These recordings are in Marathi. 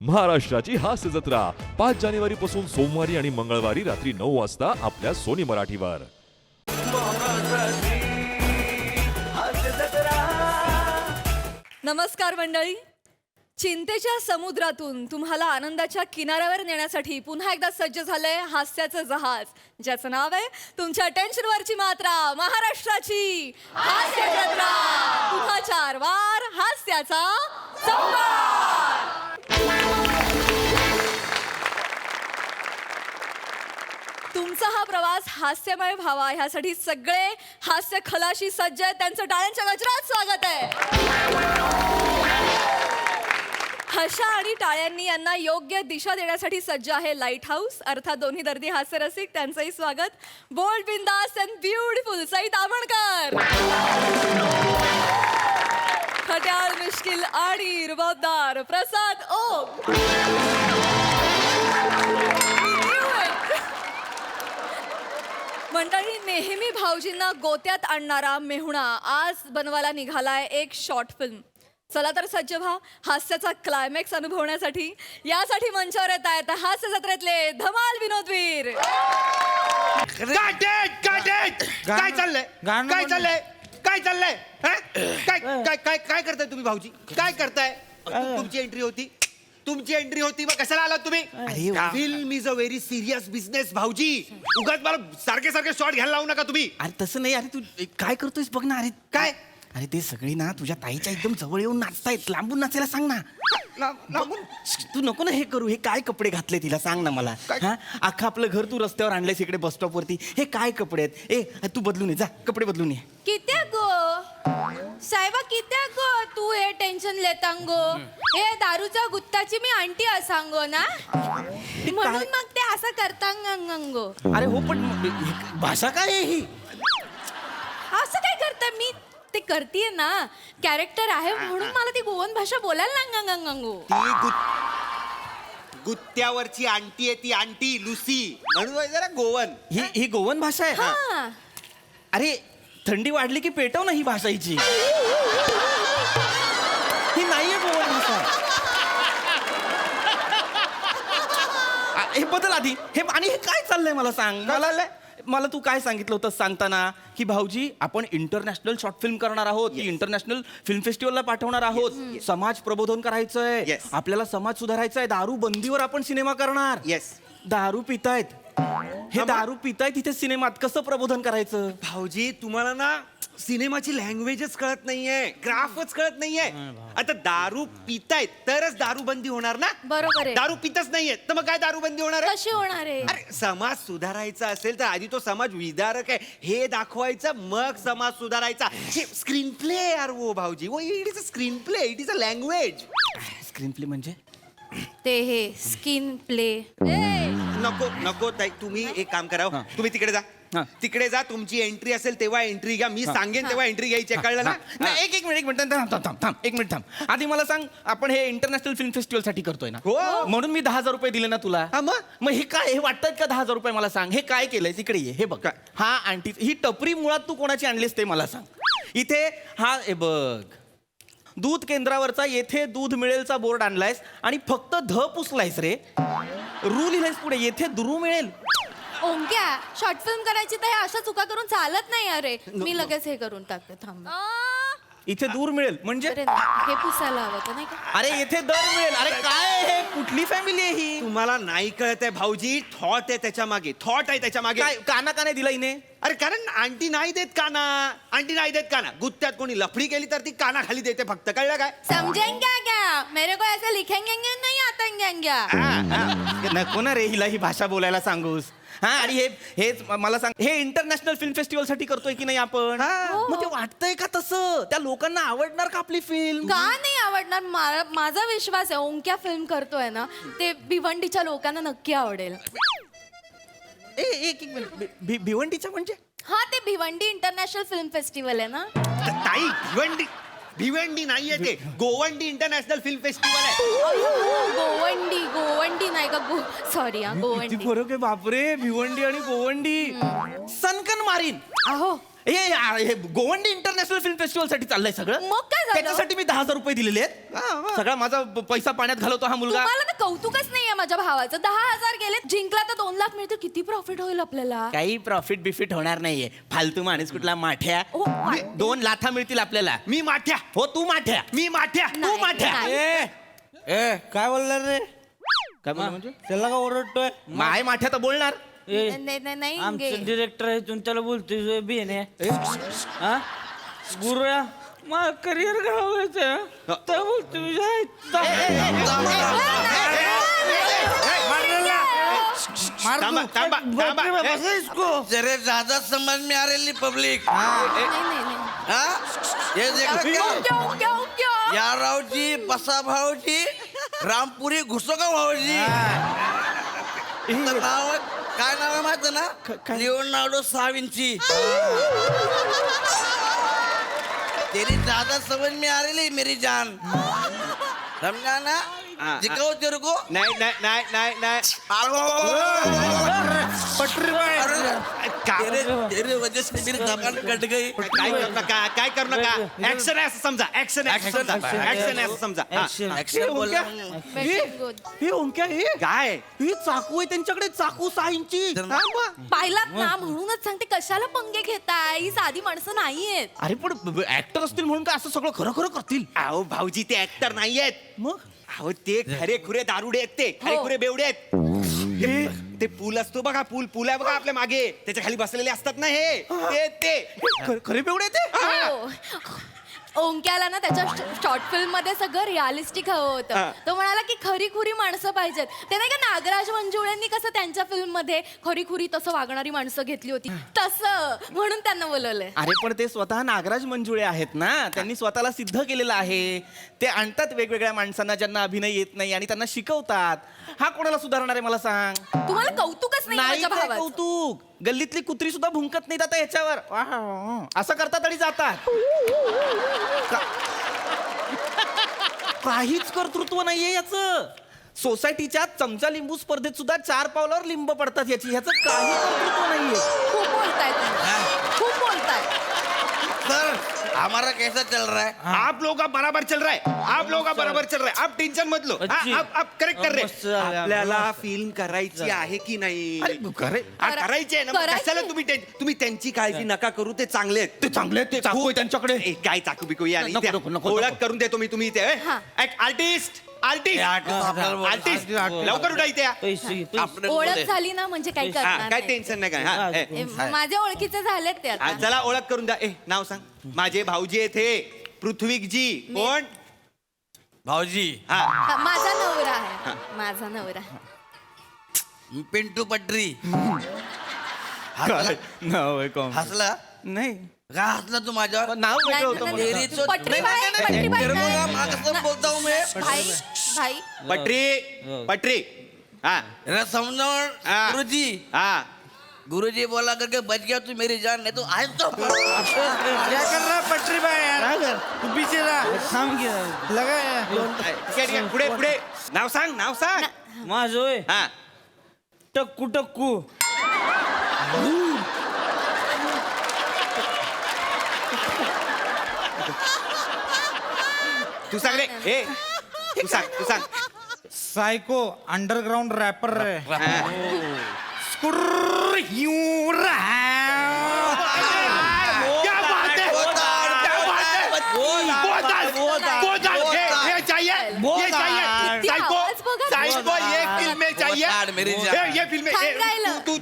महाराष्ट्राची हास्य जत्रा 5 जानेवारी पासून सोमवारी आणि मंगळवारी रात्री 9 वाजता आपल्या सोनी मराठीवर. नमस्कार मंडळी. चिंतेच्या समुद्रातून तुम्हाला आनंदाच्या किनाऱ्यावर नेण्यासाठी पुन्हा एकदा सज्ज झालंय हास्याचं जहाज, ज्याचं नाव आहे तुमच्या टेन्शनवरची मात्रा, महाराष्ट्राची हास्य जत्रा. पुन्हा 4 वार हास्याचा संवाद. तुमचा हा प्रवास हास्यमय व्हावा ह्यासाठी सगळे हास्य खलाशी सज्ज आहेत. त्यांचं टाळ्यांच्या गजरात स्वागत आहे. हर्षा आणि टाळ्यांनी यांना योग्य दिशा देण्यासाठी सज्ज आहे लाईट हाऊस, अर्थात दोन्ही दर्दी हास्यरसिक. त्यांचंही स्वागत. बोल्ड, बिंदास अँड ब्युटिफुल सई तामणकर. खट्याळ, मिश्किल आणि रुबाबदार प्रसाद ओक. मंडळी, नेहमी भाऊजींना गोत्यात आणणारा मेहुणा आज बनवायला निघालाय एक शॉर्ट फिल्म. चला तर सज्ज व्हा हास्याचा क्लायमॅक्स अनुभवण्यासाठी. यासाठी मंचावर येत आहेत हास्य जत्रेतले धमाल विनोदवीर. काय चाललंय काय चाललंय काय चाललंय काय काय काय काय करताय तुम्ही भाऊजी? काय करताय? तुमची एंट्री होती मग कशाला आलात तुम्ही? Film is a very serious business भाऊजी. उगाच मला सारखे सारखे शॉट घ्यायला लावू नका तुम्ही. अरे तसं नाही. अरे तू काय करतोयस बघ ना. अरे काय? अरे ते सगळी ना तुझ्या ताईच्या एकदम जवळ येऊन नाचतायत. लांबून नाचायला सांग ना. तू नको ना हे करू. हे काय कपडे घातले तिला सांग ना मला. हा, अख्खं आपलं घर तू रस्त्यावर आणलंयस इकडे बस स्टॉप वरती. हे काय कपडे आहेत? ए तू बदलून ये, जा कपडे बदलून ये. कित्या गो साहेबा, कित्या गो तू हे टेन्शन लेतांगो? हे दारूचा गुत्ताची मी आंटी असांगो ना, म्हणून मग ते असं करतांगो. अरे हो, पण भाषा काय आहे ही? असं काय करता? मी ते करतीये ना, कॅरेक्टर आहे म्हणून मला ती गोवन भाषा बोलायला लागंगो. ती गुत्त्यावरची आंटी आहे, ती आंटी लुसी म्हणून जरा गोवन. ही गोवन भाषा आहे. हा, अरे थंडी वाढली की पेटव ना ही भाषा हिची. ही नाहीये गोवन भाषा. हे बदल आधी. हे आणि हे काय चाललंय मला सांग. मला तू काय सांगितलं होतं सांगताना की भाऊजी आपण इंटरनॅशनल शॉर्ट फिल्म करणार आहोत, इंटरनॅशनल फिल्म फेस्टिवलला पाठवणार आहोत. समाज प्रबोधन करायचंय. Yes. आपल्याला समाज सुधारायचा आहे. दारू बंदीवर आपण सिनेमा करणार. येस दारू पितायत. हे दारू पितायत इथे सिनेमात कसं प्रबोधन करायचं? भाऊजी तुम्हाला ना सिनेमाची लँग्वेजच कळत नाहीये, ग्राफच कळत नाहीये. आता दारू पितायत तरच दारूबंदी होणार ना. बरोबर आहे. दारू पितच नाहीये तर मग काय दारूबंदी होणार आहे? कशी होणार आहे? अरे समाज सुधारायचा असेल तर आधी तो समाज विदारक आहे हे दाखवायचं, मग समाज सुधारायचा. स्क्रीन प्ले यार वो भाऊजी, वो it is a screen play, it is a language. Screen play म्हणजे ते हे स्किन प्ले. नको नको ताई, तुम्ही एक काम करा, तुम्ही तिकडे जा. तिकडे जा, तुमची एंट्री असेल तेव्हा एंट्री घ्या. मी सांगेन तेव्हा एंट्री घ्यायची, कळलं ना? नाही, एक मिनिट थांब. एक मिनिट थांब. आधी मला सांग, आपण हे इंटरनॅशनल फिल्म फेस्टिवल साठी करतोय ना? हो. म्हणून मी 10,000 रुपये दिले ना तुला. मग हे काय, हे वाटतात का 10,000 रुपये? मला सांग हे काय केलंय. इकडे ये, हे बघ. हा आंटी, ही टपरी मुळात तू कोणाची आणलीस ते मला सांग. इथे हा हे बघ, दूध केंद्रावरचा येथे दूध मिळेलचा बोर्ड आणलायस आणि फक्त ध पुसलायस रे. रू लिहिलायस पुढे, येथे दुरू मिळेल. ओंक्या, शॉर्ट फिल्म करायची तर हे अशा चुका करून चालत नाही. अरे मी लगेच हे करून टाकते, थांब. इथे दूर मिळेल म्हणजे अरे हे पुसायला हवं तर नाही का? अरे येथे दर मिळेल. अरे काय हे, कुठली फॅमिली आहे ही? तुम्हाला नाही कळत आहे भाऊजी, थॉट आहे त्याच्या मागे, थॉट आहे त्याच्या मागे. काय काना का नाही दिला हिने? अरे कारण आंटी नाही देत काना, आंटी नाही देत काना. गुत्त्यात कोणी लफडी केली तर ती काना खाली देते फक्त, कळलं काय? समझेंगे क्या? मेरे को ऐसे लिखेंगे नहीं आतेंगे. नको ना रे हिला ही भाषा बोलायला सांगूस. हा, आणि हेच मला सांग, हे इंटरनॅशनल फिल्म फेस्टिवल साठी करतोय की नाही आपण? मग ते वाटतंय का तसं? त्या लोकांना आवडणार का आपली फिल्म? का नाही आवडणार? माझा विश्वास आहे, ओंक्या फिल्म करतोय ना ते भिवंडीच्या लोकांना नक्की आवडेल. एक मिनिट, भिवंडीच्या म्हणजे? हा, ते भिवंडी इंटरनॅशनल फिल्म फेस्टिवल आहे ना. ताई भिवंडी नाहीये, ते गोवंडी इंटरनॅशनल फिल्म फेस्टिवल आहे. गोवंडी नाही का? सॉरी हा, गोवंडी. फरक आहे बापरे, भिवंडी आणि गोवंडी. सनकन मारीन. अहो हे गोवंडी इंटरनॅशनल फिल्म फेस्टिवल साठी चाललंय सगळं. मग काय झालं? त्याच्यासाठी मी 10,000 रुपये दिलेले आहेत. सगळा माझा पैसा पाण्यात घालवतो हा मुलगा. तुम्हाला ना कौतुकच नाहीये माझ्या भावाचं. 10,000 गेले, जिंकला तर 2 लाख मिळतील. किती प्रॉफिट होईल आपल्याला. काही प्रॉफिट बिफिट होणार नाहीये. फालतू माणूस कुठला माठ्या. ओ, 2 लाथा मिळतील आपल्याला. मी माठ्या हो तू माठ्या. मी माठ्या तू नाही, माठ्या. नाही. ए काय बोलणार रे? काय बोलला म्हणजे? त्याला का ओरडतोय? माय माठ्या तर बोलणार. नाही आमचं गे- डिरेक्टर आहे तुम्ही त्याला बोलतोय बियाणे हा गुरुया मला करिअर घडवायचं तर बोलतो थांबा, थांबा, थांबा. तेरे ज्यादा समझ में आ रही पब्लिक नाही, नाही, नाही. हाँ ये देख क्यों? या रावजी बसा भाऊजी रामपुरी घुसो का भाऊजी तर नाव काय नाव आहे माहिती ना लिओनार्डो साविंची तेरी ज्यादा समझ में आ रही मेरी जान समझा ना दिखाओ तेरे को नाही नाही नाही नाही नाही तेरे तेरे वजह से मेरी जबान कट गई काय करू नका, काय करू नका. ऍक्शन आहे असं समजा. ऍक्शन आहे असं समजा. ऍक्शन आहे असं समजा. हा. एक्शन बोला Very good. हे ओंक्या हे काय ही चाकू आहे त्यांच्याकडे. चाकू 6 इंची. पाहिलात ना, म्हणूनच सांगते कशाला पंगे घेताय. ही साधी माणसं नाहीयेत. अरे पण ऍक्टर असतील म्हणून काय असं सगळं खरं खरं करतील? अहो भाऊजी ते ऍक्टर नाहीयेत. मग अहो ते खरे खुरे दारुडे आहेत. ते खरे खुरे बेवडे आहेत. ते पूल असतो बघा, पूल आहे बघा आपल्या मागे, त्याच्या खाली बसलेले असतात ना हे ते खरे बेवडे ते. हो. ओंक्याला ना त्याच्या शॉर्ट फिल्म मध्ये सगळं रिअलिस्टिक हवं होतं. तो म्हणाला की खरी खुरी माणसं पाहिजेत. ते नाही का नागराज मंजुळेंनी कसं त्यांच्या फिल्म मध्ये खरी खुरी तसं वागणारी माणसं घेतली होती, तसं म्हणून त्यांना बोलवलंय. अरे पण ते स्वतः नागराज मंजुळे आहेत ना. त्यांनी स्वतःला सिद्ध केलेलं आहे. ते आणतात वेगवेगळ्या माणसांना ज्यांना अभिनय येत नाही आणि त्यांना शिकवतात. हा कोणाला सुधारणार आहे मला सांग? तुम्हाला कौतुकच नाही नाही माझ्या काय भावाचं. कौतुक. गल्लीतली कुत्री सुद्धा भुंकत नाहीत आता याच्यावर. असं करतात आणि जातात. काहीच कर्तृत्व नाहीये याच. सोसायटीच्या चमचा लिंबू स्पर्धेत सुद्धा 4 पावलावर लिंब पडतात याची. ह्याचं काही कर्तृत्व नाहीये. खूप बोलताय तुम्ही. खूप बोलताय. सर हमारा कैसा चल रहा है आप लोग का बराबर चल रहा है. आप लोग का बराबर चल रहा है. आप टेंशन मत लो. अच्छी. आप करेक्ट कर मस्त रहे. झालं. आपल्याला फिल्म करायची आहे की नाही? अरे खरे करायची आहे ना. मग करायची. कशाला तुम्ही त्यांची काळजी नका करू. ते चांगले आहेत. ते चांगले आहेत, ते चाकू आहे त्यांच्याकडे. ए, काय चाकू बिकू यार नको, इथे. नको, नको, ओळख नको. करून देतो मी. तुम्ही इथे हा. आर्टिस्ट आर्टिस्ट आपल्याला बोल. आर्टिस्ट लवकर उठा इथे या. आपने ओळख बोले. झाली ना म्हणजे काही हा, करणार काय नाही. टेन्शन नाही काय. हा, ए. ए, माझ्या ओळखीचे झालेत ते हा, आता. चला ओळख करून द्या. ए नाव सांग. माझे भाऊजी आहेत हे पृथ्वीकजी. कोण? भाऊजी हा हा, माझा नवरा आहे. माझा नवरा. पिंटू पटरी हसला नाही का हसला तू माझ्यावर नाव वेगळं नाही, होतं नाही, मला. मेरी तो पटरी बाई, पटरी बाई तेरे को नाही. ना, मैं कसम बोलता हूँ मैं भाई भाई पटरी हा जरा समझो हाँ। गुरुजी हा गुरुजी बोला करके बच गया तू मेरी जान नहीं तो आज तो क्या कर रहा पटरी भाई यार तू पीछे रहा थांब की लगा ठीक आहे, ठीक आहे. पुढे पुढे नाव सांग. नाव सांग. माझं होय हा टक्कू टक्कू तू सांग रे. ए तू सांग. सायको अंडरग्राउंड रॅपर रे क्या बात है. क्या बात है. बोधान. ये चाहिए. ये चाहिए. किती साइको आवाज बघा. साइको ये फिल्म में चाहिए. बोधान, मेरी जान. ये फिल्म में सांग राहिलं. तू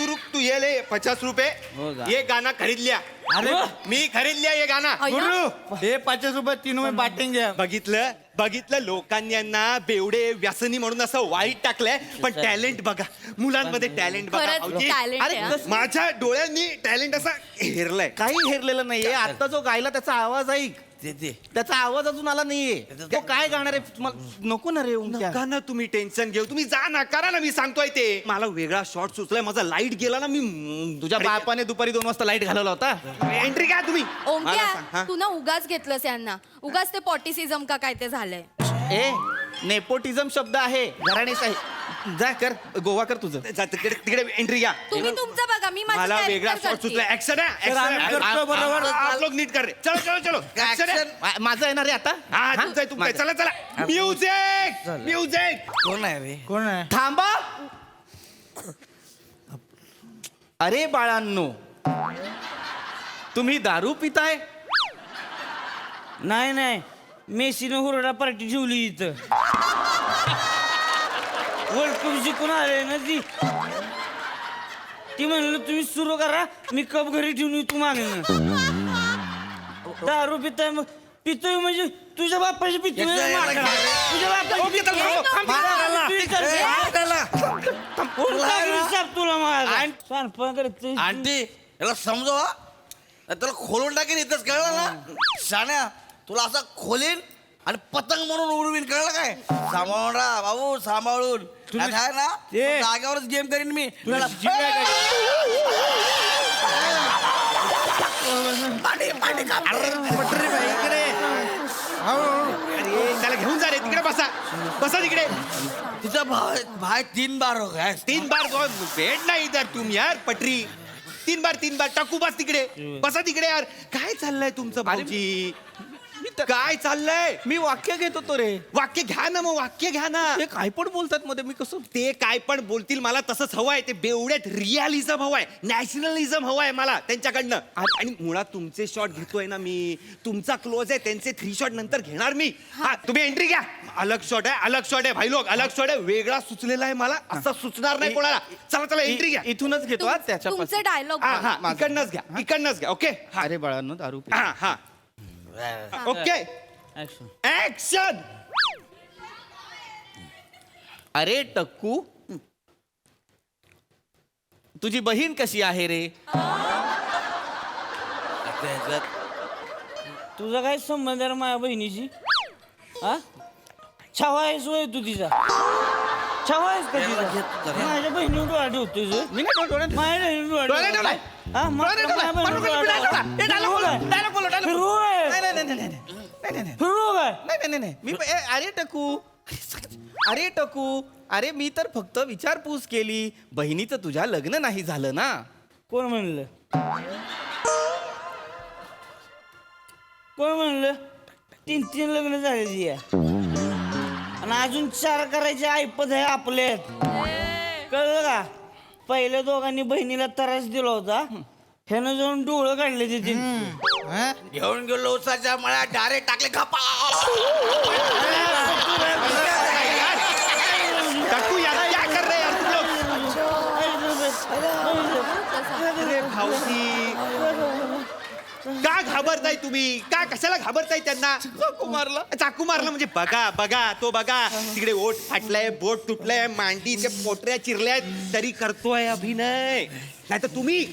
रुक. तू ये ले 50 रुपये. ये गाना खरीद लिया. अरे मी खरीद लिया ये गाना. गुरु हे 50 रुपये तीनों में बांटेंगे बघितलं लोकांनी यांना बेवडे व्यसनी म्हणून असं वाईट टाकलंय. पण टॅलेंट बघा. मुलांमध्ये टॅलेंट बघा. खरंच भाऊजी. talent अरे आहे, हा. माझ्या डोळ्यांनी टॅलेंट असा हेरलाय. काही हेरलेलं नाहीये. आता जो गायला त्याचा आवाज ऐक. त्याचा आवाज अजून आला नाहीये. तो काय गाणार आहे? तुम्हाला नको ना रे ओंक्या? नका ना तुम्ही टेन्शन घेऊ. तुम्ही जा ना. करा ना. मी सांगतोय ते. मला वेगळा शॉट सुचलाय. माझा लाईट गेला ना. मी तुझ्या बापाने दुपारी 2 वाजता लाईट घालवला होता. एंट्री काय तुम्ही मला सांग, ओंक्या हा? तू ना उगाच घेतलंस यांना. उगाच ते पॉटिसिझम का काय ते झालंय. ए नेपोटिझम शब्द आहे. घराणेशाही जा कर गोवा कर तुझं. जा, तिकडे एंट्री घ्या. तुम्ही तुमचं बघा मी माझं मला character वेगळा शॉट करते. सुचला. ऍक्शन आहे आम्ही करतो बरोबर. आप लोग नीट कर रे. चलो चलो चलो ऍक्शन आहे. माझं येणार आहे आता. हा तुमचं आहे, तुमचं आहे. चला चला म्युझिक म्युझिक. कोण आहे रे कोण आहे थांबा. अरे बाळांनो, तुम्ही दारू पिताय? नाही नाही मेसीनं हुरडा पार्टी ठेवली इथं वर्ल्ड कप जिंकून आले ना ती म्हणलं तुम्ही सुरू करा मी कप घरी ठेवून येतो मागणं दारू पिताय मग पितोय म्हणजे तुझ्या बापाची पितोय याच्या- माकडा. तुझ्या बापाची तुला माझा सांगपा करते आंटी याला समजवा त्याला खोलून टाकेन इथंच कळलं ना शाण्या तुला असं खोलीन आणि पतंग म्हणून उडवीन कळलं काय सांभाळून राहा बाबू सांभाळून आता आहे ना ते- जागेवरच गेम करीन मी तुला शिकाय काय? अरे त्याला घेऊन जा रे. तिकडे बसा बसा तिकडे. तिचा भाई 3 बार हो गया 3 बार भेट नाही इधर तुम यार पटरी. 3 बार टाकू बस तिकडे. बसा तिकडे यार. काय चाललंय तुमचं भाऊजी? काय चाललंय? मी वाक्य घेत होतो रे. वाक्य घ्या ना मग वाक्य घ्या ना. ते काय पण बोलतात मध्ये मी कसं. ते काय पण बोलतील मला तसंच हवंय. ते बेवड्यात रिअलिझम हवंय नॅशनलिझम हवंय मला त्यांच्याकडनं. आणि मुळात तुमचे शॉट घेतोय ना मी. तुमचा क्लोज आहे त्यांचे 3 शॉट नंतर घेणार मी. हा तुम्ही एंट्री घ्या. अलग शॉट आहे भाई लोक अलग शॉट आहे. वेगळा सुचलेला आहे मला. असं सुचणार नाही कोणाला. चला चला एंट्री घ्या. इथूनच घेतो आज त्याच्या तुमचे डायलॉग हा हा इकडनंच घ्या ओके. अरे बाळांनो दारू पि. हा हा ओके Action. ऍक्शन. अरे टक्कू, तुझी बहीण कशी आहे रे? तुझा काय संबंध आहे माझ्या बहिणीची हा छावा आहेस होय तू तिचा छावा आहेस का तिचा माझ्या बहिणीवर डोळा ठेवतोय जो. मी नाही डोळ्यात- माझ्या बहिणीवर डोळा डोळ्यात ठेवलाय. ठेवलाय. हा, मग डोळ्यात ठेवलाय. माझ्या बहिणीवर डोळा ठेवलाय. हे dialogue बोला, फिरवू काय? dialogue बोला, dialogue. फिरवू काय? नाही. फिरवू काय? नाही. मी अरे टकू अरे मी तर फक्त विचारपूस केली. बहिणीचं तुझ्या लग्न नाही झालं ना? कोण म्हणलं कोण म्हणलं 3 लग्न झालेली आहे आणि अजून 4 करायचे ऐपत आहे आपल्यात कळलं का? पहिल्या दोघांनी बहिणीला त्रास दिला होता ह्यानं जाऊन डोळं काढले तिथे घेऊन गेलो उसाच्या मळ्यात डायरेक्ट टाकले खपा टाकू यार क्या कर रहे यार तुम लोग? अरे भाऊजी का घाबरताय तुम्ही? का कशाला घाबरताय त्यांना? चाकू मारला म्हणजे बघा तो बघा तिकडे ओठ फाटलाय बोट तुटलंय मांडीचे पोटऱ्या चिरल्यात तरी करतोय अभिनय. नाही तर तुम्ही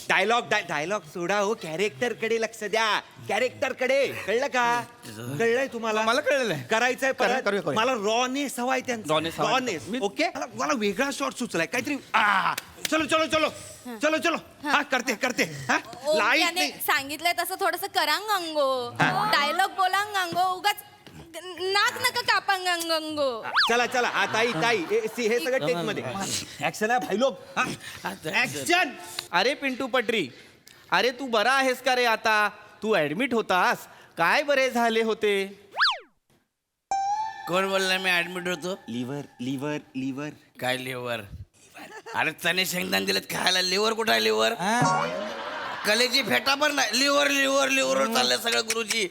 डायलॉग सोडा हो. कॅरेक्टर कडे लक्ष द्या. कॅरेक्टर कडे कळलं का? कळलंय तुम्हाला? मला कळलेलं आहे. करायचंय परत. करूया. मला रॉनेस हवाय त्यांचा. Rawness हवाय. Rawness okay. मला वेगळा शॉट सुचलाय काहीतरी. चलो हा करते हा लाईट त्याने नाही. सांगितलंय तसं थोडस करांग अंगो डायलॉग बोलांग अंगो उगाच नाक नका कापांग अंगो. चला हा ताई हे सगळं टेक मध्ये ऍक्शन आहे भाई लोक. ऍक्शन. अरे पिंटू पटरी, अरे तू बरा आहेस का रे आता? तू ऍडमिट होतास काय बरे झाले होते? कोण बोलला मी ऍडमिट होतो? लिव्हर काय लिव्हर? अरे चणे शेंगदाणे दिलेत खायला. लिव्हर कुठं आहे लिव्हर? कलेची फेटा पण नाही. लिव्हर चाललंय सगळं गुरुजी.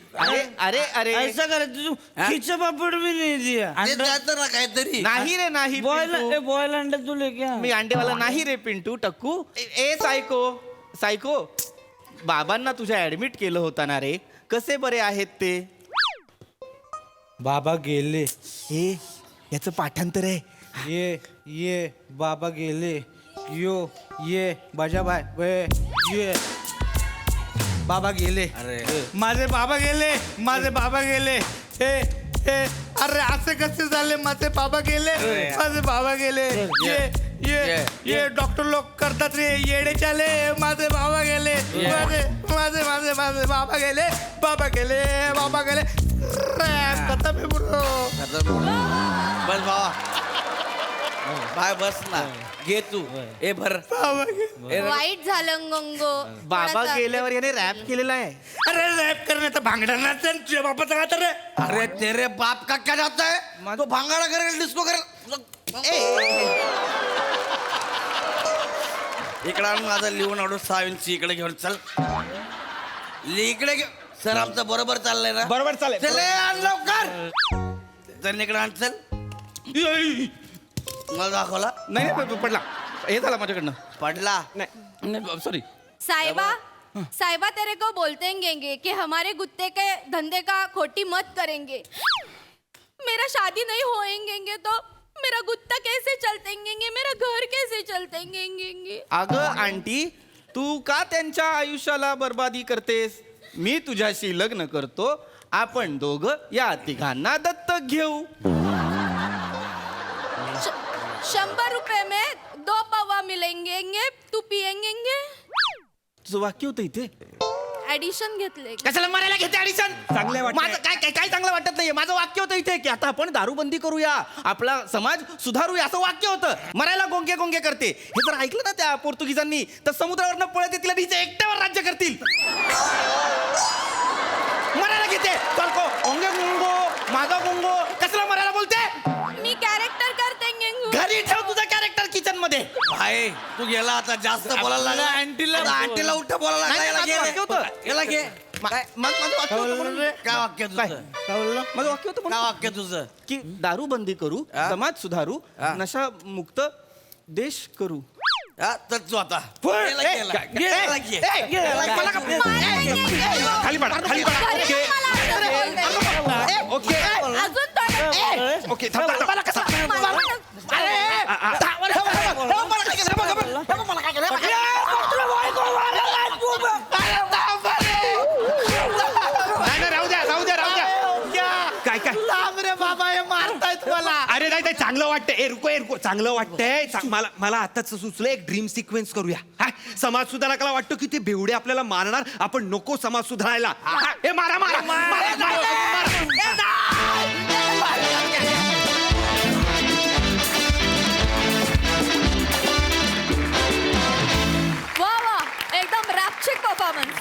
अरे ऐसा करायचं तू खिचा पापड भी नाही दिया ते द्यायचं ना काहीतरी. नाही रे नाही पिंटू. बॉयल अंडा तुले क्या मी अंडेवाला नाही रे पिंटू. टक्कू ए सायको बाबांना तुझ्या ऍडमिट केलं होता ना रे? कसे बरे आहेत ते? बाबा गेले. हे याचं पाठांतर आहे. ये बाबा गेले. ये बजा बाय ये बाबा गेले. माझे बाबा गेले. हे अरे असे कसे झाले? माझे बाबा गेले. ये डॉक्टर लोक करतात रे येडे चाले. माझे बाबा गेले. माझे बाबा गेले. खतम आहे bro. बस भावा बाय बस ना घे तू ए भर ए, वाईट झालं गंगो बाबा थोडासा- गेल्यावर याने रॅप केलेला आहे. अरे रॅप करण्यात तर भांगड्यांना तुझ्या बापाचा का तर रे अरे तेरे बाप का क्या जाता है तो भांगाड़ा करेल डिस्को करेल इकडे आण माझा लिओनार्डो साविंची इकडे घेऊन चल इकडे घे सर आमचं बरोबर चाललंय ना बरोबर चालेल चल ए, आण लवकर चल इकडे आण चल मला दाखवला नाही नाही, पडला हे झाला माझ्याकडनं. पडला नाही सॉरी. साहिबा साहिबा तेरे को बोलते हैं कि हमारे गुत्ते के धंधे का खोटी मत करेंगे मेरा शादी नहीं होएंगे तो मेरा गुत्ता कैसे चलतेंगे मेरा घर कैसे चलतेंगे अगं आंटी तू का त्यांच्या आयुष्याला बर्बादी करतेस. मी तुझ्याशी लग्न करतो. आपण दोघं या तिघांना दत्तक घेऊ. 100 रुपए में 2 पवा मिलेंगे तू पिएंगे तुझं वाक्य होतं इथे. ऍडिशन घेतले कशाला मरायला घेते ऍडिशन. चांगलं वाटतंय. माझं काय चांगलं वाटत नाहीये. माझं वाक्य होतं इथे की आता आपण दारूबंदी करूया आपला समाज सुधारूया असं वाक्य होतं. मरायला गोंगे गोंगे करते. हे जर ऐकलं ना त्या पोर्तुगीजांनी तर समुद्रावरनं पळत येतील आणि हिच्या एकट्यावर राज्य करतील. मरायला घेते चालको ओंगे गोंगो माझा गोंगो कसला मरायला बोलते. मी कॅरेक्टर करते घरी ठेव तुझं कॅरेक्टर किचन मध्ये. भाई तू गेला आता जास्त बोलायला लागला आंटीला उठ बोलायला नाही, लागला माझं याला वाक्य होतं. घे याला घे माझं वाक्य होतं म्हणून. काय वाक्य काय? तुझं माझं वाक्य होतं काय म्हणून वाक्य तुझं की दारू बंदी करू हा? समाज सुधारू हा? नशा मुक्त देश करू. हा तर तू आता होय. याला ए, घे, याला. घे, घे, याला घे, घे. घे, याला घे. मला का- खाली पडा खाली पडा. ओके ओके अजून थोडं ओके थांब, थांब, मला कसं- नाही नाही, राहू द्या राहू द्या राहू द्या काय काय थांब रे बाबा हे मारतायत मला. अरे नाही नाही, चांगलं वाटतंय ए रुको चांगलं वाटतंय मला आताच सुचलं एक ड्रीम सिक्वेन्स करूया. हा समाज सुधारकाला वाटतं की ते बेवडे आपल्याला मारणार आपण नको समाज सुधारायला. हा, ए मारा मारा मारा, मारा. वा वा एकदम रॅपचिक परफॉर्मन्स.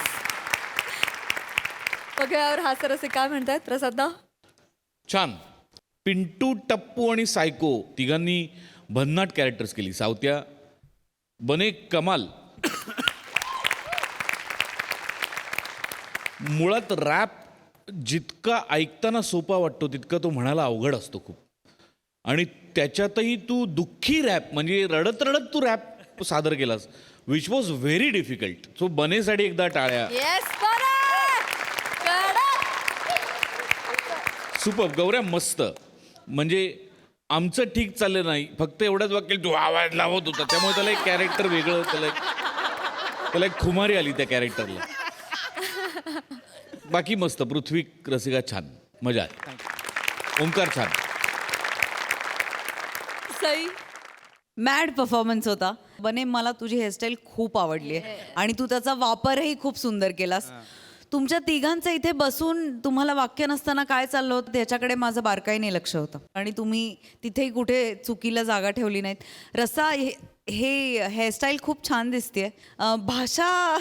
बघ्यावर हास्य रसिक काय म्हणतात प्रसाददा. छान. पिंटू, टप्पू आणि सायको तिघांनी भन्नाट कॅरेक्टर्स केली. सावत्या बने कमाल. मुळात रॅप जितका ऐकताना सोपा वाटतो तितका तो म्हणायला अवघड असतो खूप. आणि त्याच्यातही तू दुःखी रॅप म्हणजे रडत रडत तू रॅप सादर केलास which was very difficult. So बनेसाठी एकदा टाळ्या. Yes super. गौऱ्या मस्त. म्हणजे आमचं ठीक चाललं नाही फक्त एवढ्याच वाक्य तू आवाज लावत होता त्यामुळे त्याला एक कॅरेक्टर वेगळं त्याला एक खुमारी आली त्या कॅरेक्टरला. बाकी मस्त. पृथ्वी रसिका छान मजा आली. ओंकार छान. सई. मॅड परफॉर्मन्स होता. बने मला तुझी हेअरस्टाईल खूप आवडली आहे आणि तू त्याचा वापरही खूप सुंदर केलास. तुमच्या तिघांचं इथे बसून तुम्हाला वाक्य नसताना काय चाललं होतं त्याच्याकडे माझं बारकाईने लक्ष होतं आणि तुम्ही तिथेही कुठे चुकीला जागा ठेवली नाहीत. रसा हे हेअरस्टाईल खूप छान दिसतेय. भाषा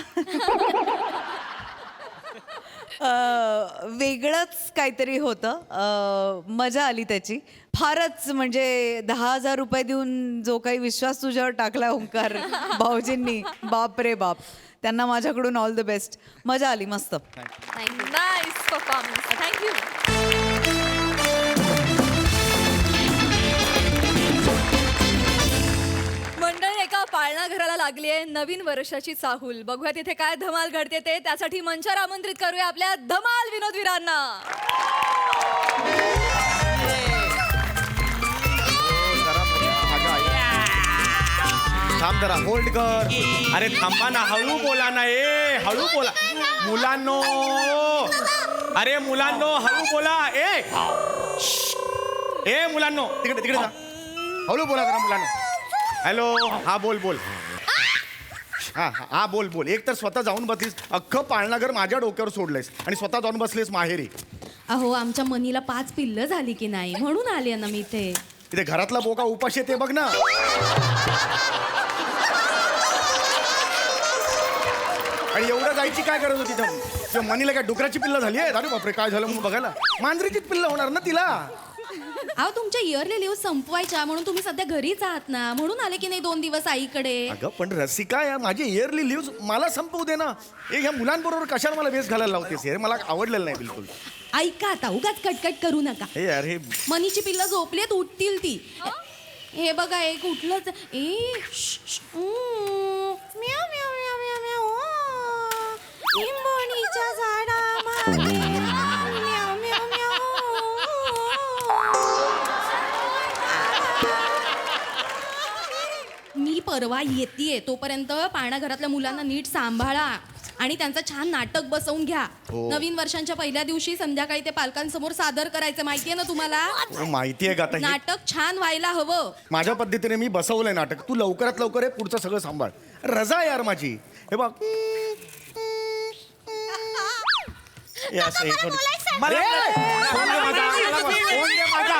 वेगळंच काहीतरी होतं. मजा आली त्याची फारच. म्हणजे 10,000 रुपये देऊन जो काही विश्वास तुझ्यावर टाकला ओंकार भाऊजींनी बाप रे बाप. त्यांना माझ्याकडून ऑल द बेस्ट. मजा आली मस्त. Nice performance. थँक्यू. मंडळी एका पाळणा घराला लागली आहे नवीन वर्षाची चाहूल. बघूया तिथे काय धमाल घडते ते. त्यासाठी मंचावर आमंत्रित करूया आपल्या धमाल विनोदवीरांना. थांब जरा होल्ड कर. अरे थांबा ना हळू बोला ना ए हळू बोला मुलांनो. अरे मुलांनो हळू बोला. ए मुलांनो तिकडे तिकडे जा. हळू बोला जरा मुलांनो. हॅलो हा बोल बोल. हा बोल बोल. एक तर स्वतः जाऊन बसलीस अख्खं पाळणाघर माझ्या डोक्यावर सोडलंयस आणि स्वतः जाऊन बसलीस माहेरी. अहो आमच्या मनीला 5 पिल्लं झाली की नाही म्हणून आली ना मी इथे. तिथे घरातला बोका उपाशी आहे ते बघ ना. आणि एवढं जायची काय गरज होती त्या मनीला काय डुकराची पिल्लं झाली आहे? अरे बापरे काय झालं म्हणून बघायला. मांजरीचीच पिल्लं होणार ना तिला. अहो तुमच्या इयरली लिव्ह संपवायच्या म्हणून तुम्ही सध्या घरीच आहात ना, म्हणून आले की नाही 2 दिवस आईकडे. अगं पण रसिका या माझी इयरली लिव्ह मला संपवू दे ना. ह्या मुलांबरोबर कशाला मला वेस घालायला लावतेस? हे मला आवडलेलं नाही बिलकुल. ऐका आता उगाच कटकट करू नका. हे यार हे मनीची पिल्लं झोपलीत, उठतील ती. हे बघा एक उठलंच. म्याव म्याव म्याव म्याव म्याव. लिंबोणीच्या झाडामागे म्याव म्याव म्याव. मी परवा येतेय, तोपर्यंत पाळणा घरातल्या मुलांना नीट सांभाळा आणि त्यांचं छान नाटक बसवून घ्या. नवीन वर्षांच्या पहिल्या दिवशी संध्याकाळी ते पालकांसमोर सादर करायचं, माहितीये ना तुम्हाला? माहितीये का आता हे? नाटक छान व्हायला हवं. माझ्या पद्धतीने मी बसवलंय नाटक. तू लवकरात लवकर हे पुढचं सगळं सांभाळ. रजा यार माझी. हे बघ हे असं हे करून- मला- ए! फोन दे माझा. फोन दे माझा.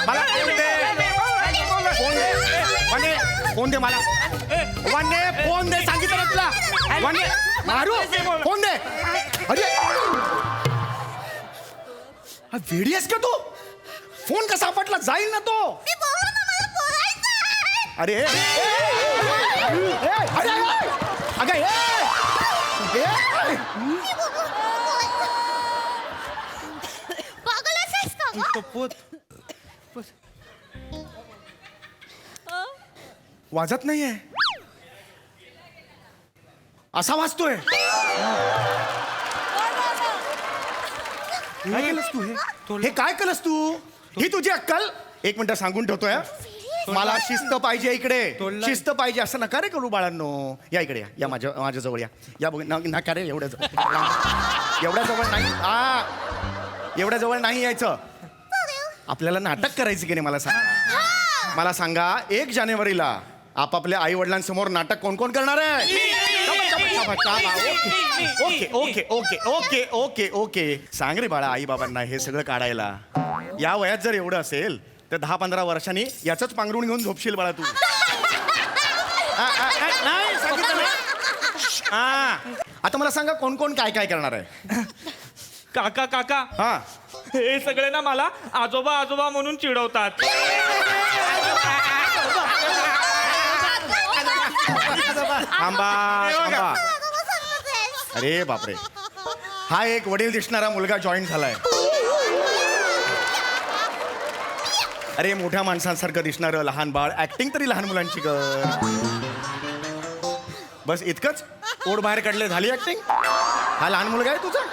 मला फोन दे. वने, फोन दे मला. वने, फोन दे सांगितलं ना तुला. वने, मारू फोन दे. अरे हा वेडी आहेस का तू? फोन कसा सापडला? जाईल ना तो. अरे ए, ए, ए, अरे अगं ए, ए. वाजत नाहीये. असा वाजतोय. काय केलंस तू? हे काय केलंस तू? ही तुझी अक्कल? एक मिनिट सांगून ठेवतोय. मला शिस्त पाहिजे इकडे. शिस्त पाहिजे. असं नका रे करू बाळांनो. या इकडे या. या माझ्या जवळ या. या बघ नका रे एवढ्या जवळ. एवढ्या जवळ नाही. एवढ्या जवळ नाही यायचं. आपल्याला नाटक करायचं की नाही मला सांगा. मला सांगा 1 जानेवारीला आपापल्या आई वडिलांसमोर नाटक कोण कोण करणार आहे? Okay okay okay okay okay okay. सांग रे बाळा आई बाबांना हे सगळं काढायला. या वयात जर एवढं असेल तर 10-15 वर्षांनी याच पांघरून घेऊन झोपशील बाळा तू. नाही सांगितलं नाही. आता मला सांगा कोण कोण काय काय करणार आहे? काका काका हा हे सगळे ना मला आजोबा आजोबा म्हणून चिडवतात. थांबा थांबा. अरे बापरे. हा एक वडील दिसणारा मुलगा जॉईन झालाय. अरे मोठ्या माणसांसारखं दिसणारं लहान बाळ. ऍक्टिंग तरी लहान मुलांची कर. बस इतकंच? पोट बाहेर काढले झाली ऍक्टिंग? हा लहान मुलगा आहे तुझा?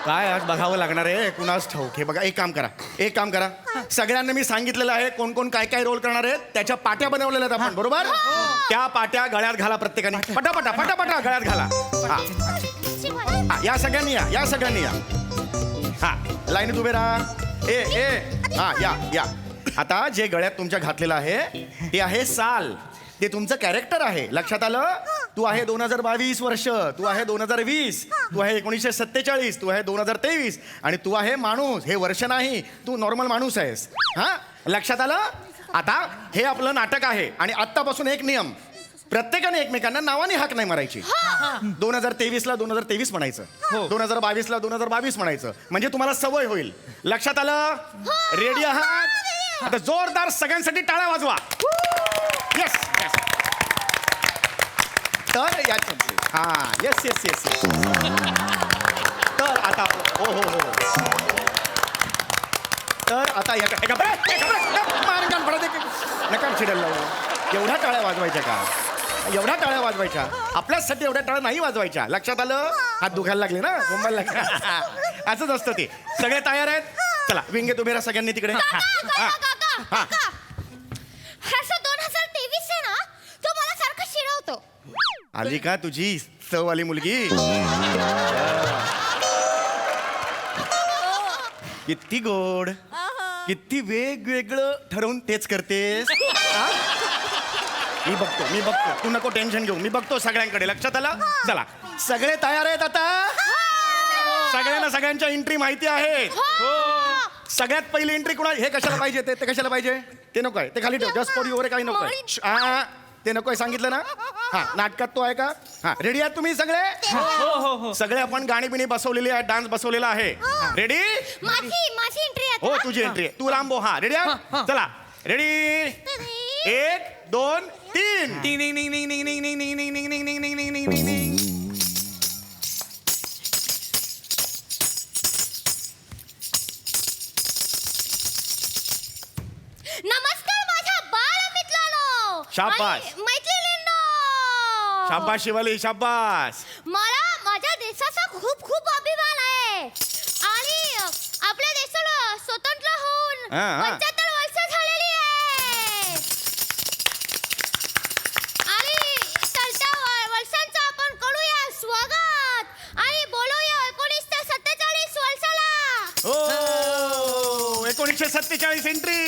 काय आज बघावं लागणार आहे कुणास ठाऊक. हे बघा एक काम करा. सगळ्यांना मी सांगितलेलं आहे कोण कोण काय काय रोल करणार आहेत. त्याच्या पाट्या बनवलेल्या आहेत आपण, बरोबर? त्या पाट्या गळ्यात घाला प्रत्येकाने. पटापटा पटापटा गळ्यात घाला. हा या सगळ्यांनी या. हा लाईनीत उभे राहा. ए ए हा या. आता जे गळ्यात तुमच्या घातलेलं आहे ते आहे साल. ते तुमचं कॅरेक्टर आहे. लक्षात आलं? तू आहे 2022 वर्ष. तू आहे 2020. तू आहे 1947. तू आहे 2023. आणि तू आहे माणूस. हे वर्ष नाही. तू नॉर्मल माणूस आहेस. हा लक्षात आलं? आता हे आपलं नाटक आहे आणि आत्तापासून एक नियम. प्रत्येकाने एकमेकांना नावाने हाक नाही मारायची. 2023ला 2023 म्हणायचं. 2022ला 2022 म्हणायचं. म्हणजे तुम्हाला सवय होईल. लक्षात आलं? रेडी आहात? आता जोरदार सगळ्यांसाठी टाळ्या वाजवा. Yes yes. तर याच्या हा येस येस येस. तर आता हो. तर आता नका चिडायला लावू. एवढ्या टाळ्या वाजवायच्या का? एवढ्या टाळ्या वाजवायच्या? आपल्यासाठी एवढ्या टाळ्या नाही वाजवायच्या. लक्षात आलं? हात दुखायला लागले ना, मुंबईला लागले. असंच असतं ते. सगळे तयार आहेत? चला विंगे तुम्ही राहा सगळ्यांनी तिकडे. हा 2023 आहे ना, तो मला सारखं चिडवतो. आली का तुझी सववाली मुलगी? किती गोड. किती वेगवेगळं ठरवून तेच करतेस. मी बघतो. तू नको टेन्शन घेऊ. मी बघतो सगळ्यांकडे. लक्षात आलं? चला सगळे तयार आहेत आता? सगळ्यांना सगळ्यांच्या एंट्री माहिती आहेत? सगळ्यात पहिली एंट्री कोणा हे कशाला पाहिजे ते कशाला पाहिजे ते नको आहे ते खाली ठेव जस्ट फॉर यू वगैरे काही नको आहे हा ते नको आहे सांगितलं ना हा नाटकात तो आहे का हा रेडी आहात तुम्ही सगळे हो सगळे आपण गाणी बिणी बसवलेली आहे डान्स बसवलेला आहे रेडी माझी एंट्री हो तुझी एंट्री आहे तू लांबो हा रेडी आहात चला रेडी 1 2 3 नमस्कार माझ्या बाळ मित्रांनो शाबास. आणि मैत्रिणींनो शाबास शिवाली शाबास मला माझ्या देशाचा खूप खूप अभिमान आहे आणि आपल्या देशाला स्वतंत्र होऊन हा, हा. 75 वर्ष झालेली आहे आणि चलत्या वर्षांचा आपण करूया स्वागत आणि बोलूया 1947 वर्षाला ओ 1947 एंट्री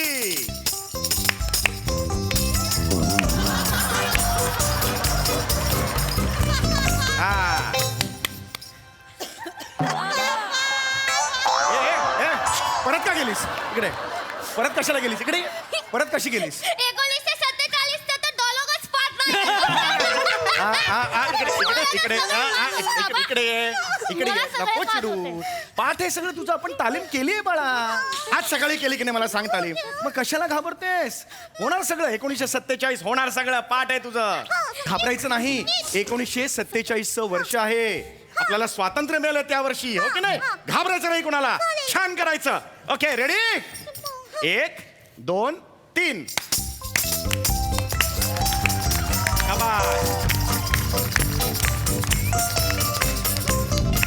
हा परत का गेलीस इकडे परत कशाला गेलीस इकडे परत कशी गेलीस 1947 तर डॉलॉगच पाठ नाही इकडे मला सवय नको पाठ चिडू होते. पाठ हे सगळं तुझं आपण तालीम केली आहे बाळा आज सकाळी केली की नाही मला सांग तालीम मग कशाला घाबरतेस होणार सगळं 1947 होणार सगळं पाठ आहे तुझं घाबरायचं नाही 1947 वर्ष आहे आपल्याला स्वातंत्र्य मिळालं त्या वर्षी हो की नाही घाबरायचं नाही कोणाला छान करायचं ओके रेडी 1 2 3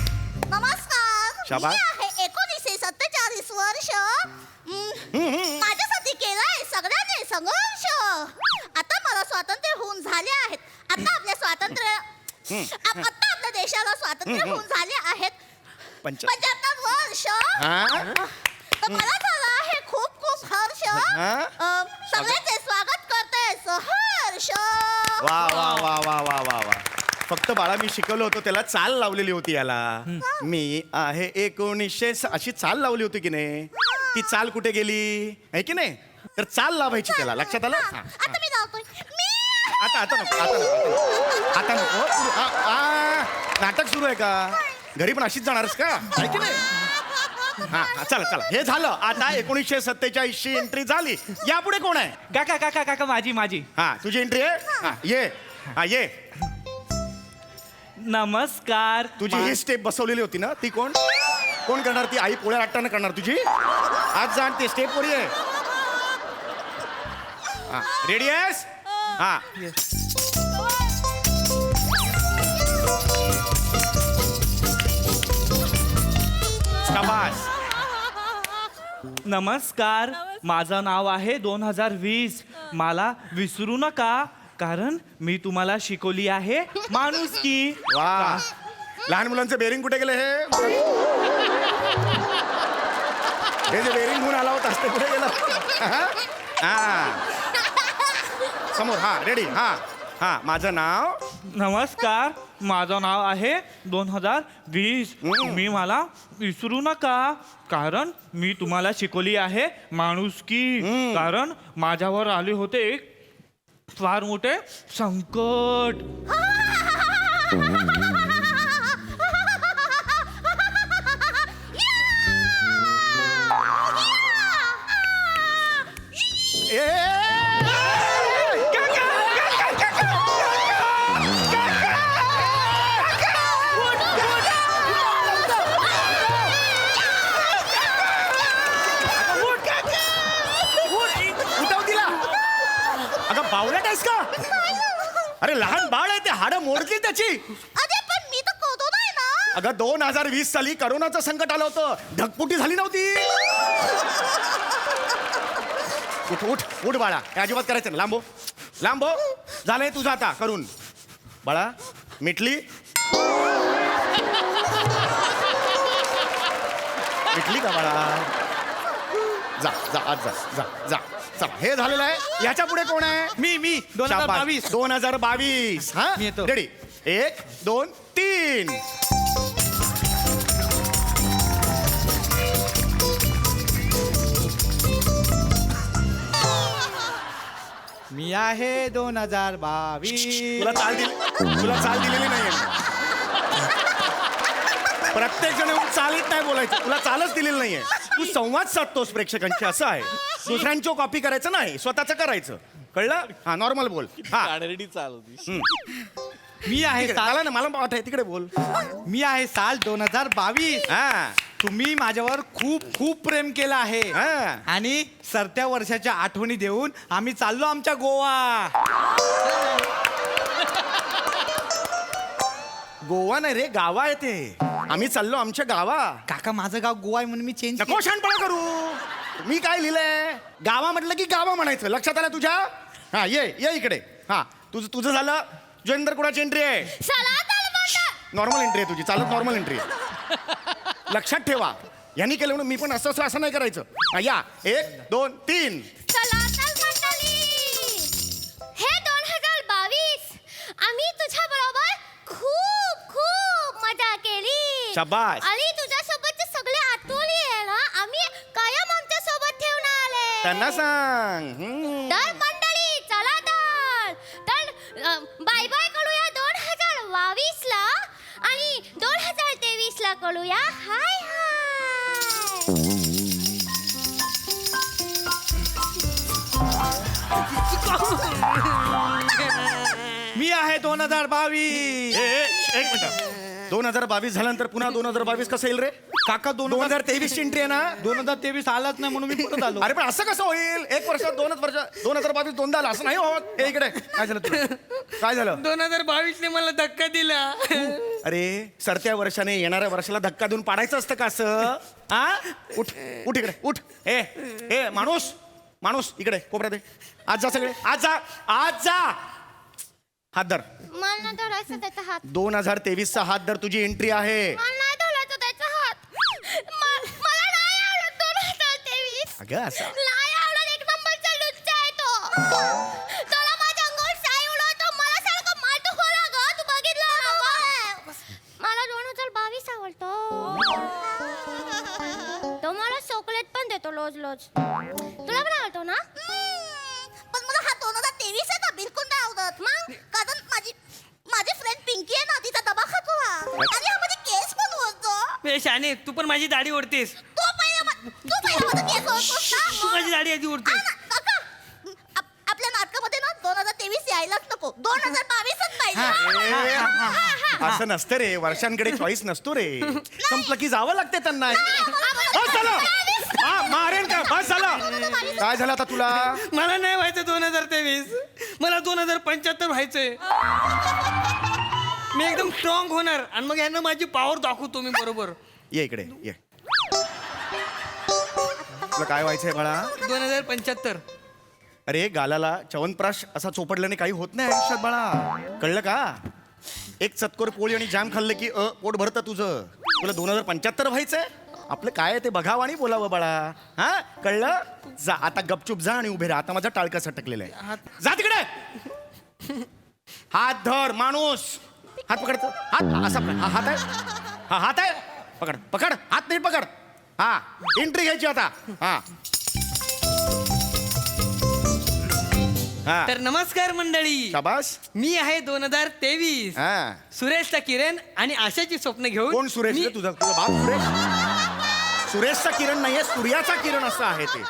नमस्कार शाबास. मी आहे 1947 वर्ष माझ्यासाठी केलाय सगळ्यांनी संघर्ष आता मला स्वातंत्र्य होऊन झाले आहेत आता आपल्या स्वातंत्र्य आता आपल्या देशाला स्वातंत्र्य होऊन झाले आहेत 75 वर्ष तर मला झालं आहे खूप खूप हर्ष सगळ्यांचे स्वागत करते सहर्ष वा वा वा वा वा वा वा फक्त बाळा मी शिकवलं होतं त्याला चाल लावलेली होती याला मी आहे 1900 अशी चाल लावली होती की नाही ती चाल कुठे गेली आहे की नाही तर चाल लावायची त्याला लक्षात आलं हा. आता मी लावतोय मी आता नको आता नको नाटक सुरू आहे का घरी पण अशीच जाणारच का आहे की नाही हा चला हे झालं आता 1947 एंट्री झाली यापुढे कोण आहे काका माझी हा तुझी एंट्री आहे ये नमस्कार तुझी ही स्टेप बसवलेली होती ना ती कोण करणार ती आई पोळ्या लाटताना करणार तुझी आज जाण ते स्टेप वर ये रेडी आहेस हा शाबास नमस्कार माझं नाव आहे 2020 मला विसरू नका कारण मी तुम्हाला शिकवली आहे माणुसकी वा लहान मुलांचं बेरिंग कुठे गेलं हे जे बेरिंग घेऊन आला होता ते कुठे गेलं समोर हा रेडी हा माझं नाव नमस्कार माझं नाव आहे 2020 तुम्ही मला विसरू नका कारण मी तुम्हाला शिकवली आहे माणुसकी कारण माझ्यावर आले होते एक फार मोठे संकट बावळट आहेस का अरे लहान बाळ आहे ते हाडं मोडली त्याची अरे पण मी तर कोतो नाही ना अगं 2020 साली करोनाचं संकट आलं होतं ढगपुटी झाली नव्हती उठ बाळा हे अजिबात करायचं ना लांबो झालंय तुझं आता करून बाळा मिटली का बाळा जा आज जा चला हे झालेलं आहे याच्या पुढे कोण आहे मी 2022 हा मी येतो. रेडी 1 2 3 मी आहे 2022. तुला चाल दिलेली नाहीये प्रत्येक जण येऊन चालत नाही बोलायचं तुला चालच दिलेली नाहीये तू संवाद साधतोस प्रेक्षकांशी असं आहे दुसऱ्यांची कॉपी करायचं नाही स्वतःच करायचं कळलं हा नॉर्मल बोल हा मी आहे मला ना मला वाटत तिकडे बोल मी आहे साल 2022. हा तुम्ही माझ्यावर खूप खूप प्रेम केलं आहे हा. आणि सरत्या वर्षाच्या आठवणी देऊन आम्ही चाललो आमच्या गोवा. गोवा नाही रे गावा आहे ते आम्ही चाललो आमच्या गावा काका माझं गाव गोवा आहे म्हणून मी चेंज नको शानपणा करू मी काय लिहिलंय गावा म्हटलं की गावा म्हणायचं लक्षात आलं तुझ्या हा ये इकडे हा तुझं झालं जोगिंदर कुणाची एंट्री आहे नॉर्मल एंट्री आहे तुझी चालत नॉर्मल एंट्री आहे लक्षात ठेवा यांनी केलं म्हणून मी पण असं नाही करायचं हा, या 1 2 3 हे 2022 आम्ही तुझ्या बरोबर खूप खूप मजा केली शाबास. आणि तुझ्या सोबतचे सगळे आठवणी आहे ना आम्ही कायम आमच्या सोबत ठेवून आले त्यांना सांग हम्म. तर मंडळी चला तर बाय बाय करूया 2022 ला आणि 2023 ला करूया हाय हाय. मी आहे 2022. एक मिनिट 2022 झाल्यानंतर पुन्हा 2022 कसं येईल रे काका 2023 ची एंट्री आहे ना 2023 आलाच नाही म्हणून मी परत आलो. अरे पण असं कसं होईल एक वर्ष 2022 दोनदा आला असं नाही होत हे इकडे काय झालं तुला काय झालं 2022 ने मला धक्का दिला. अरे सरत्या वर्षाने येणाऱ्या वर्षाला धक्का देऊन पाडायचं असतं का असं हा उठ उठ इकडे उठ ए माणूस इकडे कोपऱ्यात ये. आज जा सगळे आज जा हात धर मला नाही धरायचं त्याचा हात 2023 चा हात धर तुझी एंट्री आहे मला नाही धरायचं त्याचा हात मला नाही आवडत 2023 अगं असं नाही आवडत एक नंबरचा लुच्चा आहे तो त्याला माझ्या अंगावर साई उडवतो मला सारखं मारतो खोला ग तू बघितलं ना मला 2022 आवडतो तो मला चॉकलेट पण देतो लोज तुला पण आवडतो ना पण मला हा 2023 आहे ना बिलकुल नाही आवडत मग कारण माझी फ्रेंड पिंकी आहे ना तिचा डबा खातो आणि हा माझे केस पण ओढतो शाने तू पण माझी दाढी ओढतेस. तू पहिला माझा केस ओढतोस तू ना माझी दाढी आधी ओढतेस. काका, आपल्या नाटकामध्ये ना 2023 यायलाच नको 2022च पाहिजे असं नसतं रे वर्षांकडे चॉईस नसतो रे संपलं की जावं लागते त्यांना बस झालं हा मारेन का बस झालं काय झालं आता तुला मला नाही व्हायचं 2023 मला 2075 व्हायचंय. मी एकदम स्ट्रॉंग होणार आणि मग यांना माझी पॉवर दाखवतो मी बरोबर. ये इकडे ये तुला काय व्हायचंय बाळा 2075. अरे गालाला च्यवनप्राश असा चोपडल्याने काही होत नाही आयुष्यात बाळा कळलं का एक चतकोर पोळी आणि जाम खाल्लं की पोट भरतं तुझं तुला 2075 व्हायचंय आपलं काय आहे ते बघावं आणि बोलावं बाळा हा कळलं जा आता गपचूप जा आणि उभे राहा आता माझा टाळका सटकलेला आहे जा तिकडे हात धर माणूस हात पकडतो हात असा हा हात आहे हा हात आहे पकड हात नाही पकड हा एंट्री घ्यायची आता हा तर नमस्कार मंडळी शाबास मी आहे 2023 हा सुरेशचा किरण आणि आशाची स्वप्न घेऊन कोण सुरेश मी- रे तुझा बाप सुरेशचा किरण नाहीये सूर्याचा किरण असं आहे ते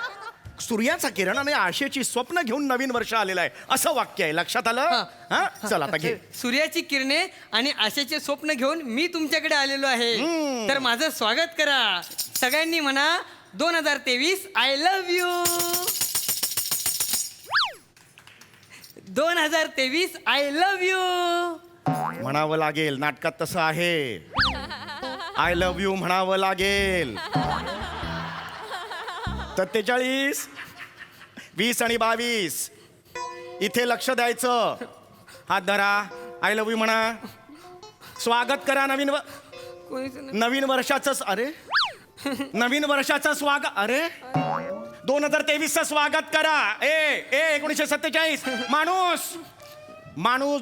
सूर्याचा किरण आणि आशेची स्वप्न घेऊन नवीन वर्ष आलेलं आहे असं वाक्य आहे लक्षात आलं हा चल आता घे सूर्याची किरणे आणि आशेचे स्वप्न घेऊन मी तुमच्याकडे आलेलो आहे. तर माझं स्वागत करा सगळ्यांनी म्हणा 2023 I love you 2023 I love you म्हणावं लागेल नाटकात तसं आहे आय लव्ह यू म्हणावं लागेल 43 20 आणि 22 इथे लक्ष द्यायचं हात धरा आय लव्ह यू म्हणा स्वागत करा नवीन वर्षाचं अरे नवीन वर्षाचं स्वागत अरे 2023चं स्वागत करा 1947 माणूस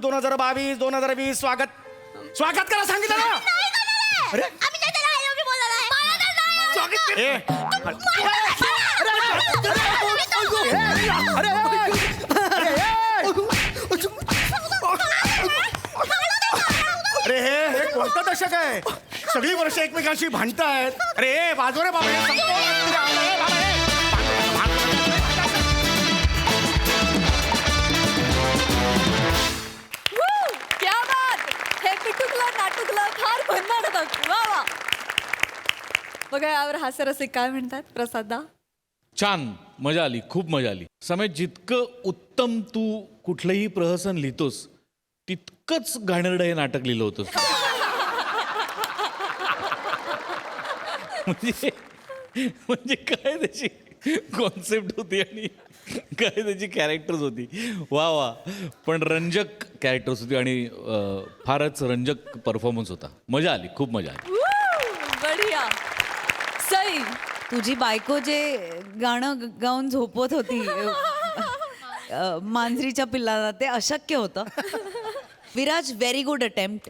2022 2020 स्वागत करा सांगितलं ना अरे आम्ही नाही त्याला I love you बोलला नाही. मला तर नाही. अरे आवश्यक आहे सगळी वर्ष एकमेकांशी भांडतायत अरे बाजू रे बाबा हे संपवलं तुझ्या अंगाला, हे बाबा, हे. Woo! क्या बात! हे पिटुकलं नाटुकलं फार भन्नाट होतं. वा वा. बघा यावर हास्यरसिक काय म्हणतात प्रसादा. छान, मजा आली, खूप मजा आली. समय जितकं उत्तम तू कुठलंही प्रहसन लिहितोस तितकंच घाणेरडं हे नाटक लिहिलं होतं. म्हणजे काय त्याची कॉन्सेप्ट होती आणि काय त्याची कॅरेक्टर्स होती. वा वा, पण रंजक कॅरेक्टर्स होती आणि फारच रंजक परफॉर्मन्स होता. मजा आली, खूप मजा आली. Woo! बढिया. सई. तुझी बायको जे गाणं गाऊन झोपवत होती मांजरीच्या पिल्लाला, ते अशक्य होतं. Viraj, very good attempt.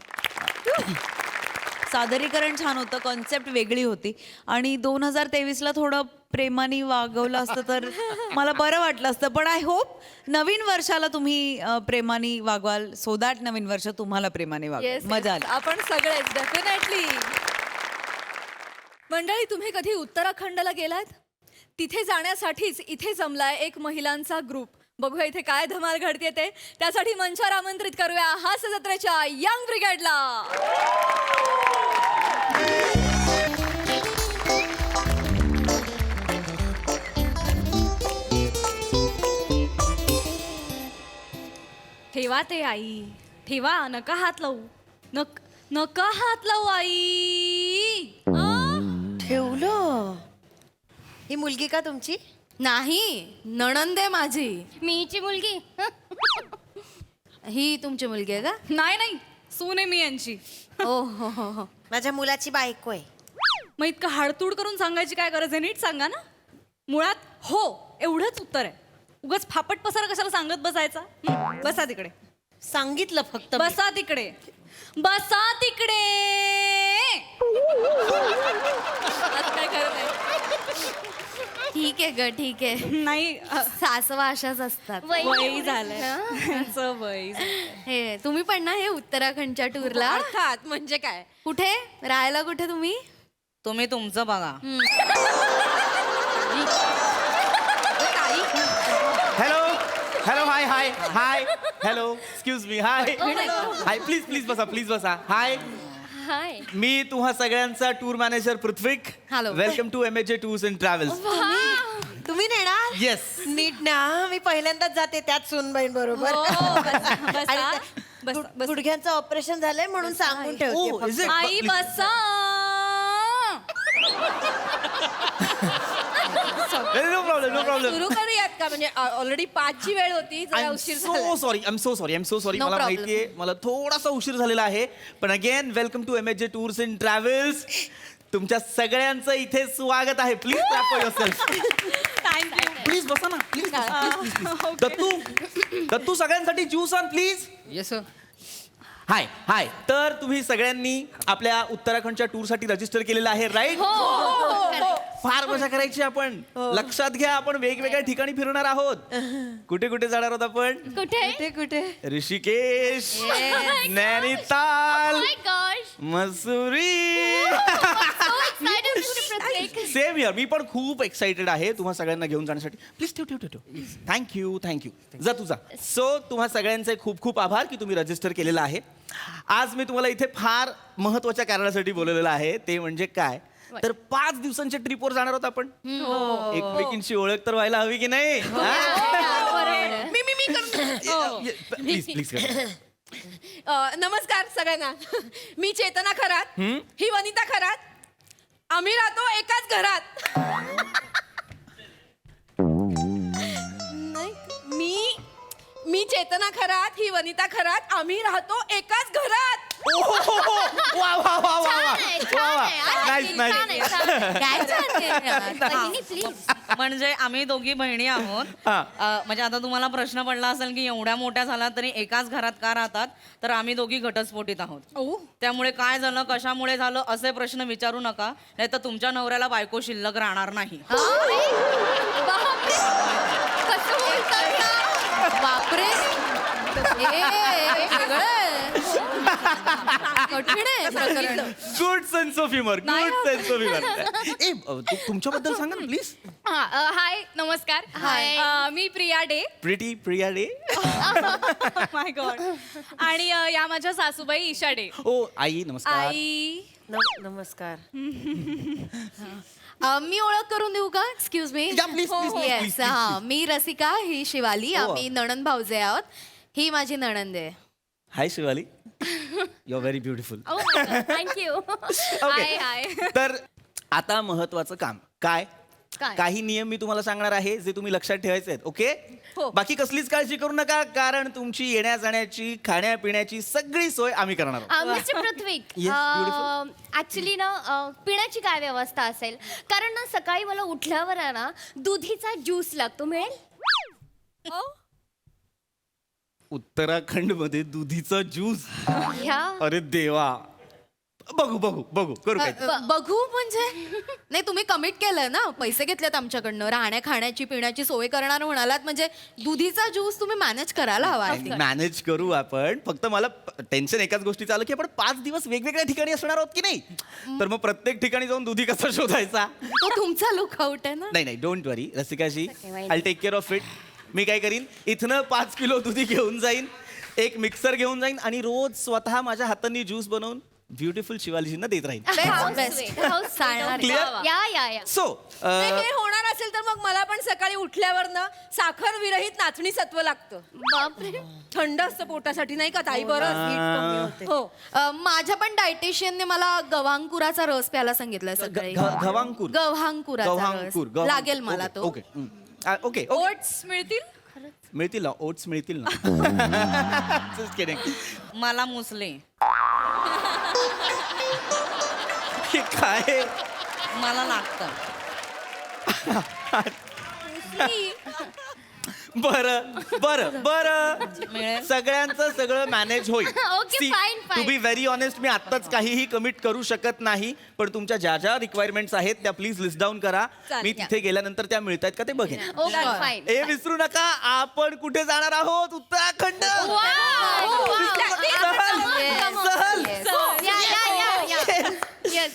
सादरीकरण छान होतं, कॉन्सेप्ट वेगळी होती आणि 2023ला थोडं प्रेमाने वागवलं असतं तर मला बरं वाटलं असतं. पण आय होप नवीन वर्षाला तुम्ही प्रेमाने वागवाल, सो दॅट नवीन वर्ष तुम्हाला प्रेमाने वागवाल. Yes, मजा yes. आली. आपण सगळेच डेफिनेटली. मंडळी, तुम्ही कधी उत्तराखंडला गेलात? तिथे जाण्यासाठीच इथे जमलाय एक महिलांचा ग्रुप. बघूया इथे काय धमाल घडते ते. त्यासाठी मंचावर आमंत्रित करूया हास्य जत्रेच्या यंग ब्रिगेडला. ठेवा ते आई, ठेवा, नका हात लावू, नका हात लावू आई. ठेवलं. ही मुलगी का तुमची? नाही, नणंद आहे माझी. मीची मुलगी. ही तुमची मुलगी आहे का? नाही नाही, सून आहे मी यांची. हो हो हो हो. माझ्या मुलाची बायको आहे. मग इतकं हाडतूड करून सांगायची काय गरज आहे? नीट सांगा ना. मुळात हो एवढंच उत्तर आहे. उगाच फापट पसारा कशाला सांगत बसायचा. बसा तिकडे, सांगितलं फक्त. बसा तिकडे, बसा तिकडे. आज काय करत आहे? ठीक आहे ग, ठीक आहे. नाही, सासवा अशाच असतात. वय झालंय त्यांचं, वय झालंय. हे तुम्ही पण ना हे उत्तराखंडच्या टूरला? अर्थात, म्हणजे काय? कुठे राहायला? कुठे तुम्ही? तुम्ही तुमचं बघा. Hello hello, hi hi hi, hello, excuse me, hi hi, please please बसा, प्लीज बसा. Hi, hi. मी तुम्हा सगळ्यांचा tour manager Prithvik. Hello. Welcome to MHA tours and travels. तुम्ही नेणार? येस. नीट ना, मी पहिल्यांदाच जाते त्यात सूनबाईन बरोबर. बसा, बसा. गुडघ्यांचं ऑपरेशन झालंय म्हणून सांगून ठेवते फक्त. आई बसा. No problem, no problem. सुरू करूयात का? म्हणजे ऑलरेडी 5ची वेळ होती, जरा उशीर झाला. So sorry, I am so sorry. No मला problem. माहितीये मला थोडासा उशीर झालेला आहे, पण again welcome to MHA tours and travels. तुमच्या सगळ्यांचं इथे स्वागत आहे. Please clap for yourself. Thank you. Please बसा ना, प्लीज. दत्तू सगळ्यांसाठी ज्यूस आण please. Yes sir. Hi hi, तर तुम्ही सगळ्यांनी आपल्या उत्तराखंडच्या टूरसाठी रजिस्टर केलेलं आहे, राईट? फार मजा करायची आपण. लक्षात घ्या, आपण वेगवेगळ्या ठिकाणी फिरणार आहोत. कुठे कुठे जाणार आहोत आपण? कुठे कुठे? ऋषिकेश, नैनिताल, मसुरी. सेम हिअर, मी पण खूप एक्साइटेड आहे तुम्हा सगळ्यांना घेऊन जाण्यासाठी. प्लीज ठेव. थँक्यू. जा तुझा. सो तुम्हा सगळ्यांचे खूप खूप आभार की तुम्ही रजिस्टर केलेलं आहे. आज मी तुम्हाला इथे फार महत्वाच्या कारणासाठी बोलवलेलं आहे. ते म्हणजे काय, तर 5 दिवसांच्या ट्रिपवर जाणार आहोत आपण. एकमेकींची ओळख तर व्हायला हवी की नाही? प्लीज. नमस्कार सगळ्यांना. मी चेतना खरात, ही वनिता खरात. आम्ही राहतो एकाच घरात. नाही, मी चेतना खरात, ही वनिता खरात. आम्ही राहतो एकाच घरात. म्हणजे आम्ही दोघी बहिणी आहोत. म्हणजे आता तुम्हाला प्रश्न पडला असेल की एवढ्या मोठ्या झाला तरी एकाच घरात का राहतात, तर आम्ही दोघी घटस्फोटीत आहोत. त्यामुळे काय झालं, कशामुळे झालं असे प्रश्न विचारू नका, नाही तर तुमच्या नवऱ्याला बायको शिल्लक राहणार नाही. बापरे कठीण आहे प्रकरण. गुड सेन्स ऑफ ह्युमर, नाही गुड सेन्स ऑफ ह्युमर. तुमच्याबद्दल सांगा ना प्लीज. हाय नमस्कार. हाय. मी प्रिया डे. प्रिया डे. माय गॉड. आणि या माझ्या सासूबाई ईशा डे. ओ आई नमस्कार. आई नमस्कार. मी ओळख करून देऊ का? Excuse me. Yeah, please, please, please, yes please, हा मी रसिका, ही शिवाली. आम्ही नणंद भाऊजे आहोत. ही माझी नणंद आहे. Hi Shivali. You are very beautiful. Thank you. Hi hi. तर आता महत्वाचं काम काय? काय? काही नियम मी तुम्हाला सांगणार आहे जे तुम्ही लक्षात ठेवायचे आहेत. ओके? हो. बाकी कसलीच काळजी करू नका, कारण तुमची येण्या जाण्याची खाण्यापिण्याची सगळी सोय आम्ही करणार आहोत. मिस्टर पृथ्वी Yes, beautiful. ऍक्च्युली ना पिण्याची काय व्यवस्था असेल? कारण ना सकाळी मला उठल्यावर आहे ना दुधीचा ज्यूस लागतो, मिळेल? उत्तराखंड मध्ये दुधीचा ज्यूस. ह्या अरे देवा. बघू करू काय. बघू म्हणजे नाही, तुम्ही कमिट केलंय ना, पैसे घेतलेत आमच्याकडनं, राहण्या खाण्याची पिण्याची सोय करणार म्हणालात, म्हणजे दुधीचा ज्यूस तुम्ही मॅनेज करायला हवा. मॅनेज करू आपण. फक्त मला टेन्शन एकाच गोष्टीचं आलं की आपण 5 दिवस वेगवेगळ्या ठिकाणी असणार आहोत की नाही, तर मग प्रत्येक ठिकाणी जाऊन दुधी कसा शोधायचा. तो तुमचा लुकआउट आहे ना. नाही don't worry Rasikaji, I take care of it. मी काय करीन, इथनं 5 किलो दुधी घेऊन जाईन, एक मिक्सर घेऊन जाईन आणि रोज स्वतः माझ्या हातांनी ज्यूस बनवून ब्युटिफुल शिवालीजींना देत राहीन. Clear? या सो हे होणार असेल तर मग मला पण सकाळी उठल्यावर ना साखर विरहित नाचणी सत्व लागतं. बापरे. थंड असतं पोटासाठी, नाही का ताई? बरं हो. माझ्या पण डायटिशियनने मला गव्हांकुराचा रस प्यायला सांगितलंय सकाळी. गव्हांकूर. गव्हांकुराचा रस लागेल मला तो. ओके ओके ओट्स मिळतील? मिळतील ना, ओट्स मिळतील ना. Just kidding. मला मुसले. हे काय? मला लागतं. बरं सगळ्यांचं सगळं मॅनेज होईल. Okay, fine, to be very honest, मी आत्ताच काहीही कमिट करू शकत नाही, पण तुमच्या ज्या ज्या रिक्वायरमेंट्स आहेत त्या प्लीज लिस्ट डाऊन करा. मी तिथे गेल्यानंतर त्या मिळतायत का ते बघेन. Okay fine. हे विसरू नका, आपण कुठे जाणार आहोत? उत्तराखंड.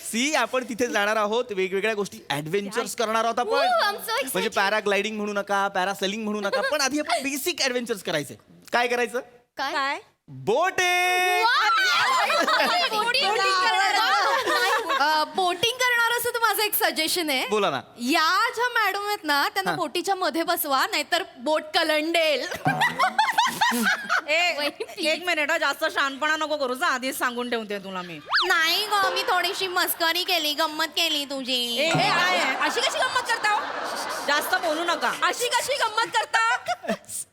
सी आपण तिथे जाणार आहोत, वेगवेगळ्या गोष्टी ऍडव्हेंचर्स करणार आहोत आपण. I'm so excited. म्हणजे पॅराग्लायडिंग म्हणू नका, पॅरासेलिंग म्हणू नका, पण आधी आपण बेसिक ऍडव्हेंचर्स करायचे. काय करायचं? काय? बोटिंग. बोटिंग करणार असं तर माझं एक सजेशन आहे. बोला ना. या ज्या मॅडम आहेत ना, त्यांना बोटीच्या मध्ये बसवा, नाहीतर बोट कलंडेल. एक मिनिट, जास्त शहाणपणा नको करू, आधीच सांगून ठेवते तुला मी. नाही ग, मी थोडीशी मस्करी केली, गंमत केली तुझी. अशी कशी गंमत करता? जास्त बोलू नका. अशी कशी गंमत करता?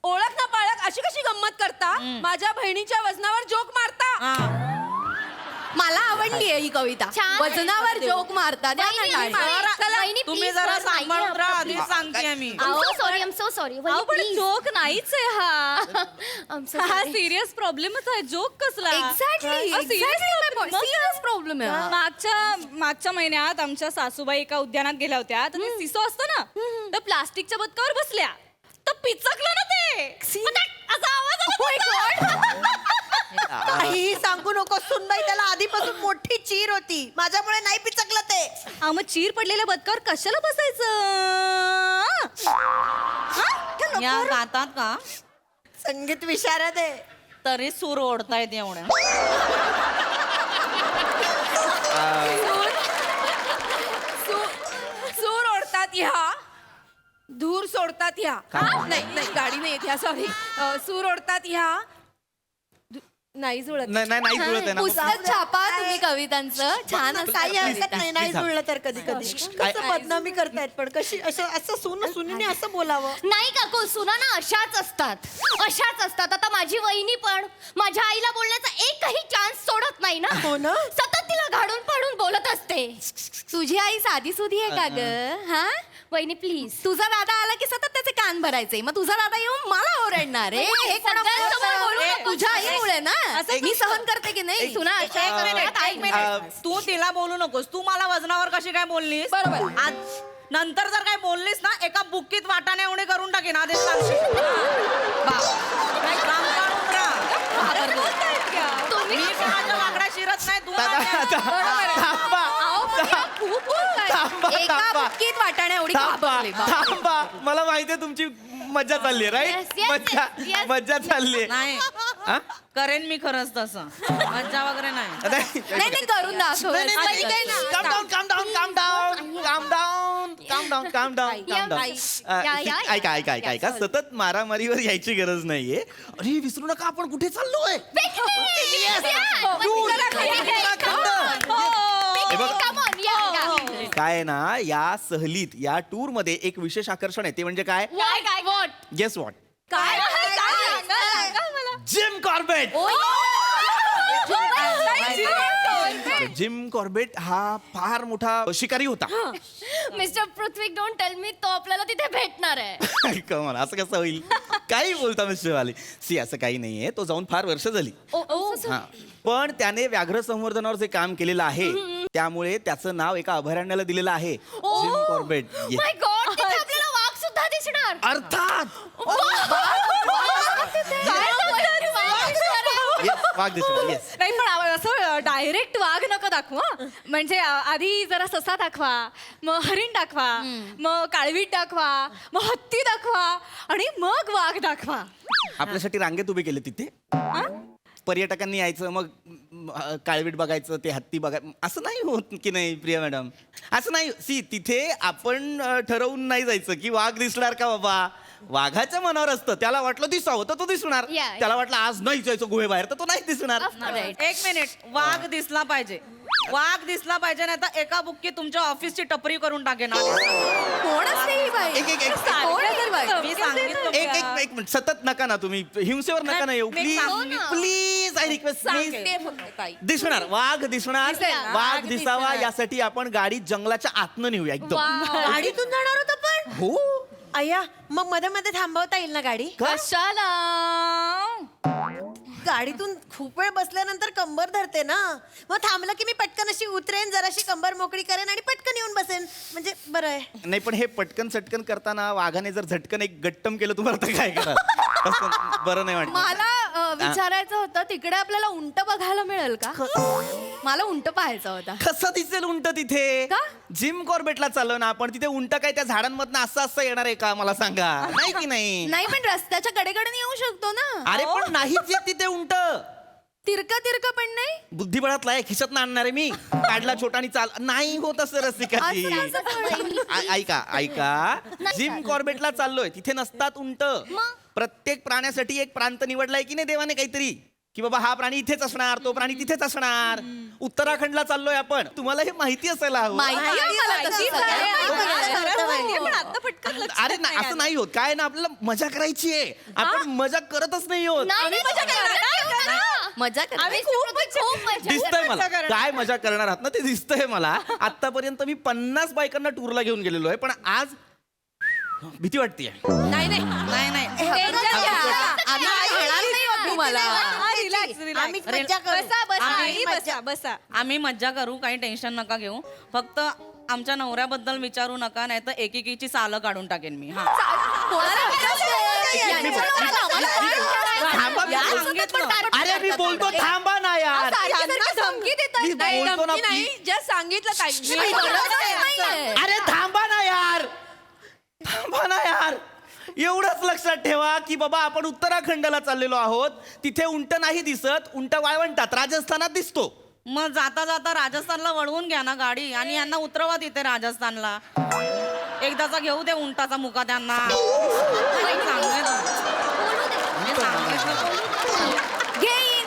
ओळख ना पाळख, अशी कशी गंमत करता? माझ्या बहिणीच्या वजनावर जोक मारता. मला आवडली आहे ही कविता. छान. वजनावर जोक मारता. द्या ना वहिनी, टाळी. वहिनी, तुम्ही please, जरा नाही, सांभाळून राहा, आधीच सांगते मी. I'm so sorry. वहिनी, पण please. जोक नाहीच आहे हा. I'm so हा sorry. सिरियस प्रॉब्लेमच आहे. जोक कसला? Exactly. Serious problem आहे. मागच्या महिन्यात आमच्या सासूबाई एका उद्यानात गेल्या होत्या, तर ते सिसो असतं ना, तर प्लास्टिकच्या बदकावर बसल्या, तर पिचकलं ना ते. असा आवाज आला. काहीही सांगू नको सुनबाई, त्याला आधीपासून मोठी चीर होती, माझ्यामुळे नाही पिचकलं ते. मग चीर पडलेल्या बदकावर कशाला बसायचं? या गातात का? संगीत विशारद आहे. तरी सूर ओढतायत एवढ्या. सूर ओढतात ह्या, धूर सोडतात ह्या. नाही गाडी नाही येत ह्या, सॉरी. सूर ओढतात ह्या, नाही जुळत. नाही जुळत आहे ना. पुस्तक छापा तुम्ही कवितांचं. छान असं काही हरकत नाही, नाही Please, जुळलं तर कधी कधी. कसं बदनामी करतायत, पण कशी असं सुनीने असं बोलावं. नाही काकू, सुना ना अशाच असतात. आता माझी वहिनी पण माझ्या आईला बोलण्याचा एकही चान्स सोडत नाही ना. हो ना. सतत तिला घाडून पाडून बोलत असते. तुझी आई साधी सुधी आहे का ग? हा, वहिनी प्लीज. तुझा दादा आला की सतत त्याचे कान भरायचे, मग तुझा दादा येऊन मला ओरडणार आहे. हे सगळ्यांसमोर बोलू कोणामुळे? नको. तुझ्या आईमुळे ना. मी सहन करते की नाही. सुना अशा एक मिनिट. तू तिला बोलू नकोस. तू मला वजनावर कशी काय बोललीस? बरोबर. आज नंतर जर काय बोललीस ना, एका बुक्कीत वाटाणे एवढे करून टाकेन, आधीच सांगशील. थांबा अहो, पण या खूप बोलताय. थांबा, एका थांबा. बुक्कीत वाटाण्या एवढी थांबा घाबरली. बापरे. थांबा मला माहितीये तुमची मज्जा चालली Yes, राईट yes, मज्जा yes. मज्जा चालली नाही करेन मी खरंच तसं मज्जा वगैरे नाही नाही नाही करून दाखव ऐका सतत मारामारीवर यायची गरज नाहीये अरे विसरू नका आपण कुठे चाललोय काय आहे ना या सहलीत या टूर मध्ये एक विशेष आकर्षण आहे ते म्हणजे काय गेस वॉट काय सांगा मला. जिम कॉर्बेट जिम कॉर्बेट हा फार मोठा शिकारी होता mister Prithvi don't tell me तो आपल्याला तिथे भेटणार आहे. कमाल असं कसं होईल काही बोलता मिस्टर वाले सी असं काही नाहीये तो जाऊन फार वर्ष झाली हा पण त्याने व्याघ्र संवर्धनावर जे काम केलेलं आहे त्यामुळे त्याचं नाव एका अभयारण्याला दिलेलं आहे जिम कॉर्बेट माय गॉड तिथे आपल्याला वाघ सुद्धा दिसणार. अर्थात वाघ दिसणार येस नाही पण असं डायरेक्ट वाघ नका दाखवा म्हणजे आधी जरा ससा दाखवा मग हरिण दाखवा मग काळवीट दाखवा मग हत्ती दाखवा आणि मग वाघ दाखवा. आपल्यासाठी रांगेत उभे केले तिथे पर्यटकांनी यायचं मग काळवीट बघायचं ते हत्ती बघायचं असं नाही होत की नाही प्रिया मॅडम असं नाही सी तिथे आपण ठरवून नाही जायचं की वाघ दिसणार का बाबा वाघाच्या मनावर असतं त्याला वाटलं दिसावं तर तो दिसणार Yeah. त्याला वाटलं आज नाही जायचं गुहेबाहेर तर तो नाही दिसणार एक मिनिट वाघ दिसला पाहिजे वाघ दिसला पाहिजे नाही तर एका बुक्की तुमच्या ऑफिसची टपरी करून टाकेन कोण असते ही बाई? कोण आहे ही बाई? मी सांगितलं एक एक एक मिनिट सतत नका ना तुम्ही हिंसेवर नका ना येऊ प्लीज प्लीज आय रिक्वेस्ट सांगते फक्त ताई. दिसणार वाघ दिसणार दिसेल ना? वाघ दिसावा यासाठी आपण गाडी जंगलाच्या आतनं नेऊया एकदम गाडीतून जाणार होतं पण हो अय्या मग मध्ये मध्ये थांबवता येईल ना गाडी कशाला गाडीतून खूप वेळ बसल्यानंतर कंबर धरते ना मग थांबलं की मी पटकन अशी उतरेन जराशी कंबर मोकळी करेन आणि पटकन येऊन बसेन म्हणजे बरं आहे. नाही पण हे पटकन सटकन करताना वाघाने जर झटकन एक गट्टम केलं तुम्हाला तर काय करा बरं नाही वाटत मला विचारायचं होतं तिकडे आपल्याला उंट बघायला मिळेल का मला उंट पाहायचा होता. कसं दिसेल उंट तिथे का? जिम कॉर्बेटला चाललो ना आपण तिथे उंट काय त्या झाडांमधनं असं असं येणार आहे का मला सांगा नाही की नाही नाही पण रस्त्याच्या कडेकडे येऊ शकतो ना. अरे पण नाहीच येत तिथे उंट तिरका पण नाही बुद्धिबळातला आहे खिशात आणणार आहे मी काढला छोटा आणि चाल नाही होत असं रसिकाची असं कसं ऐका ऐका जिम कॉर्बेटला चाललोय तिथे नसतात उंट प्रत्येक प्राण्यासाठी एक प्रांत निवडलाय की नाही देवाने काहीतरी की बाबा हा प्राणी इथेच असणार तो प्राणी तिथेच असणार उत्तराखंडला चाललोय आपण तुम्हाला हे माहिती असायला हवं माहिती आहे मला तशी पण आता पटकन लक्षात अरे ना असं नाही होत काय ना आपल्याला मजा करायची आहे आपण मजा करतच नाही होत आम्ही मजा करणार मजा करणार आम्ही खूप मजा दिसतंय मला काय मजा करणार आहात ना ते दिसतंय मला आतापर्यंत मी 50 बायकांना टूरला घेऊन गेलेलो आहे पण आज भीती वाटतेय नाही नाही नाही नाही टेन्शन घ्या. आम्ही काही येणार नाही होत तुम्हाला. आम्ही मज्जा करू. बसा आम्ही मज्जा करू काही टेन्शन नका घेऊ फक्त आमच्या नवऱ्याबद्दल विचारू नका नाही तर एकेकीची सालं काढून टाकेन मी हा कोणाला विचारते? यांच्या नवऱ्याला आम्हाला कोणाला थांबा, मी या बोलतो. सांगितलं. अरे मी बोलतो थांबा ना यार सारखी धमकी देतात. मी नाही, बोलतो ना, धमकी नाही please. जस्ट सांगितलं काही गरजच नाहीये. अरे थांबा ना यार थांबा ना यार एवढंच लक्षात ठेवा की बाबा आपण उत्तराखंडला चाललेलो आहोत तिथे उंट नाही दिसत उंट वाळवंटात राजस्थानात दिसतो मग जाता जाता राजस्थानला वळवून घ्या ना गाडी आणि यांना उतरवा तिथे राजस्थानला एकदाचा घेऊ दे उंटाचा मुका त्यांना घेईन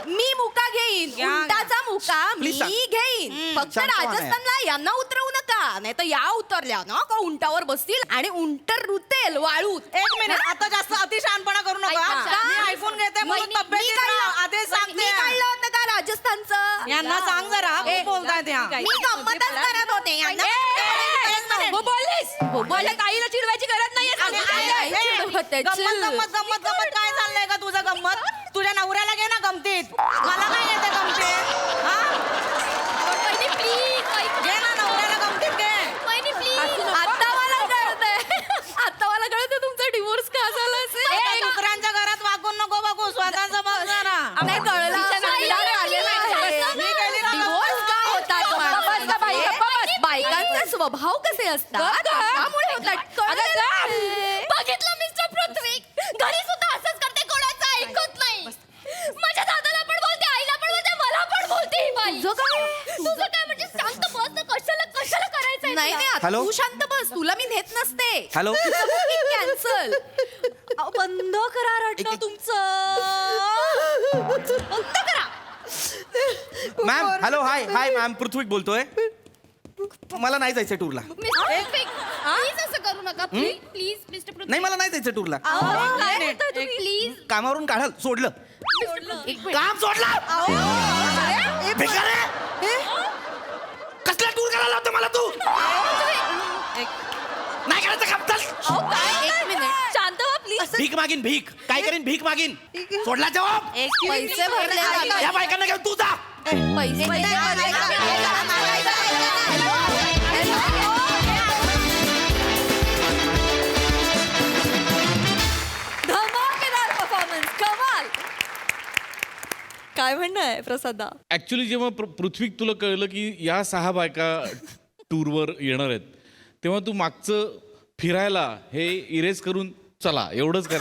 मी मुका घेईन घ्या. उंटाचा मुका Please सांग. मी घेईन फक्त शांत व्हा ना. राजस्थानला यांना उतरवू नका नाही तर या उतरल्या ना का उंटावर बसतील आणि उंट रुतेल वाळूत. एक मिनिट आता जास्त अतिशहानपणा करू नका ऐका. मी ऐकून घेते म्हणून मी तब्येतीत काढलं- राहा. आधीच मी सांगते काढलं होतं का राजस्थानचं यांना सांग जरा ए, खूप बोलतायत या मी गंमतच करत होते यांना बोलले आईला चिडवायची गरज नाहीये गंमत काय चाललंय का तुझं गंमत तुझ्या नवऱ्याला घे ना गमतीत मला काय येते गमतीत हा घे ना नवऱ्याला गमतीत घे आता मला कळतंय तुमचा डिवोर्स का झाला असेल ए, दुसऱ्यांच्या घरात वागून नको बघू स्वतःच बघ जरा नाही कळलं मी केली ना. डिवोर्स स्वभाव कसे असतात त्यामुळे होतात. बघितलं मिस्टर पृथ्वी, घरी सुद्धा असंच करते, कोणाचं ऐकत नाही. माझ्या दादाला पण बोलते, आईला पण बोलते, मला पण बोलते ही बाई. तुझं काय म्हणजे शांत बस ना, कशाला करायचंय नाही तुला? नाही हॅलो? तू शांत बस, तुला मी नेत नसते. हॅलो? कॅन्सल. बंद करा रडणं तुमचं. बंद करा. मॅम हॅलो हाय मॅम पृथ्वी बोलतोय. मला नाही जायचं टूरला. मिस्टर पृथ्वी, प्लीज असं करू नका, प्लीज मिस्टर पृथ्वी. नाही मला नाही जायचं टूरला. काय म्हणताय तुम्ही? प्लीज कामावरून काढाल सोडलं. काम सोडलं. भिकारे! कसला टूर करायला होतं मला तू? नाही करायचं काम. चल. एक मिनिट शांत व्हा प्लीज. भीक मागीन भीक. काय करीन भीक मागीन. सोडला जबाब. पैसे भरले या बायकांना घेऊन तू जा. धमाकेदार परफॉर्मन्स, कमाल. काय म्हणणं आहे प्रसादा? ऍक्च्युली जेव्हा पृथ्वी तुला कळलं की या 6 बायका टूरवर येणार आहेत, तेव्हा तू मागचं फिरायला हे इरेज करून चला एवढंच कर.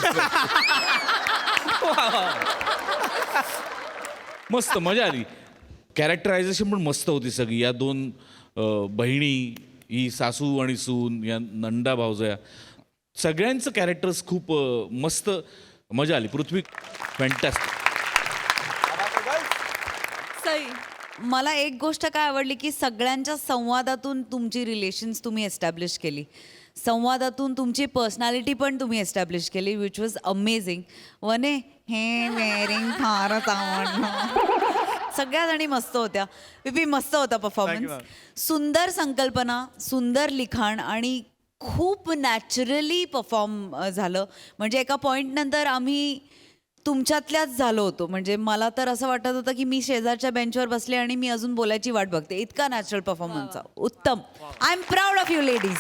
मस्त मजा आली. कॅरेक्टरायझेशन पण मस्त होती सगळी. या 2 बहिणी, ही सासू आणि सून, या नंदा भावजया, सगळ्यांचं कॅरेक्टर्स खूप मस्त. मजा आली. पृथ्वी फॅन्टॅस्टिक. सई, मला एक गोष्ट काय आवडली की सगळ्यांच्या संवादातून तुमची रिलेशन्स तुम्ही एस्टॅब्लिश केली. संवादातून तुमची पर्सनॅलिटी पण तुम्ही एस्टॅब्लिश केली, विच वॉज अमेझिंग. वने हे वेअरिंग फारच आवडलं. सगळ्या जणी मस्त होत्या. विपी मस्त होता परफॉर्मन्स. सुंदर संकल्पना, सुंदर लिखाण आणि खूप नॅचरली परफॉर्म झालं. म्हणजे एका पॉईंट नंतर आम्ही तुमच्यातल्याच झालो होतो. म्हणजे मला तर असं वाटत होतं की मी शेजारच्या बेंचवर बसले आणि मी अजून बोलायची वाट बघते. इतका नॅचरल परफॉर्मन्सचा. उत्तम. I am proud of you ladies.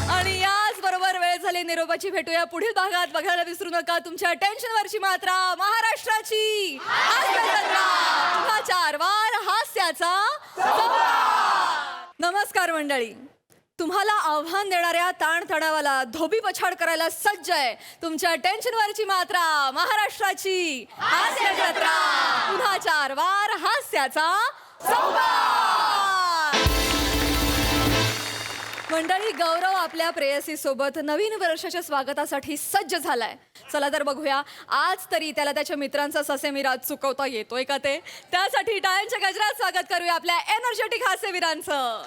आणि याच बरोबर वेळ झाली निरोपाची. भेटूया पुढील भागात. बघायला विसरू नका तुमच्या टेन्शनवरची मात्रा, महाराष्ट्राची हास्यजत्रा. पुन्हा 4 वार हास्याचा संवाद. नमस्कार मंडळी. तुम्हाला आव्हान देणाऱ्या ताणतणावाला धोबी पछाड करायला सज्ज आहे तुमच्या टेन्शनवरची मात्रा, महाराष्ट्राची हास्यजत्रा. पुन्हा 4 वार हास्याचा संवाद. मंडळी, गौरव आपल्या प्रेयसी सोबत नवीन वर्षाच्या स्वागतासाठी सज्ज झालाय. चला तर बघूया आज तरी त्याला त्याच्या मित्रांचा ससेमिरा चुकवता येतोय का ते. त्यासाठी टाळ्यांच्या गजरात स्वागत करूया आपल्या एनर्जेटिक हास्यवीरांचं.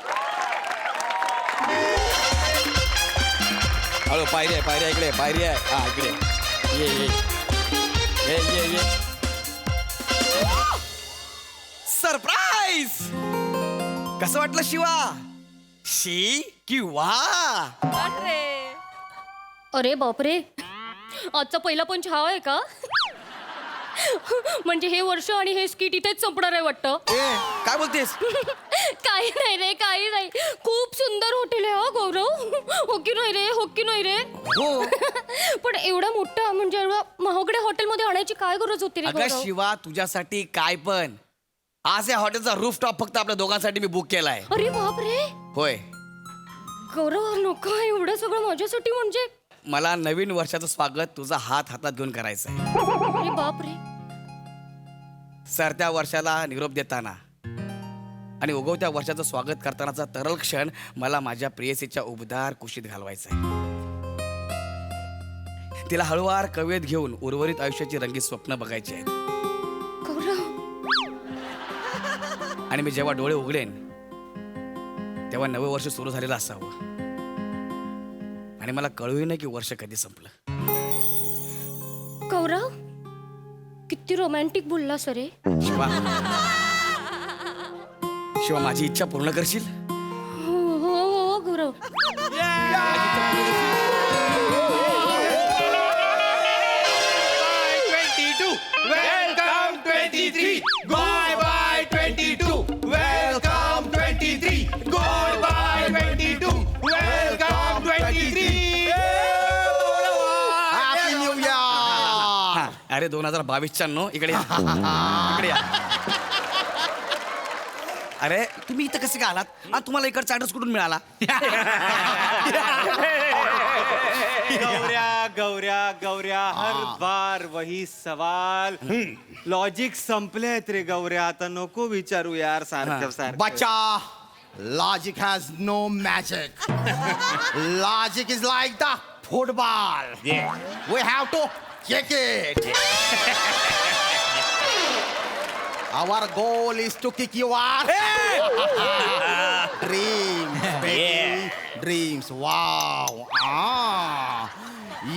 हॅलो, पायरी आहे इकडे, पायरी आहे. हा इकडे ये ये ये ये ये. सरप्राईज. कसं वाटलं शिवा? शी की वा? अरे बापरे, आजचा पहिला पंच हा आहे का? म्हणजे हे वर्ष आणि हे स्किट इथेच संपणार आहे वाटतं. काय बोलतेस? काही नाही रे, काही नाही. खूप सुंदर हॉटेल आहे हा गौरव. हो की नाही रे, हो की नाही रे? हो. पण एवढा मोठा म्हणजे एवढा महागड्या हॉटेलमध्ये आणायची काय गरज होती रे अगं गौरव? शिवा, तुझ्यासाठी काय पण. आज या हॉटेलचा रूफ टॉप फक्त आपल्या दोघांसाठी मी बुक केलाय. अरे बापरे. होय. गौरव नको, एवढं सगळं माझ्यासाठी म्हणजे. मला नवीन वर्षाचं स्वागत तुझा हात हातात घेऊन करायचं आहे. अरे बापरे. सरत्या वर्षाला निरोप देताना आणि उगवत्या वर्षाचं स्वागत करतानाचा तरल क्षण मला माझ्या प्रेयसीच्या उबदार कुशीत घालवायचा आहे. तिला हळूवार कवेत घेऊन उर्वरित आयुष्याची रंगीत स्वप्न बघायची आहेत. गौरव. आणि मी जेव्हा डोळे उघडेन तेव्हा नवं वर्ष सुरू झालेलं असावं आणि मला कळूही नाही की वर्ष कधी संपलं. गौरव, किती रोमॅन्टिक बोलला सरे. शिवा, शिवा माझी इच्छा पूर्ण करशील? हो हो हो Gaurav. Welcome 23. Bye bye 22. Welcome 23. Goodbye 22. Welcome 23. Happy new year. अरे 2022च्या नो इकडे या. इकडे या. अरे तुम्ही इथं कसे काय आलात? तुम्हाला इकडचा ऍड्रेस कुठून मिळाला? गौऱ्या गौऱ्या गौऱ्या हर बार वही सवाल. लॉजिक संपलेत रे गौऱ्या, आता नको विचारू यार सारखं सारखं. बच्चा, logic has no magic. Logic is like the football. We have to kick it. Our goal is to kick you out. Dreams, baby. Dreams. Wow.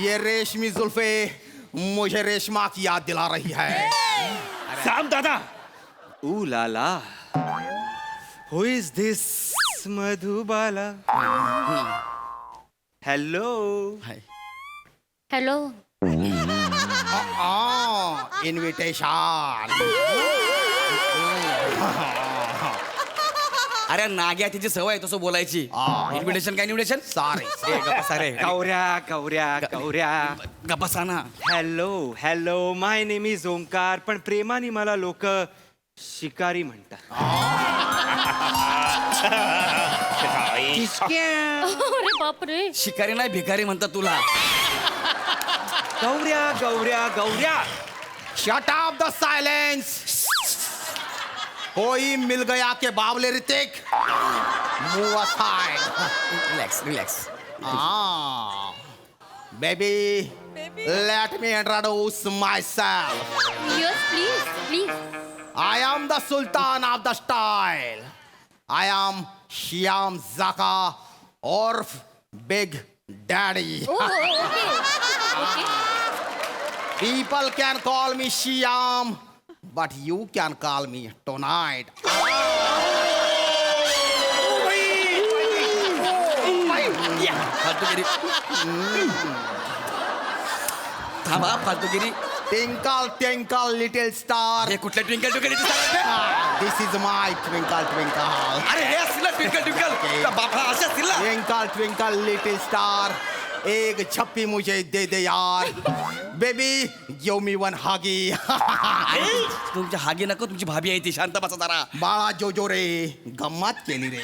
ये रेशमी जुल्फे मुझे रेशमा की याद दिला रही है. साम दादा. ऊ लाला. Who is this Madhubala? Hello. Hello. Invitation. अरे नाग्या तिची सवय आहे तसं बोलायची. इन्व्हिटेशन काय इन्व्हिटेशन? सारे गौऱ्या गौऱ्या गौऱ्या गप्पा ना. Hello hello, my name is Omkar, पण प्रेमाने मला लोक शिकारी म्हणतात. अरे बापरे. शिकारी नाही भिकारी म्हणतात तुला. गौऱ्या गौऱ्या गौऱ्या. Shut up the silence. Koi Mil Gaya के बावले Hrithik. Move aside. Relax relax. Baby, let me introduce myself. Yes please please. I am the Sultan of the style. I am Shyam Zaka orf Big Daddy. Okay okay. People can call me Shyam, but you can call me tonight. फालतूगिरी. थांबा फालतूगिरी. Twinkle, twinkle, little star. हे कुठल्या twinkle twinkle This is my twinkle, twinkle. अरे हे असतील ना ट्विंकल ट्विंकल. बाबा असे असतील ना. Twinkle, twinkle, little star. एक छप्पी मुझे दे दे यार. Baby, give me one huggy. तुमच्या हागे नको, तुमची भाभी आहे ती. शांत बसा जरा. बाळा जोजो रे, गम्मत केली रे.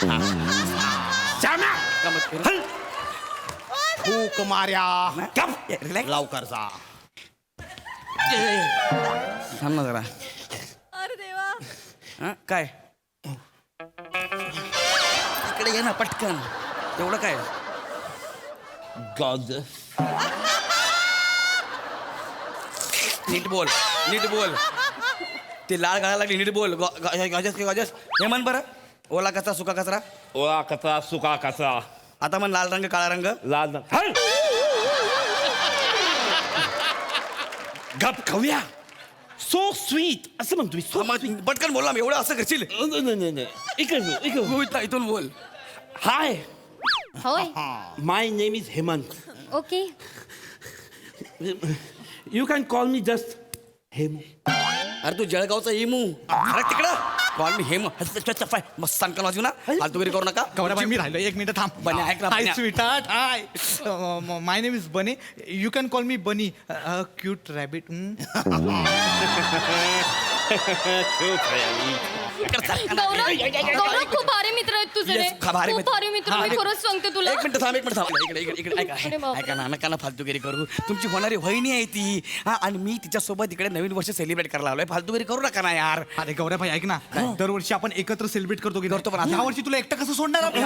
गमत करू. फूक मार्या. रिलॅक्स. लवकर जा. थांब ना जरा. अरे देवा. हा, काय इकडे ये ना पटकन. एवढं काय नीट बोल नीट बोल. ते लाल गाळा लागली. नीट बोल. गजस हे म्हण बरं. ओला कचरा सुका कचरा. ओला कचरा सुका कचरा. आता म्हण लाल रंग काळा रंग. लाल गप खव्या. सो स्वीट असं म्हणतो मी. पटकन बोलला मी. एवढं असं करशील. इकडे इथून बोल. हाय, होय. My name is Hemant. Okay. You can call me just Hemu. अरे तू जळगावचा हेमू. अरे तिकडं कॉल मी हेमू. मस्त सांग वाजू ना. फालतूगिरी करू नका. गौराबाई मी राहिलो, 1 मिनिट थांब. बने, ऐक ना, हाय बने. Sweetheart. High, my name is बनी. यू कॅन कॉल मी बनी. Cute rabbit. गौरव गौरव खूप भारी मित्र आहेत तुझे रे. Yes, भारी खूप मित्र. भारी मित्र. हा, मी खरंच सांगते तुला. एक मिनिट थांब. इकडे इकडे इकडे ऐका. अरे बापरे. ऐका ना, नका ना फालतूगिरी करू. तुमची होणारी वहिनी आहे ती. हा, आणि मी तिच्यासोबत इकडे नवीन वर्ष सेलिब्रेट करायला आलोय. फालतूगिरी करू नका ना यार. अरे गौराबाई ऐक ना, दरवर्षी आपण एकत्र सेलिब्रेट करतो की करतो, पण आता- ह्या वर्षी तुला एकटं कसं सोडणार आपण?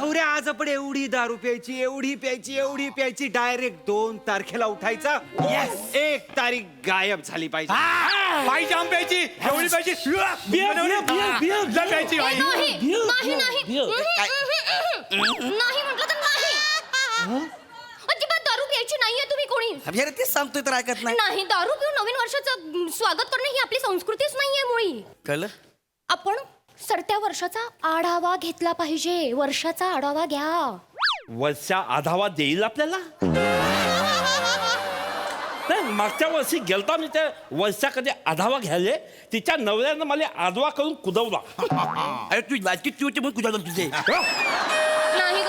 गौऱ्या आज आपण एवढी दारू प्यायची एवढी प्यायची एवढी प्यायची, डायरेक्ट 2 तारखेला उठायचा. 1 तारीख गायब झाली पाहिजे. बाई जाम प्यायची, एवढी प्यायची. लय प्यायची बाई. नाही नाही नाही नाही म्हटलं तर नाही. अजिबात दारू प्यायची नाहीये तुम्ही कोणी. अरे तेच सांगतोय तर ऐकत नाही. नाही, दारू पिऊन नवीन वर्षाचं स्वागत करणं ही आपली संस्कृतीच नाहीये मुळी. कळलं. आपण सरत्या वर्षाचा आढावा घेतला पाहिजे. वर्षाचा आढावा घ्या. वर्षा आढावा देईल आपल्याला. नाही, मागच्या वर्षी गेलता मी त्या वर्षा कधी आढावा घ्यायले. तिच्या नवऱ्यानं मला आडवा करून कुदवला. अरे तू लाजकी तू होती म्हणून कुठे तुझे. नाही ग.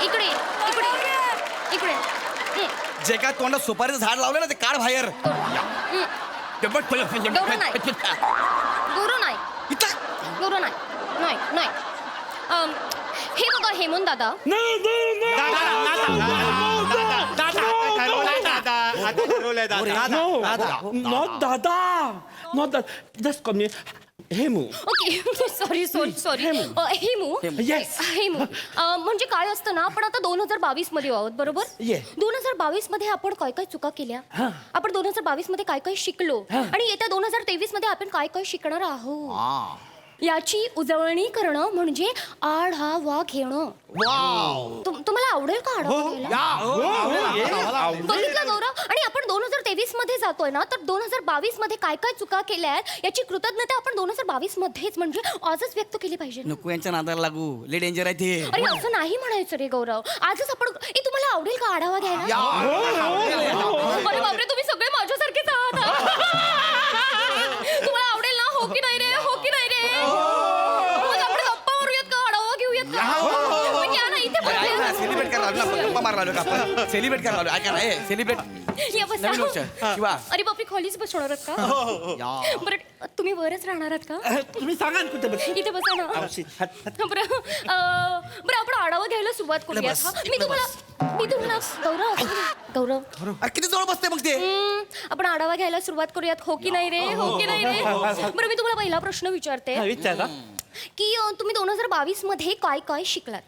इकडे इकडे इकडे. जे काय तोंडात सुपारीचं झाड लावलं ना ते काढ बाहेर. गौरव नाही गौरव नाही नाही नाही हे बघा हेमंत दादा ओके सॉरी हेमू हेमू म्हणजे काय असतं ना आपण आता 2022 मध्ये आहोत बरोबर 2022 मध्ये आपण काय काय चुका केल्या आपण 2022 मध्ये काय काय शिकलो आणि येत्या 2023 मध्ये आपण काय काय शिकणार आहोत याची उजळणी करणं म्हणजे आढावा घेणं. तुम्हाला आवडेल का आढावा घ्यायला? बघितलं गौरव आणि आपण 2023 मध्ये जातोय ना तर 2022 मध्ये काय काय चुका केल्या आहेत याची कृतज्ञता आपण 2022 मध्येच म्हणजे आजच व्यक्त केली पाहिजे. नको यांच्या नादाला लागू, लय डेंजर आहे ते. अरे असं नाही म्हणायचं रे गौरव, आजच आपण तुम्हाला आवडेल का आढावा घ्यायला? अरे बापरे तुम्ही सगळे माझ्यासारखेच आहात. तुम्हाला आवडेल ना? हो की नाही रे? हो की नाही रे? मग आपण गप्पा मारूयात का? आढावा घेऊयात का? मग या ना इथे बसूया. सेलिब्रेट करायला गप्पा मारायला का आपण? सेलिब्रेट करायला ऐका ना सेलिब्रेट या बसा. नवीन वर्ष शिवा. अरे बापरे खोलीच बसणार आहात का? बरं तुम्ही वरच राहणार आहात का? तुम्ही सांगा ना कुठे बस. इथे बसा ना. बरं आपण आढावा घ्यायला सुरुवात करूया. मी तुम्हाला गौरव अरे किती जवळ बसते मग ते. आपण आढावा घ्यायला सुरुवात करूयात. हो की नाही रे? हो की नाही रे? बरं मी तुम्हाला पहिला प्रश्न विचारते की तुम्ही 2022 मध्ये काय काय शिकलात?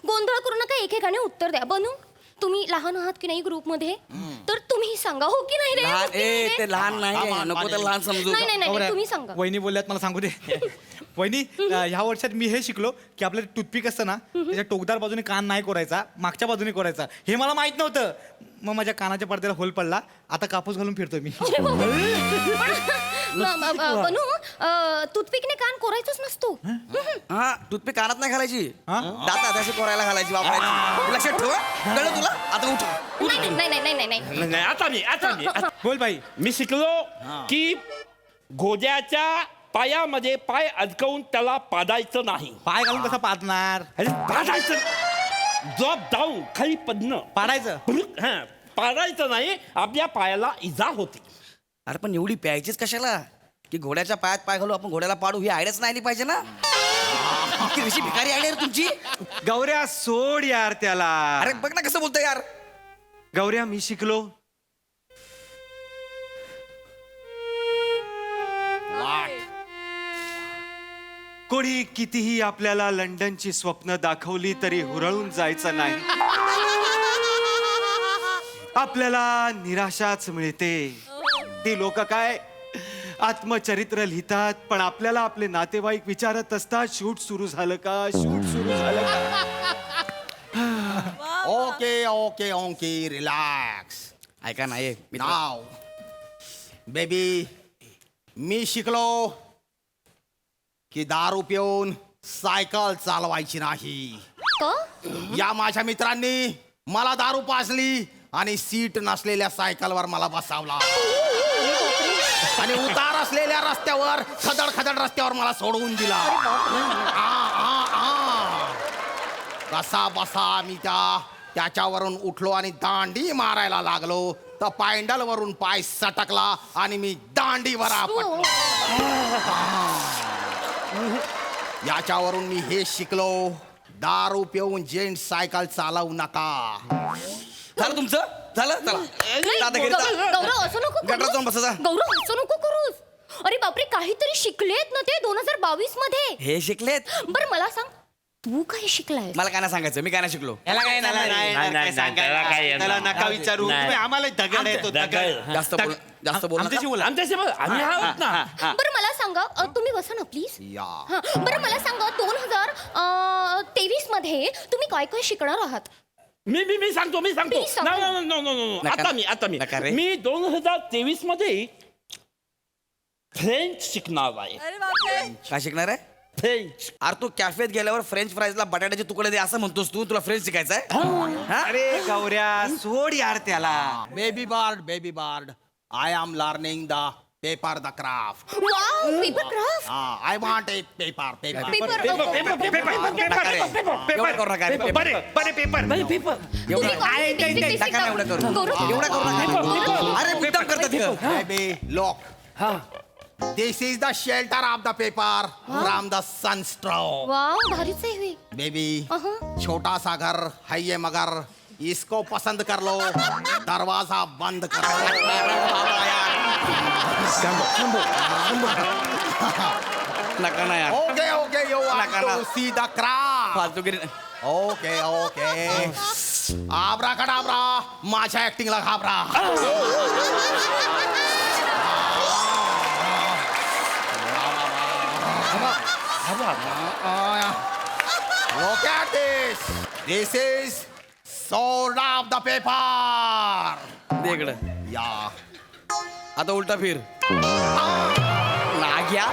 गोंधळ करू नका एकेकाने उत्तर द्या. बनू तुम्ही लहान आहात की नाही ग्रुप मध्ये तर तुम्ही सांगा. हो की नाही रे? हो की नाही रे? ते लहान नाही नको तर लहान समजू. नाही तुम्ही सांगा. वहिनी बोलल्यात मला सांगू दे. वहिनी ह्या वर्षात मी हे शिकलो की आपलं टूथपिक असतं ना त्याच्या टोकदार बाजूने कान नाही कोरायचा, मागच्या बाजूने कोरायचा. हे मला माहित नव्हतं. मग माझ्या कानाच्या पडद्याला होल पडला. आता कापूस घालून फिरतोय मी. बनू टूथपिकने कान कोरायचंच नसतो. हा टूथपिक कानात नाही घालायची, दातात अशी कोरायला घालायची वापरायची. लक्षात ठेव. कळलं तुला? आता उठ. नाही आता बोल बाई. मी शिकलो की घोड्याच्या पायामध्ये पाय अडकवून त्याला पाडायचं नाही. पाय घालून कसं पाजणार? अरे पाडायचं, जॉब डाऊन खाली पडणं. पाडायचं पाडायचं नाही, आपल्या पायाला इजा होती. अरे पण एवढी प्यायचीच कशाला की घोड्याच्या पायात पाय घालू आपण घोड्याला पाडू ही आयडियाच नाही आली पाहिजे ना. इतकी कशी भिकारी आयडिया रे तुमची. गौऱ्या सोड यार त्याला. अरे बघ ना कसं बोलतोय यार. गौऱ्या मी शिकलो कोणी कितीही आपल्याला लंडनची स्वप्न दाखवली तरी हुरळून जायचं नाही. आपल्याला निराशाच मिळते. ती लोक काय आत्मचरित्र लिहितात पण आपल्याला आपले नातेवाईक विचारत असतात शूट सुरू झालं का, शूट सुरू झालं का. Okay okay okay relax. ऐका नाही नाव बेबी मी शिकलो की दारू पिऊन सायकल चालवायची नाही. या माझ्या मित्रांनी मला दारू पाजली आणि सीट नसलेल्या सायकलवर मला बसावला आणि उतार असलेल्या रस्त्यावर खदड खदड रस्त्यावर मला सोडवून दिला. कसा बसा मी त्याच्यावरून उठलो आणि दांडी मारायला लागलो तर पॅन्डल वरून पाय सटकला आणि मी दांडीवर आपटलो. याच्यावरून मी हे शिकलो दारू पिऊन जेंट सायकल चालवू नका. झालं तुमचं? झालं गौरव असं नको गौरव असं नको करूस. अरे बापरे काहीतरी शिकलेत ना ते 2022 मध्ये. हे शिकलेत. बरं मला सांग तू काय शिकलाय? मला काय नाही सांगायचं, मी काय नाही शिकलो. त्याला नका विचारू. तुम्ही आम्हाला दगड येतो दगड. जास्त बोल. बरं मला सांगा तुम्ही बसा ना प्लीज. बरं मला सांगा 2023 मध्ये तुम्ही काय काय शिकणार आहात? मी सांगतो. आता मी 2023 मध्ये फ्रेंच शिकणार आहे. काय शिकणार आहे? फ्रेंच. अरे तू कॅफेत गेल्यावर फ्रेंच फ्राईजला बटाट्याचे तुकडे दे असं म्हणतोस तू. तुला फ्रेंच शिकायचंय? अरे गौऱ्या सोड यार त्याला. Baby bird I am learning the paper the craft wow paper craft I want a paper paper paper एवढं करू नका रे, पेपर. बरे पेपर नका ना एवढं करू एवढं करू नका अरे मुद्दाम करतात हे lock this is the shelter of the paper from the sunstroke wow भारीच आहे हे. बेबी छोटा सा घर है ये मगर इसको पसंद कर लो दरवाजा बंद करो नका ना यार ओके ओके यू वांट नका टू ना. सी द क्राफ्ट फालतूगिरी ओके ओके आब्रा कडाब्रा माझ्या ऍक्टिंगला घाबरा Look at this. This is sword of the paper. दे इकडं या आता उलटा फिर नाग्या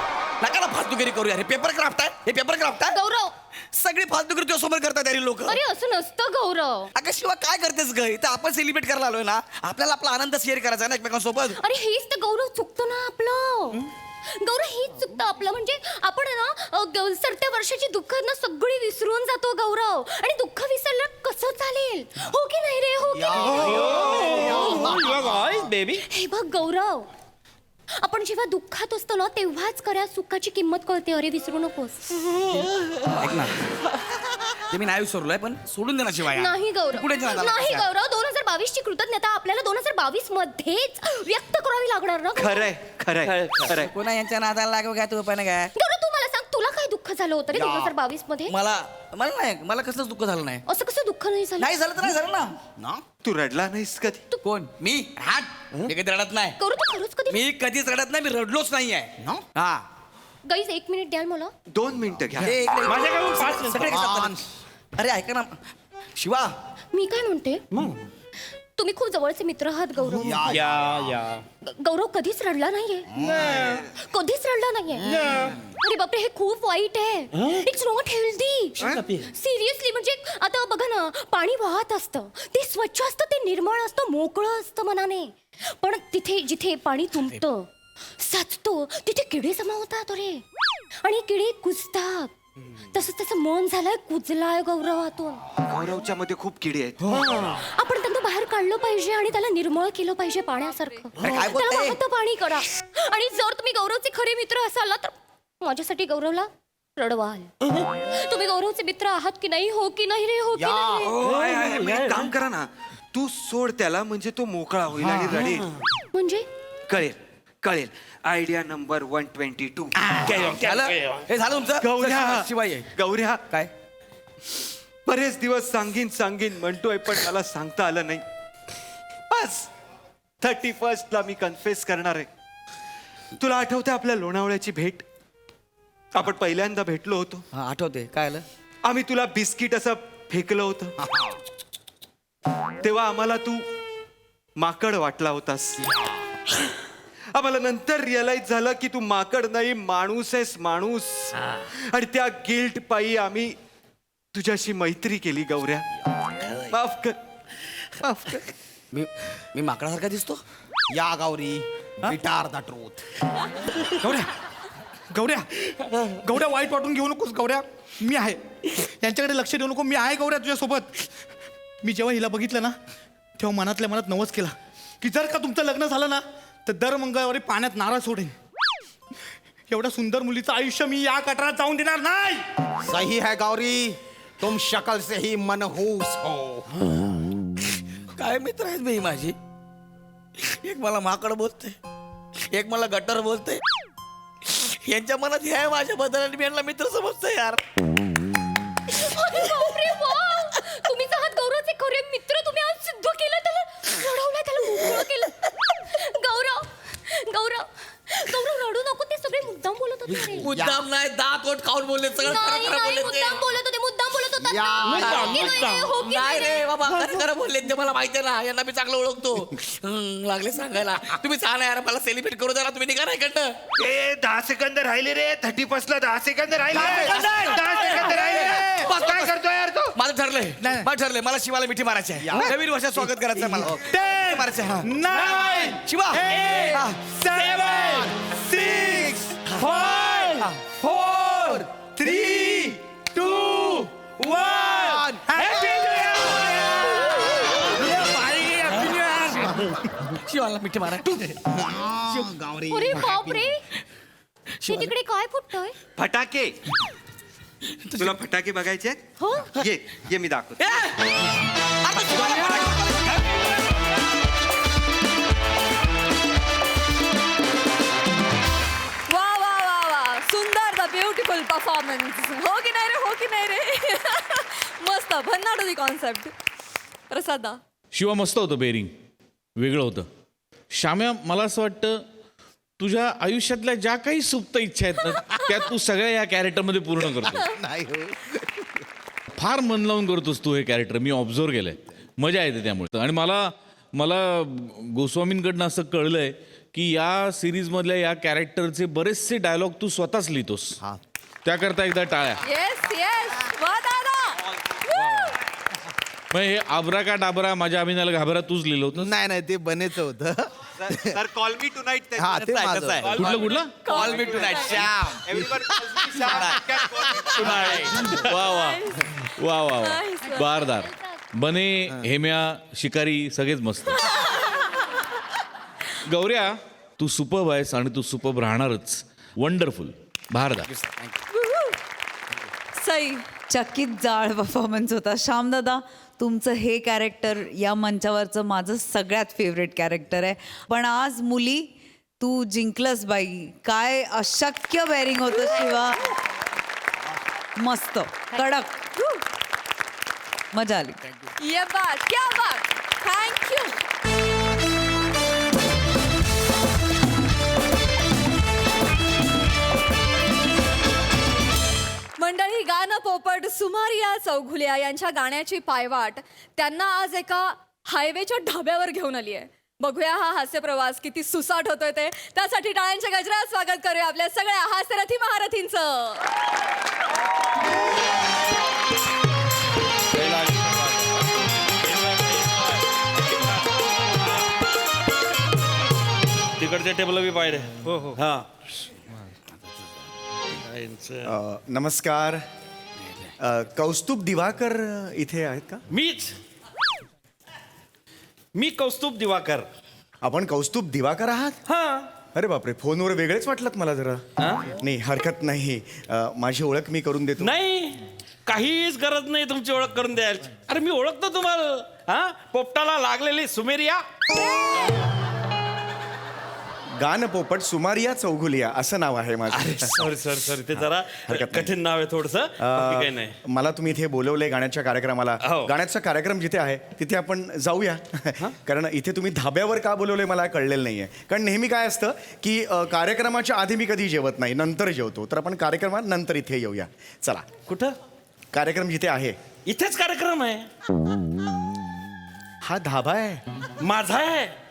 नका ना फालतूगिरी करू यार हे पेपर क्राफ्ट आहे हे पेपर क्राफ्ट आहे गौरव सगळी फालतूगिरी तुझ्या समोर करतात यार लोक अरे असं नसतं गौरव अगं शिवा काय करतेस ग इथं आपण सेलिब्रेट करायला आलोय ना आपल्याला आपला आनंद शेअर करायचा आहे ना एकमेकांसोबत अरे हेच तर गौरव चुकतं ना आपलं गौरव हेच चुकतं आपलं म्हणजे आपण आहे ना सरत्या वर्षाची दुःख ना सगळी विसरून जातो गौरव आणि दुःख विसरलं कसं चालेल हो की नाही रे हो की नाही? बेबी हे बघ गौरव आपण जेव्हा दुःखात असतो ना तेव्हाच खऱ्या सुखाची किंमत कळते अरे विसरू नकोस ऐक ना ते मी नाही विसरलोय पण सोडून दे ना शिवाय नाही गौरव कुठे जाणार नाही आहेस यार? गौरव 2022 ची कृतज्ञता आपल्याला 2022 मध्येच व्यक्त करावी लागणार ना खरंय खरंय खरंय पुन्हा यांच्या नादाला लागू काय तू पण काय गौरव तू मला सांग तुला काय दुःख झालं होतं रे 2022 मध्ये मला मला कसलंच दुःख झालं नाही असं कसं दुःख नाही झालं नाही झालं तर नाही झालं ना तू रडला नाहीस कधी कोण मी हाट मी कधी रडत नाही गौरव तू खरंच कधी मी कधीच रडत नाही मी रडलोच नाहीये हा गाईज 1 मिनिट द्याल मला 2 मिनिटं घ्या हे इकडे- माझ्याकडून पाच सगळे मिनिटं. सांगतात. अरे ऐका ना शिवा मी काय म्हणते तुम्ही खूप जवळचे मित्र आहात गौरव गौरव कधीच रडला नाहीये कधीच रडला नाहीये अरे बापरे हे खूप वाईट आहे इट्स नॉट हेल्दी सिरियसली म्हणजे आता बघा ना पाणी वाहत असतं ते स्वच्छ असतं ते निर्मळ असतं मोकळं असतं मनाने पण तिथे जिथे पाणी तुंबतं साचतो तिथे किडे जमा होतात अरे आणि किडे कुजतात तसंच त्याचं मन झालंय कुजलाय गौरवातून गौरवच्या मध्ये खूप किडे आहेत आपण त्यांना बाहेर काढलं पाहिजे आणि त्याला निर्मळ केलं पाहिजे पाण्यासारखं काय त्याला बोलताय? वाहतं पाणी करा आणि जर तुम्ही गौरवचे खरे मित्र असाल ना तर माझ्यासाठी गौरवला रडवाल तुम्ही गौरवचे मित्र आहात की नाही हो की नाही रे हो की नाही मग एक काम करा ना तू सोड त्याला म्हणजे तो मोकळा होईल आणि रडेल म्हणजे कळेल कळेल आयडिया नंबर 122 झालं हे झालं तुमचं गौऱ्या शिवाय आहे. गौऱ्या काय बरेच दिवस सांगीन सांगीन म्हणतोय पण मला सांगता आलं नाही बस 31 ला मी कन्फेस करणार आहे तुला आठवते आपल्या लोणावळ्याची भेट आपण पहिल्यांदा भेटलो होतो हा आठवते काय आलं आम्ही तुला बिस्किट असं फेकलं होतं तेव्हा आम्हाला तू माकड वाटला होतास आम्हाला नंतर रिअलाइज झालं की तू माकड नाही माणूस आहेस माणूस आणि त्या गिल्ट पायी आम्ही तुझ्याशी मैत्री केली गौऱ्या माफ कर मी माकडासारखा दिसतो या गौरी विटार द ट्रूथ गौऱ्या गौऱ्या गौऱ्या वाईट वाटून घेऊ नकोस गौऱ्या मी आहे यांच्याकडे लक्ष देऊ नको मी आहे गौऱ्या तुझ्यासोबत मी जेव्हा हिला बघितलं ना तेव्हा मनातल्या मनात नवस केला की जर का तुमचं लग्न झालं ना तर दर मंगळवारी पाण्यात नारळ सोडेन एवढ्या सुंदर मुलीचं आयुष्य मी या कटरात जाऊन देणार नाही सही है गौरी तुम शक्ल से ही मनहूस हो काय मित्र आहेत बाई माझी एक मला माकड बोलते एक मला गटर बोलते यांच्या मनात हे आहे माझ्याबद्दल आणि मी यांना मित्र समजतो यार अरे बापरे, वाह! तुम्हीच आहात गौरवचे खरे मित्र तुम्ही आज सिद्ध केलं त्याला रडवलं त्याला मोकळं केलं गौरव गौरव गौरव रडू नको ते सगळे मुद्दाम बोलत होते रे. मुद्दाम नाही दात ओठ खाऊन बोलले सगळं खरं नाही खरं नाही बोलले ते. मुद्दाम बोलत होते मुद्दाम बोलत होतात या, हो की मुद्दाम. नाही रे, हो की नाही नाही रे रे? बाबा खरं खरं बोलले ते मला माहिती आहे ना यांना मी चांगलं ओळखतो लागले सांगायला तुम्ही छान यार मला सेलिब्रेट करू द्या तुम्ही निघा नाही इकडनं 10 सेकंद राहिले रे 31 ला 10 सेकंद राहिले 10 सेकंद राहिले काय करतोय यार तू माझं ठरलंय मला शिवाला मिठी मारायची आहे नवीन वर्षात स्वागत करायचं आहे मला मारायचं हा. 9 शिवा 8 7 6 5 4 3 2 1 हॅपी शिवाला मिठी मारा अरे बापरे हे तिकडे काय फुटतंय फटाके तुला फटाके बघायचे हो ये मी दाखवतो वा वा वा वा सुंदर द ब्युटिफुल परफॉर्मन्स हो की नाही रे मस्त भन्नाट होती कॉन्सेप्ट प्रसादा शिवा मस्त होतं बेरिंग वेगळं होतं. श्याम्या मला असं वाटतं तुझ्या आयुष्यातल्या ज्या काही सुप्त इच्छा आहेत ना त्या तू सगळ्या या कॅरेक्टरमध्ये पूर्ण करतो. नाही हो फार मन लावून करतोस तू हे कॅरेक्टर मी ऑब्झर्व केलंय. मजा येते त्यामुळे. आणि मला गोस्वामींकडनं असं कळलंय की या सिरीजमधल्या या कॅरेक्टरचे बरेचसे डायलॉग तू स्वतःच लिहितोस. त्याकरता एकदा टाळ्या. येस येस वा दादा मग हे आबरा का डाबरा माझ्या अभिनयाला घाबरा तूच लिहिलं होतं. नाही ते बनेचं होतं sir call me tonight हा ते माझं कुठला call me tonight Shyam वा वा वा वा वा बारदार बने हेम्या शिकारी सगळेच मस्त. गौऱ्या तू सुपर्ब आहेस आणि तू सुपर्ब राहणारच. वंडरफुल भारदार. सई चकित जाळ परफॉर्मन्स होता. श्यामदादा तुमचं हे कॅरेक्टर या मंचावरचं माझं सगळ्यात फेवरेट कॅरेक्टर आहे. पण आज मुली तू जिंकलंस बाई. काय अशक्य बेरिंग होतं शिवा. मस्त कडक मजा आली. ये बात क्या बात थँक्यू. मंडळी गाणं पोपट सुमारिया चौघुलिया यांच्या गाण्याची पायवाट त्यांना आज एका हायवेच्या ढाब्यावर घेऊन आली आहे. बघूया हा हास्य प्रवास किती सुसाट होतोय ते. त्यासाठी टाळ्यांच्या गजरात स्वागत करूया आपल्या सगळ्या हास्यरथी महारथींचं. तिकडच्या टेबल बी पाहिजे. हो हो हा नमस्कार. कौस्तुभ दिवाकर इथे आहेत का? मी कौस्तुभ दिवाकर. आपण कौस्तुभ दिवाकर आहात? हा अरे बापरे फोनवर वेगळेच वाटलात मला जरा. नाही हरकत नाही. माझी ओळख मी करून देतो. नाही काहीच गरज नाही तुमची ओळख करून द्यायची. अरे मी ओळखतो तुम्हाला. हा पोपटाला लागलेली सुमेरिया. गान पोपट सुमारिया चौघुलिया असं नाव आहे माझं. सॉरी ते जरा हरकत नाही. कठीण नाव आहे थोडस. काही नाही. मला तुम्ही इथे बोलवलंय गाण्याच्या कार्यक्रमाला. हो. गाण्याचा कार्यक्रम जिथे आहे तिथे आपण जाऊया. कारण इथे तुम्ही धाब्यावर का बोलवलंय मला कळलेलं नाहीये. कारण नेहमी काय असतं की कार्यक्रमाच्या आधी मी कधी जेवत नाही नंतर जेवतो. तर आपण कार्यक्रमात नंतर इथे येऊया. चला. कुठं कार्यक्रम जिथे आहे इथेच कार्यक्रम आहे. हा धाबा आहे. माझा आहे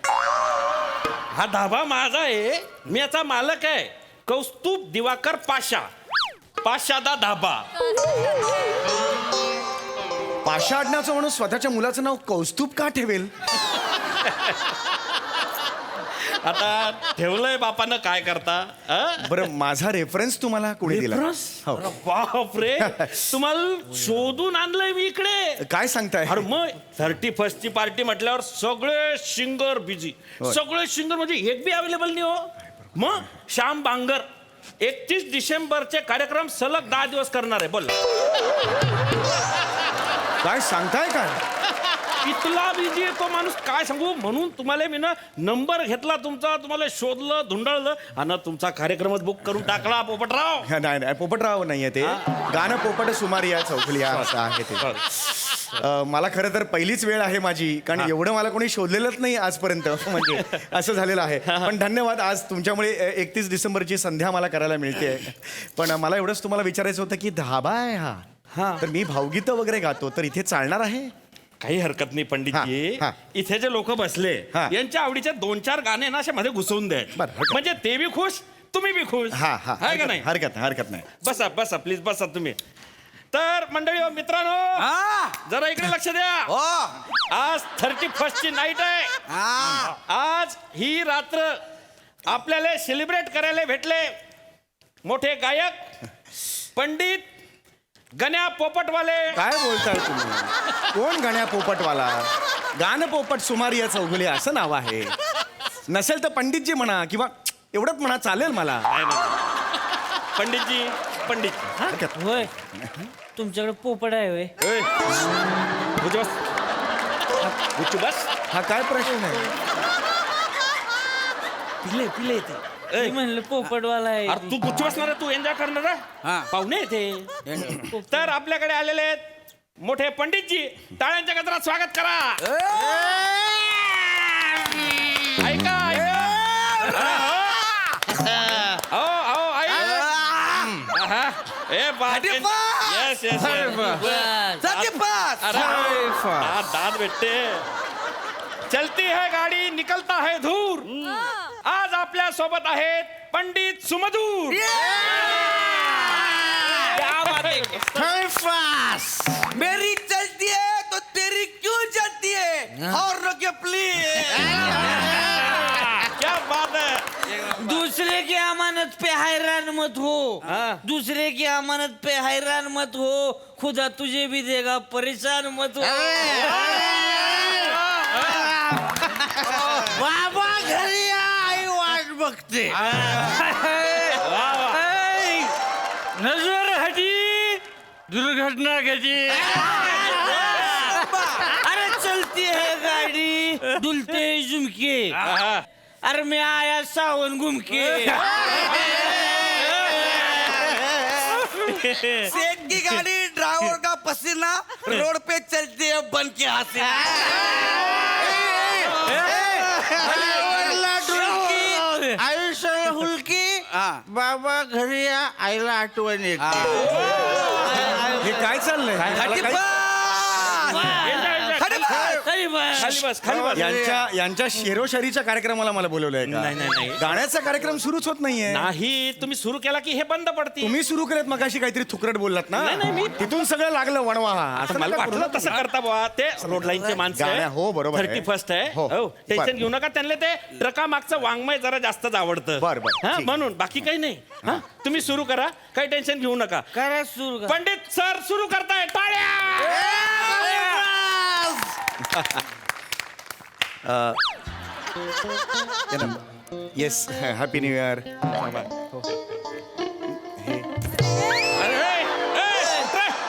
हा धाबा माझा आहे. मी याचा मालक आहे. कौस्तुभ दिवाकर पाशादा धाबा. पाशा आडनाचं म्हणून स्वतःच्या मुलाचं नाव कौस्तुभ का ठेवेल? आता ठेवलंय बापानं काय करता. बरं माझा रेफरन्स तुम्हाला कोणी दिला? हो. बापरे तुम्हाला शोधून आणलंय मी इकडे. काय सांगताय? अरे मग 31st ची पार्टी म्हटल्यावर सगळे सिंगर बिझी. सगळे सिंगर म्हणजे एक बी अवेलेबल नाही हो. मग श्याम बांगर 31 डिसेंबरचे कार्यक्रम सलग 10 दिवस करणार आहे. बोल काय सांगताय काय? इथला बिझी आहे तो माणूस काय सांगू. म्हणून तुम्हाला मी ना नंबर घेतला तुमचा. तुम्हाला शोधलं धुंडाळलं आणि तुमचा कार्यक्रमच बुक करून टाकला पोपटराव. नाही नाही पोपटराव नाहीये ते. गाणं पोपट सुमारिया चौघुलिया असं आहे ते. मला खरं तर पहिलीच वेळ आहे माझी. कारण एवढं मला कोणी शोधलेलंच नाही आजपर्यंत. म्हणजे असं झालेलं आहे. पण धन्यवाद आज तुमच्यामुळे 31 डिसेंबरची संध्या मला करायला मिळते. पण मला एवढंच तुम्हाला विचारायचं होतं की धाबा आहे हा तर मी भावगीतं वगैरे गातो तर इथे चालणार आहे? काही हरकत नाही पंडितजी. इथे जे लोक बसले यांच्या आवडीचे 2-4 गाणे ना असे मध्ये घुसवून द्या. म्हणजे ते बी खुश तुम्ही बी खुश. हा आहे का नाही? हरकत नाही. बसा प्लीज बसा तुम्ही. तर मंडळी हो, मित्रांनो जरा इकडे लक्ष द्या. आज 31st ची नाईट आहे. आज ही रात्र आपल्याला सेलिब्रेट करायला भेटले मोठे गायक पंडित गण्या पोपटवाले. काय बोलताय तुम्ही? कोण गण्या पोपटवाला? गाणं पोपट सुमारिया चौगुले असं नाव आहे. नसेल तर पंडितजी म्हणा किंवा एवढंच म्हणा, चालेल मला. पंडितजी पंडित होय तुमच्याकडे पोपट आहे होय? बस. हा काय प्रश्न आहे? पिले ते मी म्हणलं पोपटवाला आहे. अरे तू गुच्छ बसणार आहे, तू एन्जॉय करणार आहे. पाहुणे येते. तर आपल्याकडे आलेले आहेत मोठे पंडितजी. टाळ्यांच्या गजरात स्वागत करा. ऐका दाद भेटते. चलती है गाडी निकलता है धूर. आज आपल्या सोबत आहेत पंडित सुमधूर. मेरी चलती है तो तेरी क्यों चलती है? और रोके प्लीज. क्या बात है. दूसरे की अमानत पे हैरान मत हो. दूसरे की अमानत पे हैरान मत हो. खुदा तुझे भी देगा, परेशान मत हो. बाबा घरी आई वाट बघते. नजर हटी दुर्घटना घटी. अरे चलती है गाड़ी दुलते झुमके. अरे मैं आया सावन घूम के. सेठ की गाड़ी ड्राइवर का पसीना रोड पे चलती है बन के हंसी. आयुष्याला हुलकी. बाबा घरी या आईला आठवण येते. हे काय चाललंय? यांच्या शेरोशारीच्या कार्यक्रमाला मला बोलवलंय का? नाही. गाण्याचा कार्यक्रम सुरूच होत नाहीये. नाही, तुम्ही सुरू केला की हे बंद पडते. तुम्ही सुरू केलेत मगाशी काहीतरी थुकरट बोललात ना. तिथून सगळं लागलं वणवा. असं मला नका वाटलं करू. तसं करता बुवा. ते रोड लाईनचे माणसं गाण्या, हो, बरोबर आहे. 31st आहे. हो. हो टेन्शन बरं. घेऊ नका. त्यांना ते ट्रका मागचं वाङ्मय जरा जास्तच आवडतं. बरं, हा, ठीक. म्हणून बाकी काही नाही. हा, तुम्ही सुरू करा, काही टेन्शन घेऊ नका. करा सुरू करा. पंडित सर सुरू करताय. टाळ्या. Yes, happy new year.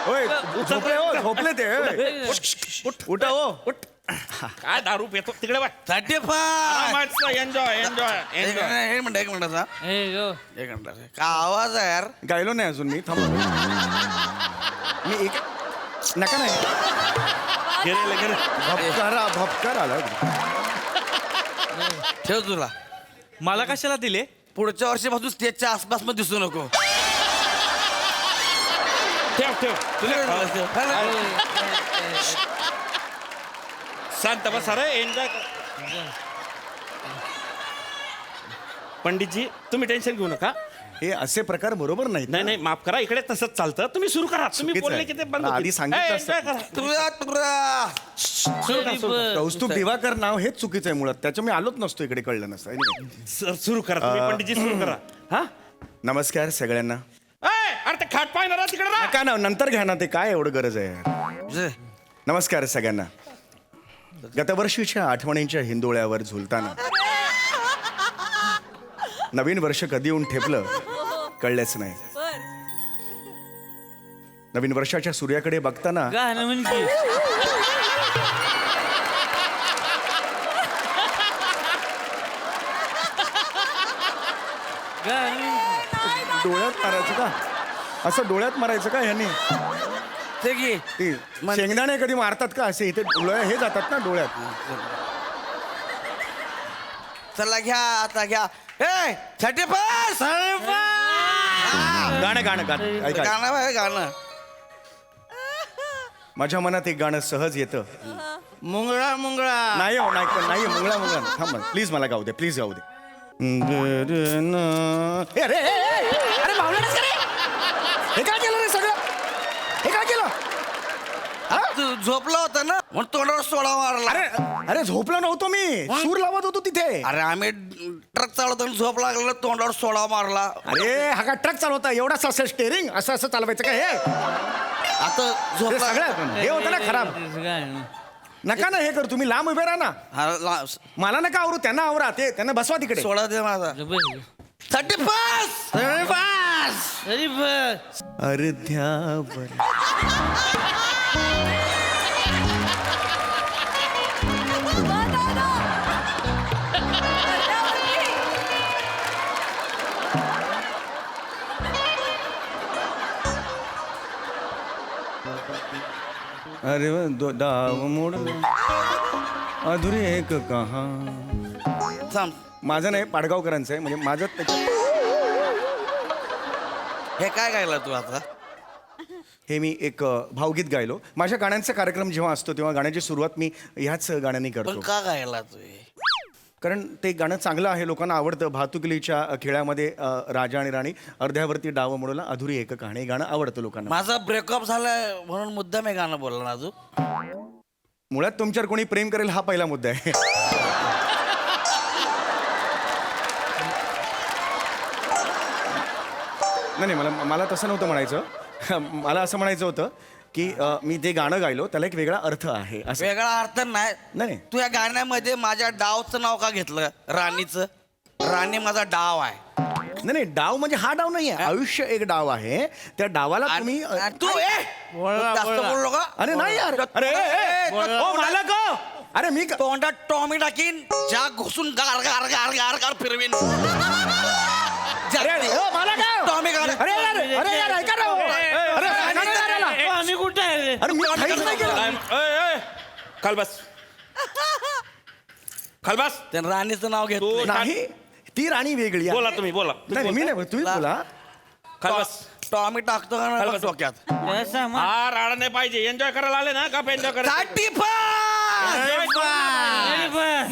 होय झोपले हो, झोपले ते. उठा हो. काय दारू पितो तिकडे बघ. 35. Enjoy enjoy enjoy. एक मिनिटाचा एक मिनिट. का आवाज आहे यार? गायलो नाही अजून मी. थांब मी एक नका नाही. भपकार आला. ठेव तुला. मला कशाला दिले? पुढच्या वर्षीपासून स्टेजच्या आसपास मध्ये दिसू नको. ठेव शांत बसा रे. एन्जॉय. पंडितजी तुम्ही टेन्शन घेऊ नका. हे असे प्रकार बरोबर नाहीत. नाही माफ करा. इकडे तसंच चालतं. तुम्ही सुरू करा. तुम्ही चुकीचं बोलले आहे. की ते बंद मला होतील. आधी सांगितलं असतं. एन्जॉय करा. कौस्तुभ दिवाकर नाव हेच चुकीचं आहे मुळात. त्याच्या मी आलोच नसतो इकडे, कळलं नसतं. Anyway. सर सुरू करा. तुम्ही पंडितजी सुरू करा. हा नमस्कार सगळ्यांना. अरे ते खाट पाय ना तिकडे ना. नका ना, नंतर घ्या ना. ते काय एवढं गरज आहे? नमस्कार सगळ्यांना. गतवर्षीच्या आठवणींच्या हिंदोळ्यावर झुलताना नवीन वर्ष कधी येऊन ठेपलं कळलेच नाही. नवीन वर्षाच्या सूर्याकडे बघताना गाणं म्हणजे डोळ्यात मारायचं का? असं डोळ्यात मारायचं का ह्यांनी? ते शेंगदाणे कधी मारतात का असे? इथे डोळ्या हे जातात ना डोळ्यात. चला घ्या आता घ्या. 35. गाणं गाणं गाणं ऐका. गाणं आहे गाणं. माझ्या मनात एक गाणं सहज येतं. मुंगळा मुंगळा. नाही हो, नाही मुंगळा मुंगळा. थांब प्लीज, मला गाऊ दे, प्लीज गाऊ दे. अरे हे काय केलं रे सगळं? हे काय झोपला होता ना म्हणून तोंडावर सोडा मारला. अरे झोपलो नव्हतो मी, सूर लावत होतो तिथे. अरे आम्ही ट्रक चालवताना झोप लागलेला तोंडावर सोडा मारला. अरे हा का ट्रक चालवता एवढा असं स्टेरिंग असं चालवायचं काय हे? आता झोप हे सगळं हे होतं ना खराब. नका ना हे कर, तुम्ही लांब उभे राहा ना. मला नका आवरू, त्यांना आवरा, ते त्यांना बसवा तिकडे. सोडा दे माझा. 35 अर्ध्यावर अरे डाव मोड अधुरी एक कहा. थांब. माझं नाही, पाडगावकरांचं आहे. म्हणजे माझं हे काय गायला तू आता? हे मी एक भावगीत गायलो. माझ्या गाण्यांचा कार्यक्रम जेव्हा असतो तेव्हा गाण्याची सुरुवात मी ह्याच गाण्याने पण करतो. का गायला तू हे? कारण ते गाणं चांगलं आहे, लोकांना आवडतं. भातुकलीच्या खेळामध्ये राजा आणि राणी अर्ध्यावरती डाव मोडला अधुरी एक कहाणी, हे गाणं आवडतं लोकांना. माझा ब्रेकअप झालाय म्हणून मुद्दाम हे गाणं बोलला ना तू? मुळात तुमच्यावर कोणी प्रेम करेल हा पहिला मुद्दा आहे. नाही मला तसं नव्हतं म्हणायचं. मला असं म्हणायचं होतं की मी ते गाणं गायलो त्याला एक वेगळा अर्थ आहे असं. वेगळा अर्थ नाही. नाही तू या गाण्यामध्ये माझ्या डावचं नाव का घेतलं? राणीचं. राणी माझा डाव आहे. नाही डाव म्हणजे हा डाव नाही आहे, आयुष्य एक डाव आहे. त्या डावाला तुम्ही तू जास्त बोललो का? अरे नाही यार. अरे ओ मालक हो. अरे मी तोंडात टॉमी टाकीन, ज्या घुसून गार गार गार गार गार फिरवीन. टॉमी गार. अरे यार ऐका ना. अरे आम्ही कुठे आहे? अरे मी काहीच नाही केलं. खाल बस, खाल बस. त्यानं राणीचं नाव घेतलं. नाही ती राणी वेगळी आहे. बोला तुम्ही, बोला. नाही मी नाही, तुम्ही बोला. खाल बस. टॉमी टाकतो का खाल ना बस. डोक्यात? हा राडा नाही पाहिजे. एन्जॉय करायला आले ना का? एन्जॉय करा. 35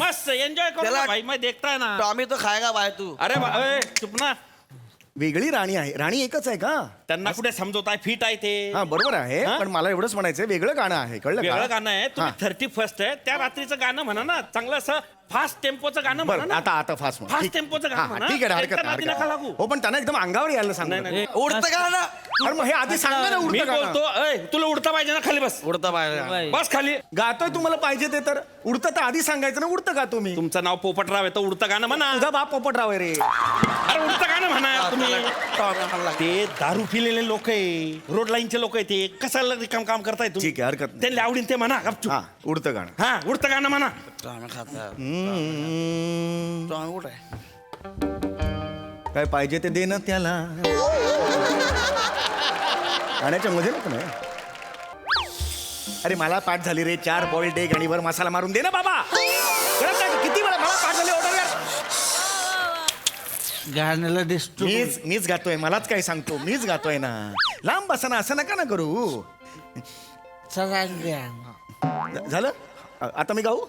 मस्त एन्जॉय करू त्याला- ना भाई. मैं देखताय ना. टॉमी तो खाएगा बाय तू. अरे चुप ना. वेगळी राणी आहे. राणी एकच आहे का? त्यांना कुठे समजवताय? फिट आहे ते. हा बरोबर आहे, हा? पण मला एवढंच म्हणायचं वेगळं गाणं आहे, कळलं वेगळं का? गाणं आहे. तुम्ही 31 आहे त्या रात्रीचं गाणं म्हणा ना. चांगलं असं फास्ट टेम्पोचं गाणं म्हणा बरं ना. आता फास्ट फास्ट टेम्पोचं गाणं म्हणा. ठीक आहे, हरकत एकदा नादी नका नाही. लागू. हो पण त्यांना एकदम अंगावर यायला सांग. नाही, नाही. उडतं का ना? अरे मग हे आधी सांगा ना मी उडतं गाणं. बोलतो तुला उडता पाहिजे ना. खाली बस. उडता बाय. बस खाली. गातोय तुम्हाला पाहिजे ते तर उडतं तर आधी सांगायचं ना. उडतं का तुम्ही? तुमचं नाव पोपटराव आहे तर उडतं गाणं म्हणा. तुझा बाप पोपटराव आहे रे. अरे उडतं गाणं म्हणा तुम्ही. टॉमी म्हणला. ते दारू पिलेले लोक आहे, रोड लाईनचे लोक आहे. ते कशाला काम करताय तुम्ही? ठीक आहे, हरकत नाही. त्यांना आवडीन ते म्हणा गपचूप. हा उडतं गाणं. हा उडतं गाणं म्हणा. टॉमी खाता. टॉमी कुठे आहे? काय पाहिजे ते देणं त्याला. गाण्याच्या मध्ये नको नाही. अरे मला पाठ झाली रे. 4 बॉइल्ड एग आणि वर मसाला मारून दे ना बाबा. कळत नाही का? किती वेळा मला पाठ झाली ऑर्डर यार. गाण्याला दिसतो. मीच गातोय. मलाच काय सांगतो, मीच गातोय ना. लांब बसा ना, असं नका ना करू. झालं आता मी गाऊ.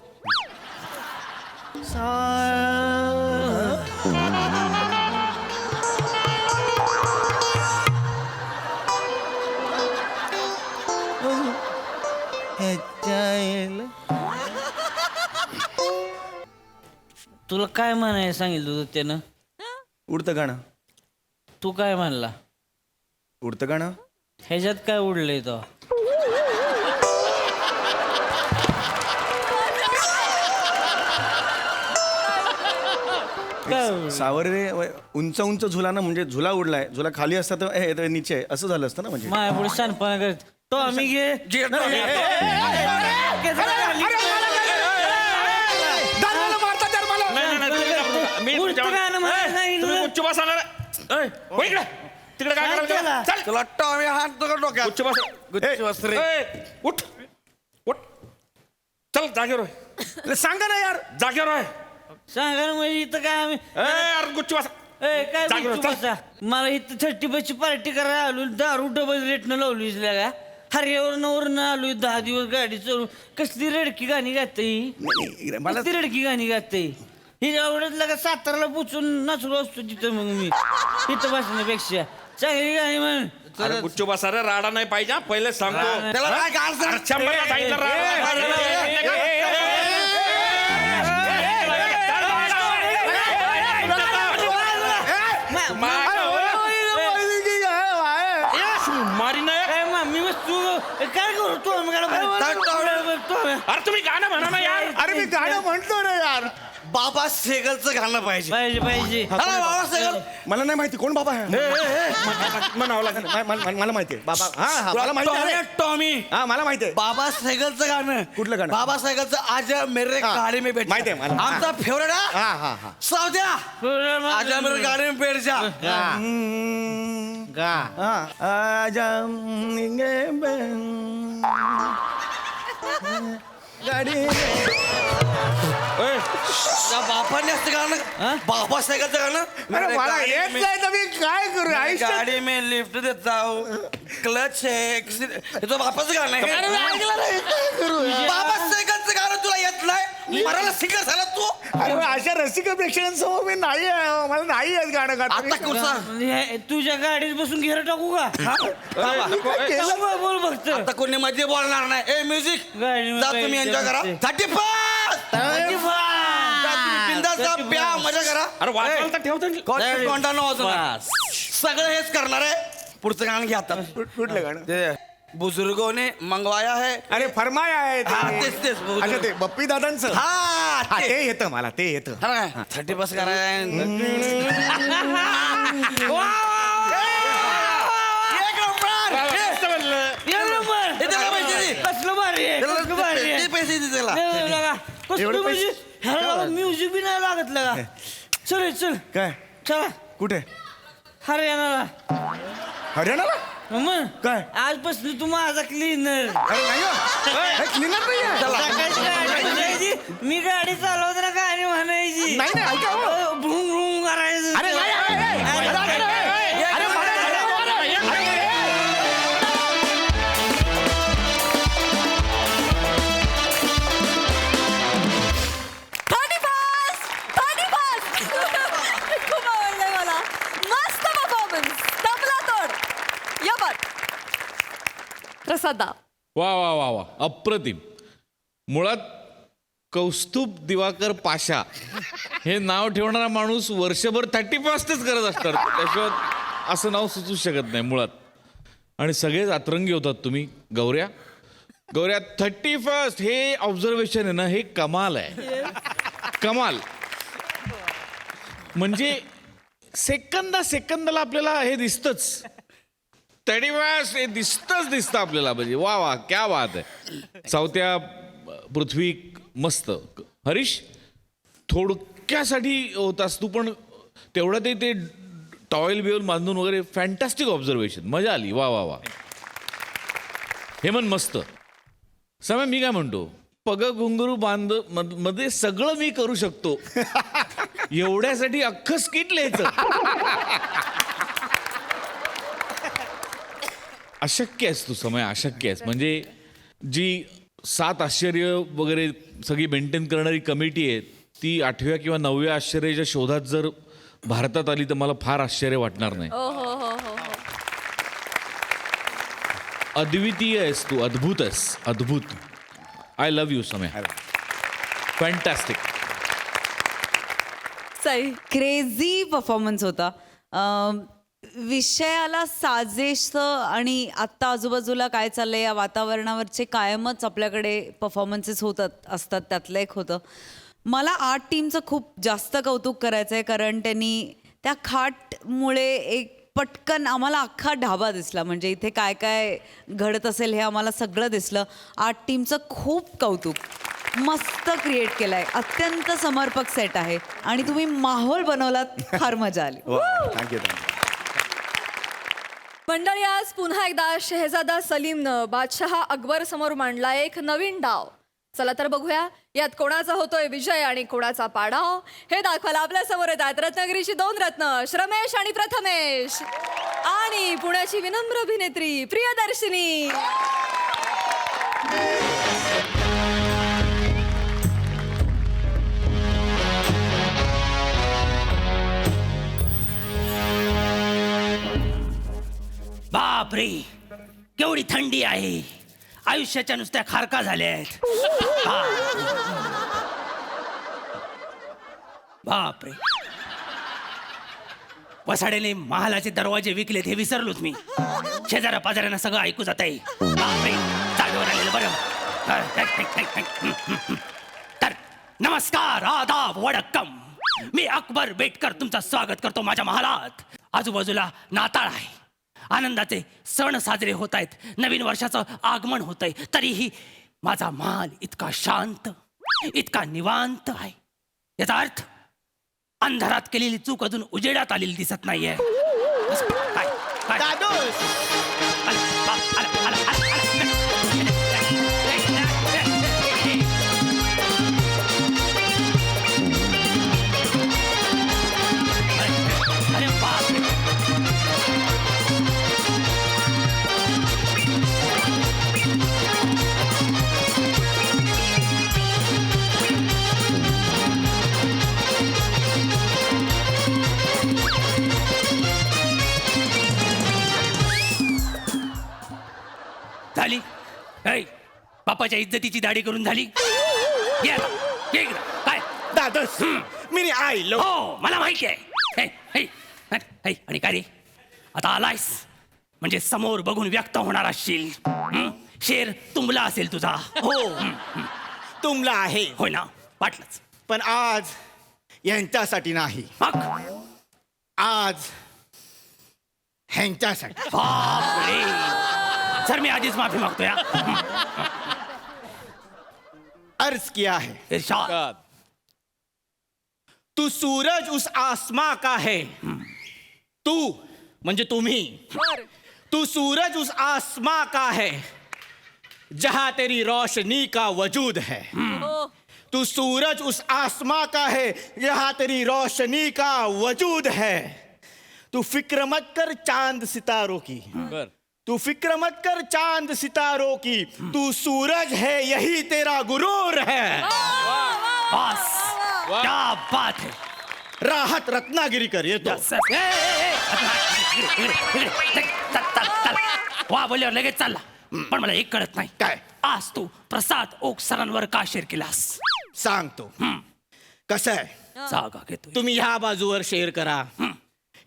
तुला काय म्हणायला सांगितलं होतं त्यानं? उडतं गाणं. तू काय म्हणला? उडतं गाणं. ह्याच्यात काय उडलंय तो? सावर रे उंच उंच झुला ना, म्हणजे झुला उडलाय. झुला खाली असता तर हे नीचे आहे असं झालं असतं ना. म्हणजे माया पुढे शानपणा करत तो आम्ही घे. तिकडे काय करायला? चल. तुला टॉमी हाणतो का डोक्यात? गुच्छ बस. गुच्छ बस रे. उठ उठ. चल जागेवर आहे. सांगा ना यार. जागेवर आहे. सांगा ना म्हणजे इथं काय आम्ही अरे गुच्छ बस. काय जागेवर बोलतो चल. बसा? मला इथं 35ची पार्टी करायला आलो. दारू डबल रेटनं लावली का? हरियावरनं आलोय 10 दिवस गाडी चालू. कसली रडकी गाणी गाते ही? मला कसली रडकी गाणी गाते ही? आवडत लागा साताराला पोचून नाचलो असतो तिथं. मग मी तिथं बसण्यापेक्षा चांगली गाणी म्हण अरे गुच्चू बसा रे, राडा नाही पाहिजे हा, पहिले सांगतो. त्याला काय गाणं सांग. शंभरला सांगितलं मारी नाही. मी तू काय करू तू अरे तुम्ही गाणं म्हणा ना यार. अरे मी गाणं म्हणतो रे यार. बाबा सेगलचं गाणं पाहिजे. पाहिजे पाहिजे चला, बाबा सेगल. मला नाही माहिती कोण बाबा आहे. म्हणावं लागेल. मला माहिती आहे बाबा. हा मला माहिती आहे. टॉमी. हा मला माहिती आहे. बाबा सेगलचं गाणं. कुठलं गाणं? बाबा सेगलचं आजा मेरे हा. गाडी में बैठ. माहिती आहे मला. आमचा फेवरेट हा हा हा सावद्या. आजा मेरे गाडी में बैठ जा. त्या बापाने असतं गाणं. बाबा सायकलचं गाणं. अरे मला येत नाही तर मी काय करू आयुष्यात? गाडी में लिफ्ट देत जाऊ. क्लच आहे. हे तो बापाचं गाणं आहे. बाबा सायकलचं गाणं तुला येत नाही. मराला सिंगर झाला तू. अरे अशा रसिक प्रेक्षकांसमोर मी नाही आहे. मला नाही येत गाणं आता गाता. कुठचा तुझ्या गाडीत बसून घेर टाकू का बोल बघत आता कोणी मध्ये बोलणार नाही. ए म्युझिक गाडी जा तुम्ही एन्जॉय करा. 35 बिंदास जा, प्या मजा करा. अरे वाजवायला तर ठेवतो. कोणता वाजवणार. सगळं हेच करणार आहे. पुढचं गाणं घ्या आता. कुठलं गाणं? ते बुजुर्गों ने मंगवाया है. अरे फरमाया आहे ते. हा, तेच, तेच. अच्छा ते बप्पी दादांचं. हा हा ते. ते येतं मला ते येतं. हा काय 30 कराय. कसलं भारी आहे कसलं भारी आहे पैसे दे त्याला. कसलं म्हणजे ह्याला म्युझिक बी नाही लागत लगा चल चल काय चला कुठे हरियाणाला हरियाणाला मग काय? आजपासून तू माझा क्लीनर अरे नाही हो. हे cleaner नाही आहे. सकाळची गाडी म्हणायची मी गाडी चालवताना गाणी म्हणायची नाही नाही ऐका हो. भूम भूम करायचं अरे नाही, अरे, अरे, अरे, अरे, अरे, अरे, खूप आवडलंय मला. मस्त परफॉर्मन्स. तबला तोड. या बघ प्रसादा. वा वा वा वा अप्रतिम. मुळात कौस्तुभ दिवाकर पाशा हे नाव ठेवणारा माणूस वर्षभर 35च करत असतात. त्याशिवाय असं नाव सुचू शकत नाही मुळात. आणि सगळेच अतरंगी होतात तुम्ही. गौऱ्या 31 हे ऑब्झर्वेशन आहे ना, हे कमाल आहे. कमाल म्हणजे सेकंदाला आपल्याला हे दिसतंच. 31 हे दिसतं आपल्याला. म्हणजे वा वा क्या बात आहे. सावत्या, पृथ्वी मस्त. हरीश थोडक्यासाठी होतास तू, पण तेवढं ते टॉवेल बिवेल बांधून वगैरे फॅन्टॅस्टिक ऑब्झर्वेशन. मजा आली. वा वा वा. हेमंत मस्त. समय मी काय म्हणतो, पग घुंगरू बांध मध्ये सगळं मी करू शकतो. एवढ्यासाठी अख्खं स्किट लिहायचं अशक्य आहेस तू समय. अशक्य आहेस. म्हणजे जी 7 आश्चर्य वगैरे सगळी मेंटेन करणारी कमिटी आहे ती 8व्या किंवा 9व्या आश्चर्याच्या शोधात जर भारतात आली तर मला फार आश्चर्य वाटणार नाही. हो हो हो हो. अद्वितीय आहेस तू. अद्भुत आहेस. अद्भुत. आय लव्ह यू समय. फॅन्टॅस्टिक. सई. क्रेझी परफॉर्मन्स होता. विषयाला साजेस आणि आत्ता आजूबाजूला काय चाललंय या वातावरणावरचे कायमच आपल्याकडे परफॉर्मन्सेस होतात असतात. त्यातलं एक होतं. मला आर्ट टीमचं खूप जास्त कौतुक करायचं आहे, कारण त्यांनी त्या खाटमुळे एक पटकन आम्हाला अख्खा ढाबा दिसला. म्हणजे इथे काय काय घडत असेल हे आम्हाला सगळं दिसलं. आर्ट टीमचं खूप कौतुक. मस्त क्रिएट केलंय. अत्यंत समर्पक सेट आहे आणि तुम्ही माहोल बनवलात. फार मजा आली. थँक्यू. मंडळी, आज पुन्हा एकदा शहजादा सलीमनं बादशहा अकबर समोर मांडला एक नवीन डाव. चला तर बघूया यात कोणाचा होतोय विजय आणि कोणाचा पाडाव. हे दाखवायला आपल्या समोर येतात रत्नागिरीची 2 रत्न, श्रमेश आणि प्रथमेश, आणि पुण्याची विनम्र अभिनेत्री प्रियदर्शिनी. बापरे केवढी थंडी आहे. आयुष्याच्या नुसत्या खारका झाल्या आहेत. बापरे वसाड्याने महालाचे दरवाजे विकलेत हे विसरलोच मी. शेजारा पाजाऱ्यांना सगळं ऐकू जात आहे. बापरे जागेवर आलेलं बरं. तर नमस्कार आदाब वडक्कम. मी अकबर बेटकर तुमचं स्वागत करतो माझ्या महालात. आजूबाजूला नाताळ आहे. आनंदाचे सण साजरे होत आहेत. नवीन वर्षाचं आगमन होत आहे. तरीही माझा महाल इतका शांत इतका निवांत आहे. याचा अर्थ अंधारात केलेली चूक अजून उजेडात आलेली दिसत नाहीये. काय काय दादूस आलं, आलं, आलं, आलं, आलं. अरे बापरे. झाली ऐ, बापाच्या इज्जतीची दाढी करून झाली. ये आता, ये इकडं. काय दादस मी आयलो. हो मला माहिती आहे. हे, हे, हे, हे. आणि काय रे आता आलायस म्हणजे समोर बघून व्यक्त होणार असशील. शेर तुंबला असेल तुझा. हो तुमला आहे होय ना वाटलंच. पण आज यांच्यासाठी नाही. मग आज ह्यांच्यासाठी. बापरे सर मी आधीच माफी मागतोय. अर्ज किया है इरशाद. तू सूरज उस आसमां का है. तू म्हणजे तुम्ही. तू सूरज उस आसमां का है जहां तेरी रोशनी का वजूद है. तू सूरज उस आसमां का है जहां तेरी रोशनी का वजूद है. तू फिक्र मत कर चांद सितारों की. तू फिक्र मत कर चांद सितारों की. तू सूरज है यही तेरा गुरूर है. बस क्या बात है. राहत रत्नागिरीकर येतो. वा बोलल्यावर लगेच चालला. पण मला एक कळत नाही काय? आज तू प्रसाद ओक सरांवर का शेर केलास. सांगतो कसं आहे. जागा घेतो. तुम्ही ह्या बाजूवर शेअर करा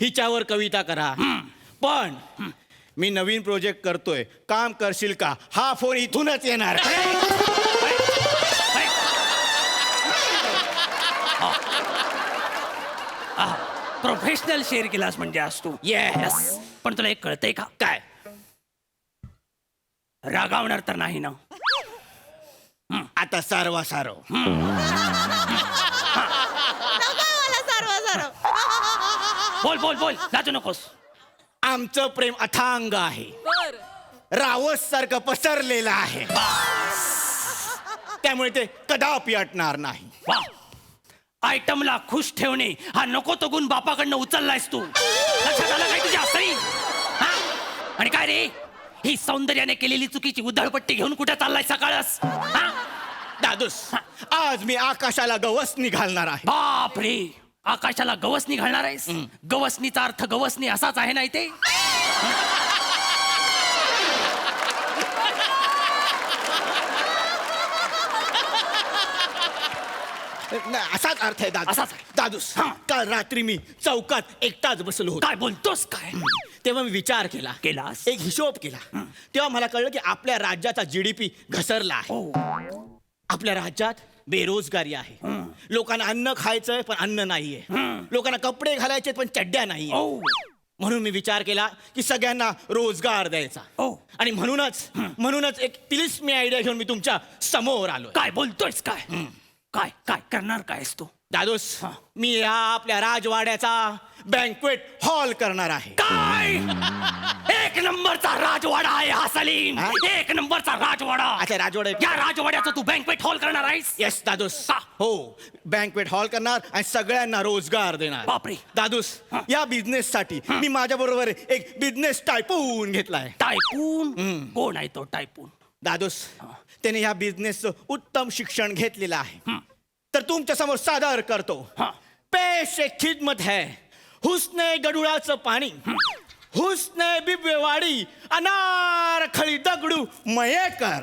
हिच्यावर कविता करा. पण मी नवीन प्रोजेक्ट करतोय काम करशील का हा फोन इथूनच येणार. प्रोफेशनल शेअर केलास म्हणजे आज तू. येस पण तुला एक कळतंय का काय रागावणार तर नाही ना. आता सारवा सारव. बोल बोल बोल लाजू नकोस. आमचं प्रेम अथांग आहे. रावस सारखं पसरलेलं आहे. त्यामुळे ते कदापि अटणार नाही. वा आयटमला खुश ठेवणे हा नको तो गुण बापाकडनं उचललायस तू. लक्षात आलं काय तुझ्या असरी. आणि काय रे ही सौंदर्याने केलेली चुकीची उधळपट्टी घेऊन कुठे चाललाय सकाळच. दादूस आज मी आकाशाला गवसणी घालणार आहे. बापरे आकाशाला गवसणी घालणार आहेस. गवसणीचा अर्थ गवसणी असाच आहे ना इथे. असाच अर्थ आहे दादू. असाच आहे. दादूस काल रात्री मी चौकात एकटाच बसलो होतो. काय बोलतोस काय. तेव्हा मी विचार केला केलास. एक हिशोब केला. तेव्हा मला कळलं की आपल्या राज्याचा GDP घसरला आहे. आपल्या राज्यात बेरोजगारी आहे. लोकांना अन्न खायचंय पण अन्न नाहीये. लोकांना कपडे घालायचे पण चड्ड्या नाहीये. म्हणून मी विचार केला की सगळ्यांना रोजगार द्यायचा. आणि म्हणूनच एक तिलिस्मी आयडिया घेऊन मी तुमच्या समोर आलो. काय बोलतोयस काय काय काय करणार कायस तू. दादोस मी या आपल्या राजवाड्याचा बँक्वेट हॉल करणार आहे. काय एक नंबरचा राजवाडा आहे हा सलीम. एक नंबरचा राजवाडा. अच्छा राजवाडा. या राजवाड्याचा तू बँक्वेट हॉल करणार आहेस. येस दादूस. हो बँक्वेट हॉल करणार आणि सगळ्यांना रोजगार देणार. बापरे दादूस या बिझनेस साठी मी माझ्या बरोबर एक बिझनेस टायपून घेतलाय. टायपून कोण आहे तो टायपून. दादूस त्याने ह्या बिझनेसचं उत्तम शिक्षण घेतलेलं आहे. तर तुमच्या समोर सादर करतो. पेश एक खिदमत है हुस्ने गडुळाचं पाणी हुस्ने बिबवेवाडी अनारखळी दगडू मयेकर.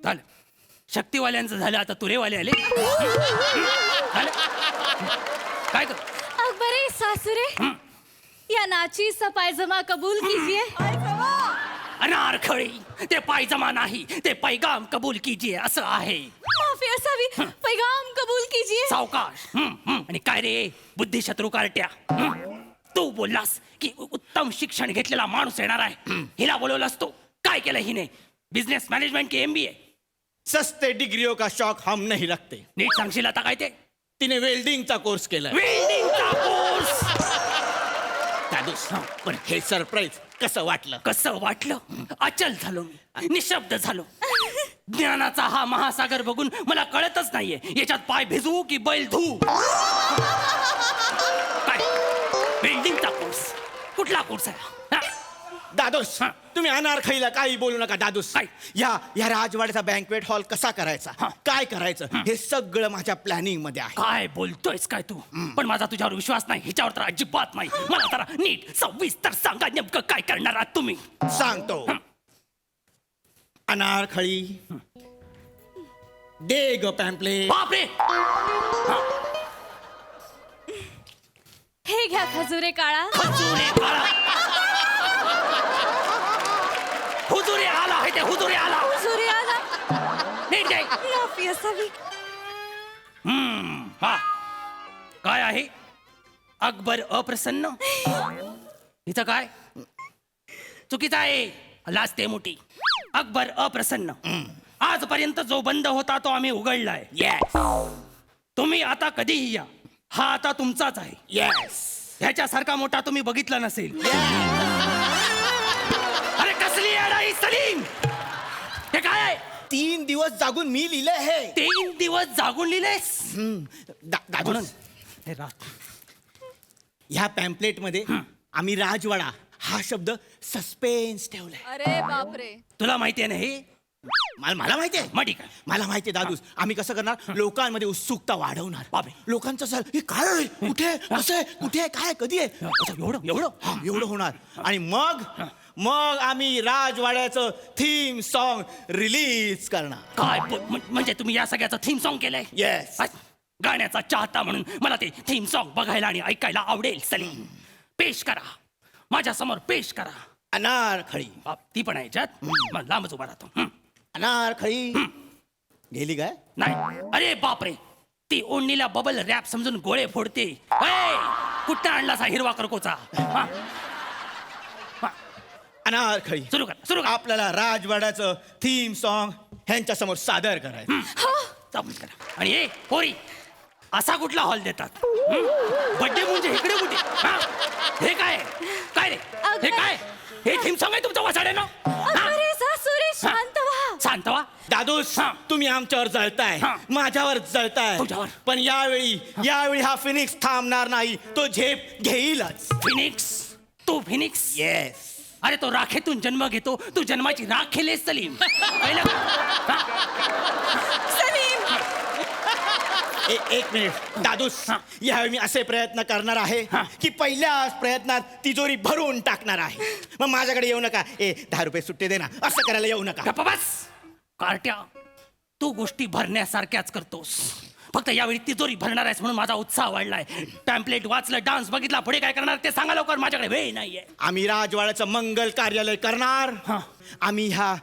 झालं शक्तीवाल्यांचं झालं, आता तुरेवाले आले. झालं? काय कर अकबरे सासुरे या नाची सा पायजमा कबूल कीजिए. अनारखळी ते पायजमा नाही, ते पैगाम कबूल कीजिए असं आहे. माफी असावी, पैगाम कबूल कीजिए. सावकाश. आणि काय रे बुद्धी शत्रू कार्ट्या, तू बोललास की उत्तम शिक्षण घेतलेला माणूस येणार आहे, हिला बोलवलास तू. काय केलं हिने? बिझनेस मॅनेजमेंट की MBA? सस्ते डिग्रियों का शौक हम नहीं रखते. नीट सांगशील आता काय ते? तिने वेल्डिंगचा कोर्स केलाय. वेल्डिंगचा कोर्स. दादूस, पण हे सरप्राईज कसं वाटलं? कसं वाटलं? अचल झालो मी, निशब्द झालो. ज्ञानाचा हा महासागर बघून मला कळतच नाहीये याच्यात पाय भिजवू की बैल धू. काय वेल्डिंगचा कोर्स? कुठला कोर्स आहे? दादोस, तुम्ही अनारखळीला काही बोलू नका. दादोस, या राजवाड्याचा बँकवेट हॉल कसा करायचा, काय करायचं, हे सगळं माझ्या प्लॅनिंग मध्ये आहे. काय बोलतोयस काय तू? पण माझा तुझ्यावर विश्वास नाही, हिच्यावर तर अजिबात नाही. मला तर नीट सविस्तर सांगा नेमकं काय करणार आहात तुम्ही. सांगतो. अनारखळी दे ग पॅम्पलेट. बापरे, हे घ्या खजुरे काळा. हुजुरे काळा. हुजुरे आला आहे ते, हुजुरे आला. हुजुरे आला. नीट घे. माफी असावी. हा काय आहे? अकबर अप्रसन्न. हिचं काय चुकीचं आहे? लाजते मोठी. अकबर अप्रसन्न. आजपर्यंत जो बंद होता तो आम्ही उघडलाय. येस. तुम्ही आता कधीही या, हा आता तुमचाच आहे. येस. ह्याच्यासारखा मोठा तुम्ही बघितला नसेल. अरे कसली अडाई सलीम, हे काय आहे? 3 दिवस जागून मी लिहिलंय हे. 3 दिवस जागून लिहिलेस? दादोस, ह्या पॅम्पलेट मध्ये आम्ही राजवाडा हा शब्द सस्पेन्स ठेवलाय. अरे बापरे. तुला माहितीये ना हे? मला माहिती आहे. मग ठीक आहे. मला माहिती आहे दादूस. आम्ही कसं करणार, लोकांमध्ये उत्सुकता वाढवणार. बापरे. लोकांचं असं, हे काय आहे? कुठे कसं आहे, कुठे आहे, काय कधी आहे, एवढं होणार. आणि मग आम्ही राजवाड्याचं थीम सॉन्ग रिलीज करणार. काय म्हणजे तुम्ही या सगळ्याचं थीम सॉन्ग केलंय? येस. गाण्याचा चाहता म्हणून मला ते थीम सॉन्ग बघायला आणि ऐकायला आवडेल. सलीम, पेश करा, माझ्या समोर पेश करा. अनारखळी. ती पण आहे याच्यात? मग लांबच उभा राहतो. अनारखळी गेली काय? नाही. अरे बापरे, ती ओढणीला बबल रॅप समजून गोळे फोडते. कुठं आणला सा हिरवा करकोचा? अनारखळी सुरू कर. आपल्याला राजवाड्याचं थीम सॉन्ग ह्यांच्या समोर सादर करायचं. आणि हे पोरी असा कुठला हॉल देतात? बड्डे म्हणजे इकडे कुठे? हे काय काय रे? हे काय? हे थीम सॉन्ग आहे तुमचं वासाड्यानं? अरे सासुरे शांत व्हा. शांत व्हा. दादूस, तुम्ही आमच्यावर जळताय, माझ्यावर जळताय, तुझ्यावर. पण यावेळी हा फिनिक्स थांबणार नाही. तो झेप घेईलच. फिनिक्स? तू फिनिक्स? येस. अरे तो राखेतून जन्म घेतो, तू जन्माची राख केलीस सलीम. एक मिनिट दादूस, यावेळी मी असे प्रयत्न करणार आहे की पहिल्याच प्रयत्नात तिजोरी भरून टाकणार आहे. मग माझ्याकडे येऊ नका, 10 रुपये सुट्टे दे ना, असं करायला येऊ नका. गप्पा बस. कार्ट्या, तू गोष्टी भरण्यासारख्याच करतोस, फक्त यावेळी तिजोरी भरणार आहेस म्हणून माझा उत्साह वाढलाय. पॅम्पलेट वाचलं, डान्स बघितला, पुढे काय करणार ते सांगा लवकर, माझ्याकडे वेळ नाहीये. आम्ही राजवाड्याचं मंगल कार्यालय करणार. आम्ही ह्या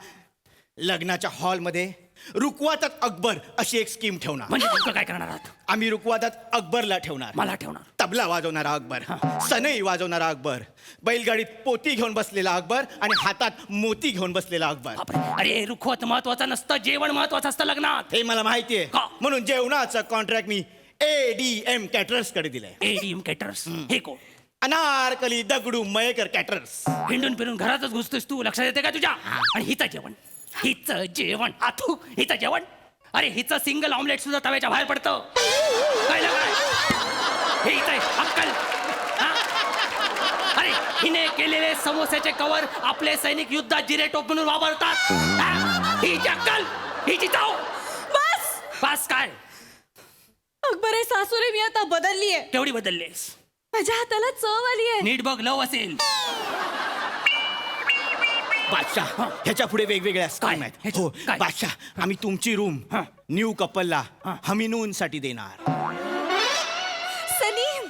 लग्नाच्या हॉलमध्ये रुकवातात अकबर अशी एक स्कीम ठेवणार. म्हणजे नेमकं काय करणार आहात? आम्ही रुकवातात अकबरला ठेवणार. मला ठेवणार. तबला वाजवणारा अकबर, सनई वाजवणारा अकबर, बैलगाडीत पोती घेऊन बसलेला अकबर आणि हातात मोती घेऊन बसलेला अकबर. अरे रुखवत महत्वाचं नसतं, जेवण महत्वाचं असतं लग्नात. हे मला माहितीये, म्हणून जेवणाचं कॉन्ट्रॅक्ट मी ADM कॅटरर्स कडे दिलंय. ADM कॅटरर्स हे कोण? अनारकली दगडू मयेकर कॅटरर्स. हिंडून फिरून घरातच घुसतोस तू, लक्षात येते का तुझ्या? आणि हिचं जेवण आथू, हिचं जेवण. अरे हिचं सिंगल ऑमलेट सुद्धा तव्याच्या बाहेर पडतं. काय हे हिचं अक्कल? अरे हिने केलेले समोस्याचे कवर आपले सैनिक युद्धात जिरे टोप म्हणून वापरतात. हा? हिची अक्कल, हिची चाव. बस बस काय? अकबर आहे सासूरे, मी आता बदललीये. केवढी बदललेस? माझ्या हाताला चव आली आहे. नीट बघ, लव असेल. बादशाह ह्याच्या पुढे वेगवेगळ्या स्कीम आहेत. ह्याच्या- हो काय? बादशाह आम्ही तुमची रूम न्यू कपलला हनीमून साठी देणार. सलीम,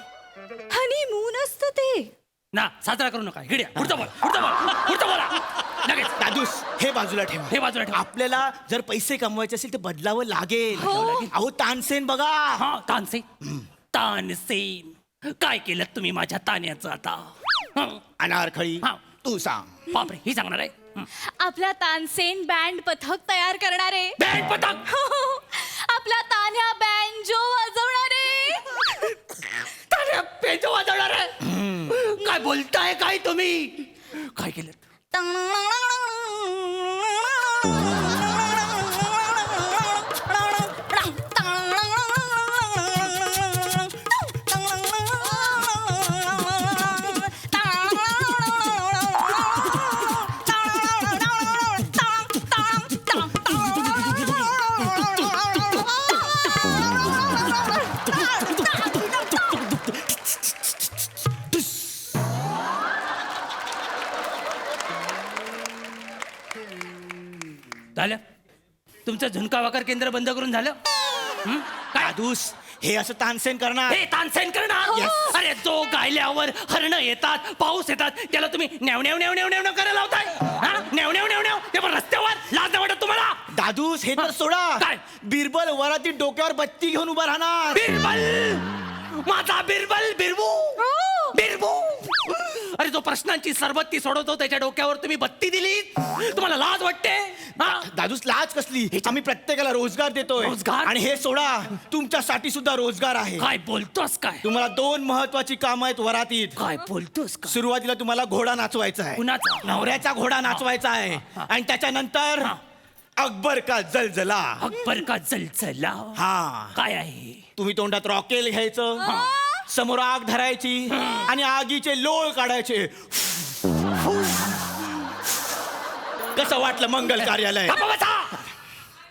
हनीमून असतं ते. ना साजरा करू नका. हिड्या पुढचा बोला, पुढचा बोला, पुढचा बोला. लगेच दादूस हे बाजूला ठेवा. हे बाजूला ठेवा. आपल्याला जर पैसे कमवायचे असेल तर बदलावं लागेल. अहो तानसेन बघा. हा, तानसेन. तानसेन काय केलं तुम्ही माझ्या तान्याचं आता? हं. अनारखळी हा. तू सांग. बापरे, ही सांगणार आहे. हं. आपला तानसेन बँड पथक तयार करणारे. बँड पथक. आपला तान्या बँजो वाजवणारे. तान्या पेजो वाजवणार आहे. काय बोलताय काय तुम्ही? काय केलं? झालं? तुमचं झुणका वाकर केंद्र बंद करून झालं? हं? काय? दादूस हे असं तानसेन करणार. हे तानसेन करणार? अरे जो गायल्यावर हरण येतात, पाऊस येतात, त्याला तुम्ही न्याव न्याव न्याव न्याव न्याव करायला लावताय. हा? न्याव न्याव न्याव न्याव. ते पण रस्त्यावर लाज नाही वाटत तुम्हाला? दादूस हे तर सोडा. काय? बिरबल वराती डोक्यावर बत्ती घेऊन उभा राहणार. बिरबल, माझा बिरबल, बिरबू बिरबू. अरे जो प्रश्नांची सरबत्ती सोडवतो त्याच्या डोक्यावर तुम्ही बत्ती दिली. तुम्हाला लाज वाटते? हा? दादूस लाज कसली? आम्ही प्रत्येकाला रोजगार देतोय. रोजगार? आणि हे सोडा तुमच्यासाठी सुद्धा रोजगार आहे. काय बोलतोस काय? तुम्हाला 2 महत्वाची कामं आहेत वरातीत. काय बोलतोस का? सुरुवातीला तुम्हाला घोडा नाचवायचा आहे. कुणाचा? नवऱ्याचा घोडा नाचवायचा आहे. आणि त्याच्यानंतर अकबर का जलजला. अकबर का जलजला. हा काय आहे? तुम्ही तोंडात रॉकेल घ्यायचं, समोर आग धरायची आणि आगीचे लोळ काढायचे. कसं वाटलं मंगल कार्यालय? गप्प बसा!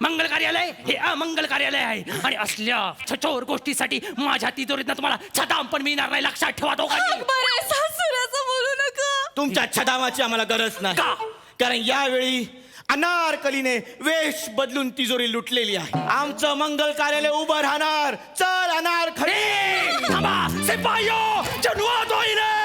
मंगल कार्यालय हे अमंगल कार्यालय आहे. आणि असल्या छचोर गोष्टीसाठी माझ्या तिजोरीतनं तुम्हाला छदाम पण मिळणार नाही. लक्षात ठेवा दोघांनी. अकबर आहे सासूराचं बोलू नका. तुमच्या छदामाची आम्हाला गरज नाही. का? कारण यावेळी अनारकलीने वेश बदलून तिजोरी लुटलेली आहे. आमचं मंगल कार्यालय उभं राहणार. चल अनारखली. ए, थांबा सिपाहियो, जनवा दो इन्हें.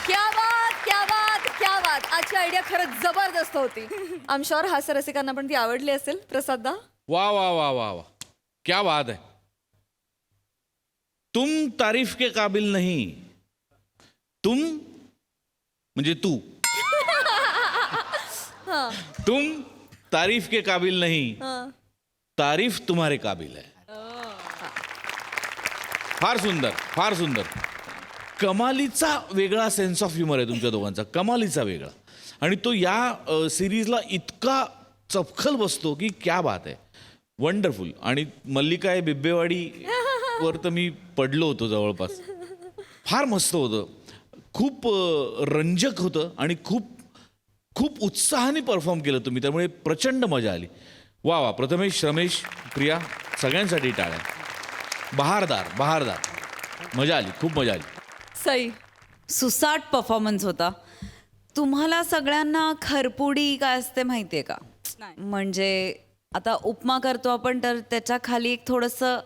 क्या बात, क्या बात, क्या बात. आजची आयडिया खरंच जबरदस्त होती. आय एम शुअर हास्य रसिकांना पण ती आवडली असेल. प्रसाददा, वाह वाह वाह वाह वाह, क्या बात है. तुम तारीफ के काबिल नहीं. तुम म्हणजे तू. तुम तारीफ के काबिल नहीं, तारीफ तुम्हारे काबिल है. फार सुंदर, फार सुंदर. कमालीचा वेगळा सेन्स ऑफ ह्युमर आहे तुमच्या दोघांचा, कमालीचा वेगळा. आणि तो या सिरीजला इतका चपखल बसतो की क्या बात आहे. वंडरफुल. आणि मल्लिका आहे बिब्बेवाडी वर तर मी पडलो होतो जवळपास. फार मस्त होतं, खूप रंजक होतं आणि खूप खूप उत्साहाने परफॉर्म केलं तुम्ही, त्यामुळे प्रचंड मजा आली. वा वा. प्रथमेश, रमेश, प्रिया सगळ्यांसाठी टाळ्या. बहारदार बहारदार. मजा आली, खूप मजा आली. सई, सुसाट परफॉर्मन्स होता. तुम्हाला सगळ्यांना खरपुडी काय असते माहितीये का? म्हणजे आता उपमा करतो आपण तर त्याच्या खाली एक थोडंसं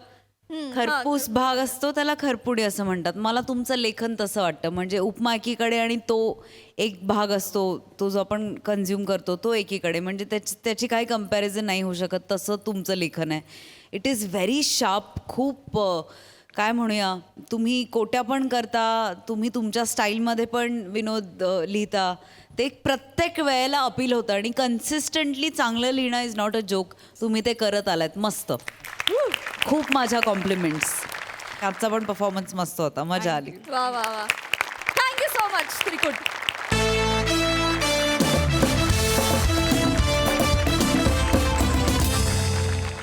खरपूस भाग असतो, त्याला खरपुडी असं म्हणतात. मला तुमचं लेखन तसं वाटतं. म्हणजे उपमा एकीकडे आणि तो एक भाग असतो, तो जो आपण कन्झ्युम करतो तो एकीकडे. म्हणजे त्याची काही कम्पॅरिझन नाही होऊ शकत. तसं तुमचं लेखन आहे. It is very sharp. खूप काय म्हणूया, तुम्ही कोट्या पण करता, तुम्ही तुमच्या स्टाईलमध्ये पण विनोद लिहिता. ते प्रत्येक वेळेला अपील होतं आणि कन्सिस्टंटली चांगलं लिहिणं इज नॉट अ जोक. तुम्ही ते करत आलात. मस्त. खूप माझ्या कॉम्प्लिमेंट्स. आजचा पण परफॉर्मन्स मस्त होता, मजा आली. वा वा वा. Thank you so much Trikut.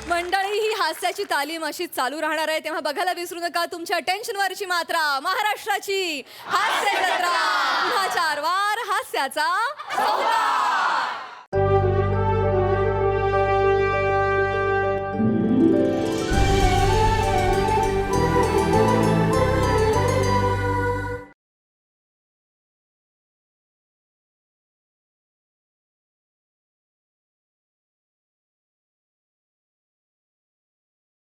मंडळी, ही हास्याची तालीम अशीच चालू राहणार आहे, तेव्हा बघायला विसरू नका तुमच्या टेन्शनवरची मात्रा, महाराष्ट्राची हास्य जत्रा. पुन्हा 4 वार हास्याचा सौदा.